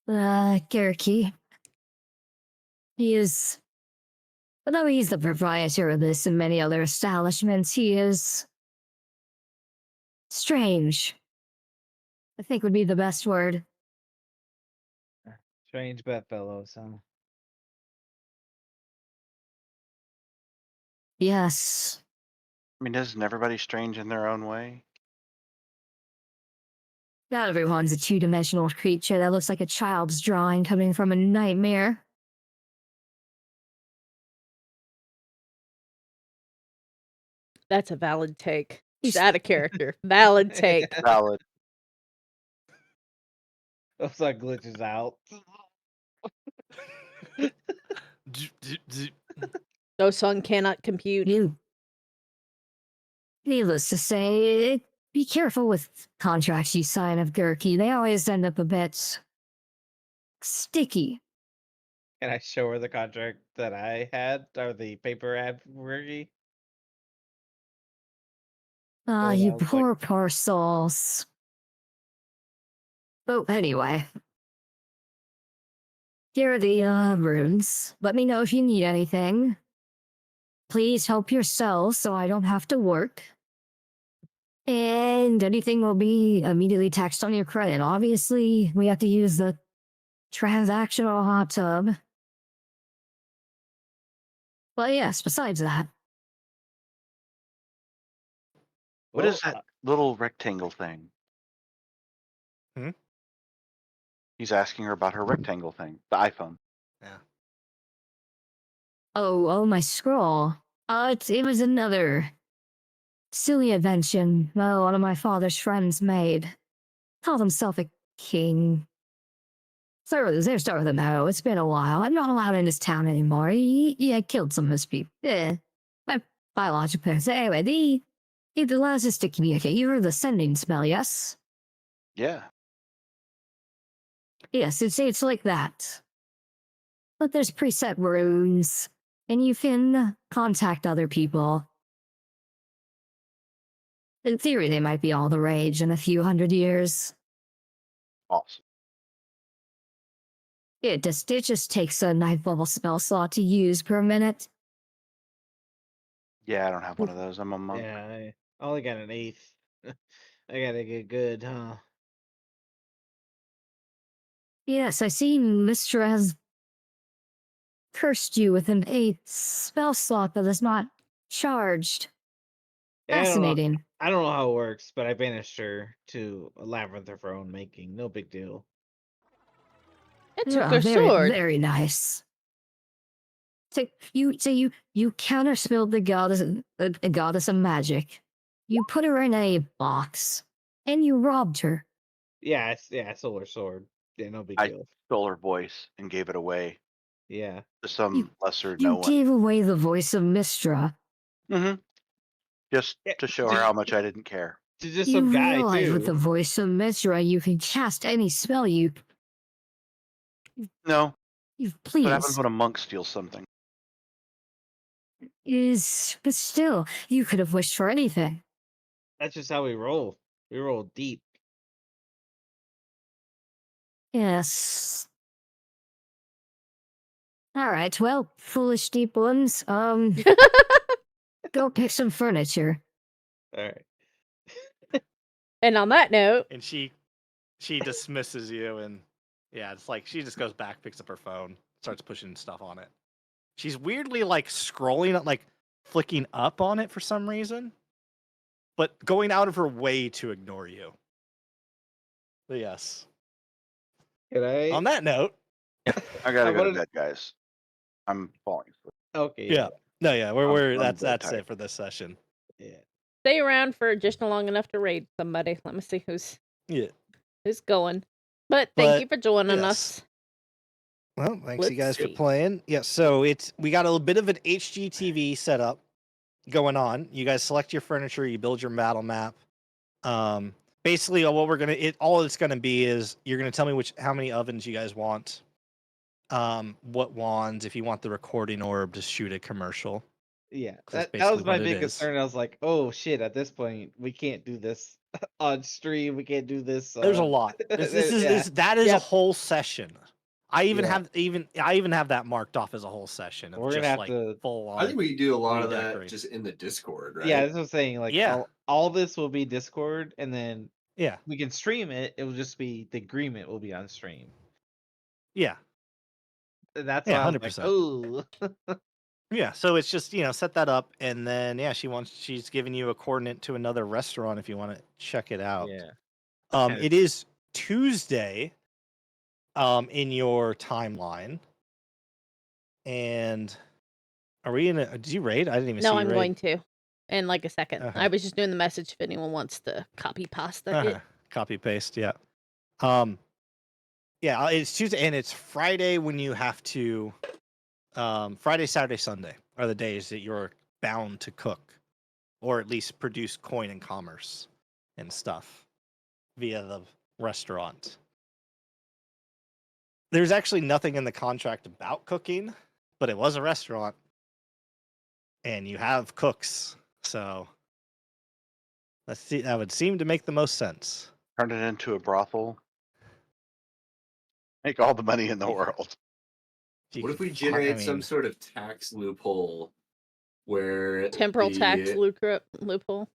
Gerke. He is. Although he's the proprietor of this and many other establishments, he is strange. I think would be the best word. strange bedfellows, huh? Yes. I mean, isn't everybody strange in their own way? Not everyone's a two-dimensional creature that looks like a child's drawing coming from a nightmare. That's a valid take. He's out of character. Valid take. Valid. Those that glitches out. No song cannot compute. Needless to say, be careful with contracts you sign of Gerke. They always end up a bit sticky. And I show her the contract that I had, or the paper ad from Ricky. Ah, And I you was like, poor souls. Oh, anyway. Here are the runes. Let me know if you need anything. Please help yourselves so I don't have to work. And anything will be immediately taxed on your credit. Obviously, we have to use the transactional hot tub. But yes, besides that. What well, is that little rectangle thing? Hmm? He's asking her about her rectangle thing, the iPhone. Yeah. Oh, my scroll. It was another silly invention one of my father's friends made. Called himself a king. There's start with him now. It's been a while. I'm not allowed in this town anymore. He killed some of his people. Yeah. My biological parents. Anyway, it allows us to communicate. You heard the sending spell, yes? Yeah. Yes, it's like that. But there's preset runes, and you can contact other people. In theory, they might be all the rage in a few hundred years. Awesome. It just takes a 9th level spell slot to use per minute. Yeah, I don't have one of those. I'm a monk. yeah, I only got an 8th. I gotta get good, huh? Yes, I see Mistra has cursed you with an 8th spell slot that is not charged. Yeah, Fascinating. I don't know how it works, but I banished her to a labyrinth of her own making. No big deal. It took Yeah, her very, sword. very nice. So you counterspelled the goddess of magic. You put her in a box, and you robbed her. Yeah, I stole her sword. Yeah, no big I deal. stole her voice and gave it away Yeah. to some lesser You no one. gave away the voice of Mistra. Mm-hmm. Just Yeah, to show her how much I didn't care. To just You some guy realize with the too. voice of Mistra, you can cast any spell you No, what happens please. when a monk steals something? But still, you could have wished for anything. That's just how we roll. We roll deep. Yes. All right. Well, foolish deep ones. Go pick some furniture. All right. And on that note, And she dismisses you, and yeah, it's like she just goes back, picks up her phone, starts pushing stuff on it. She's weirdly like scrolling, like flicking up on it for some reason, but going out of her way to ignore you. But yes. Can I? On that note, I gotta I go to wanted- bed, guys. I'm falling asleep. Okay. yeah, no, yeah, I'm we're that's bedtime. it for this session. Yeah. stay around for just long enough to raid somebody. Let me see who's Yeah. going. But thank But, you for joining yes. us. Well, thanks you Let's guys for see. playing. Yeah, so we got a little bit of an HGTV setup going on. You guys select your furniture, you build your battle map. Basically, what all it's gonna be is you're gonna tell me how many ovens you guys want. What wands, if you want the recording orb to shoot a commercial. Yeah. 'Cause that's That was basically my what it big is. concern. I was like, oh shit, at this point, we can't do this on stream. We can't do this. There's a lot. That is a Yep. whole session. I even Yeah. have that marked off as a whole session of We're gonna just have like to- full on. I think we could do a lot of that redecorate. just in the Discord, right? Yeah, that's what I'm saying. Like, Yeah. all this will be Discord, and then Yeah. we can stream it. It will just be the agreement will be on stream. Yeah. And that's Yeah, why I was like, 100%. oh. Yeah, so it's just, set that up, and then she's giving you a coordinate to another restaurant if you want to check it out. Yeah. It is Tuesday in your timeline. And are we did you raid? I didn't even see No, you I'm raid. going to. In like a second. Okay. I was just doing the message if anyone wants to copy pasta. Uh-huh. Copy paste, yeah. Yeah, it's Tuesday and it's Friday when you have to Friday, Saturday, Sunday are the days that you're bound to cook or at least produce coin and commerce and stuff via the restaurant. there's actually nothing in the contract about cooking, but it was a restaurant, and you have cooks, so that would seem to make the most sense. Turn it into a brothel. Make all the money in the world. What if we I generate some mean, sort of tax loophole where Temporal tax the loophole.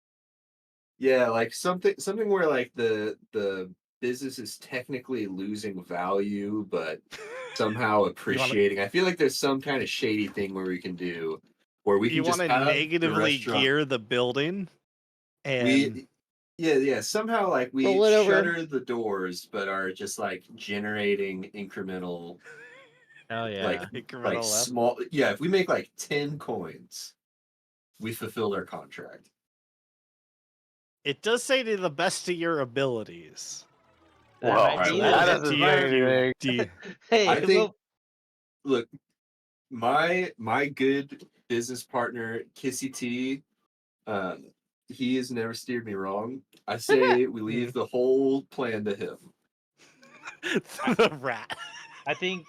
yeah, like something where like the business is technically losing value, but somehow appreciating. I feel like there's some kind of shady thing where we can do where we you can just want to have the negatively restaurant. gear the building, and Yeah. Somehow like we Roll it over. shutter the doors, but are just like generating incremental, Oh yeah. like incremental left. small. Yeah, if we make like 10 coins, we fulfilled our contract. It does say to the best of your abilities. That Well, might be that the doesn't smart- say anything. Do you- Hey, I think- well, Look, my good business partner Kissy T, he has never steered me wrong. I say we leave the whole plan to him. the rat. I think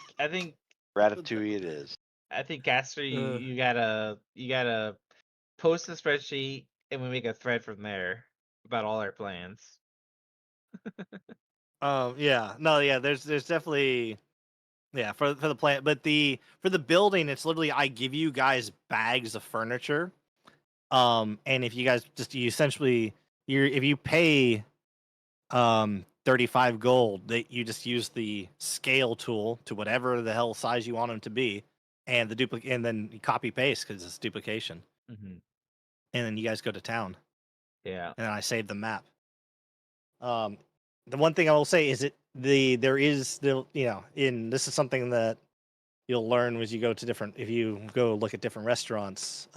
Ratatouille it is. Caster, you gotta post the spreadsheet and we make a thread from there about all our plans. Yeah, no, yeah. There's definitely, yeah, for the plant, but for the building, it's literally I give you guys bags of furniture, and if you guys you essentially if you pay 35 gold, that you just use the scale tool to whatever the hell size you want them to be, and the duplicate, and then you copy paste because it's duplication, Mm-hmm. and then you guys go to town. Yeah. And then I save the map. The one thing I will say is there is this is something that you'll learn as you go to if you go look at different restaurants.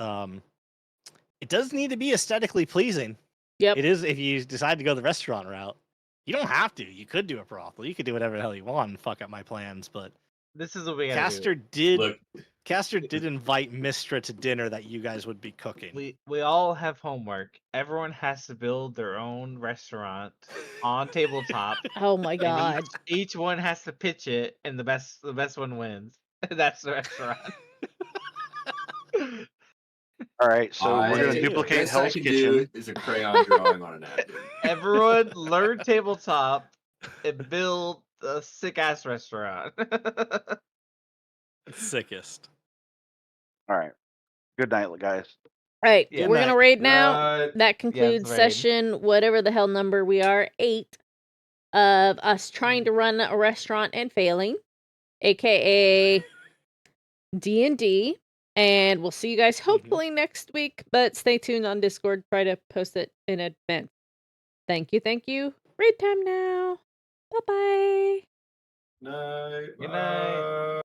It does need to be aesthetically pleasing. Yep. It is if you decide to go the restaurant route. You don't have to. You could do a brothel. You could do whatever the hell you want and fuck up my plans. But This is what we gotta do. Caster did invite Mistra to dinner that you guys would be cooking. We all have homework. Everyone has to build their own restaurant on tabletop. Oh my And god. each one has to pitch it, and the best one wins. That's the restaurant. All right, so we're gonna I- duplicate best I Hell's can Kitchen. do is a crayon drawing on a napkin. Everyone learn tabletop and build a sick ass restaurant. Sickest. All right. Good night, guys. All right, Yeah. we're gonna raid now. Uh, That concludes raid. session whatever the hell number we are, 8 of us trying to run a restaurant and failing, aka D&D, and we'll see you guys hopefully next week, but stay tuned on Discord, try to post it in advance. Thank you. Raid time now. Bye-bye. Night. Good night.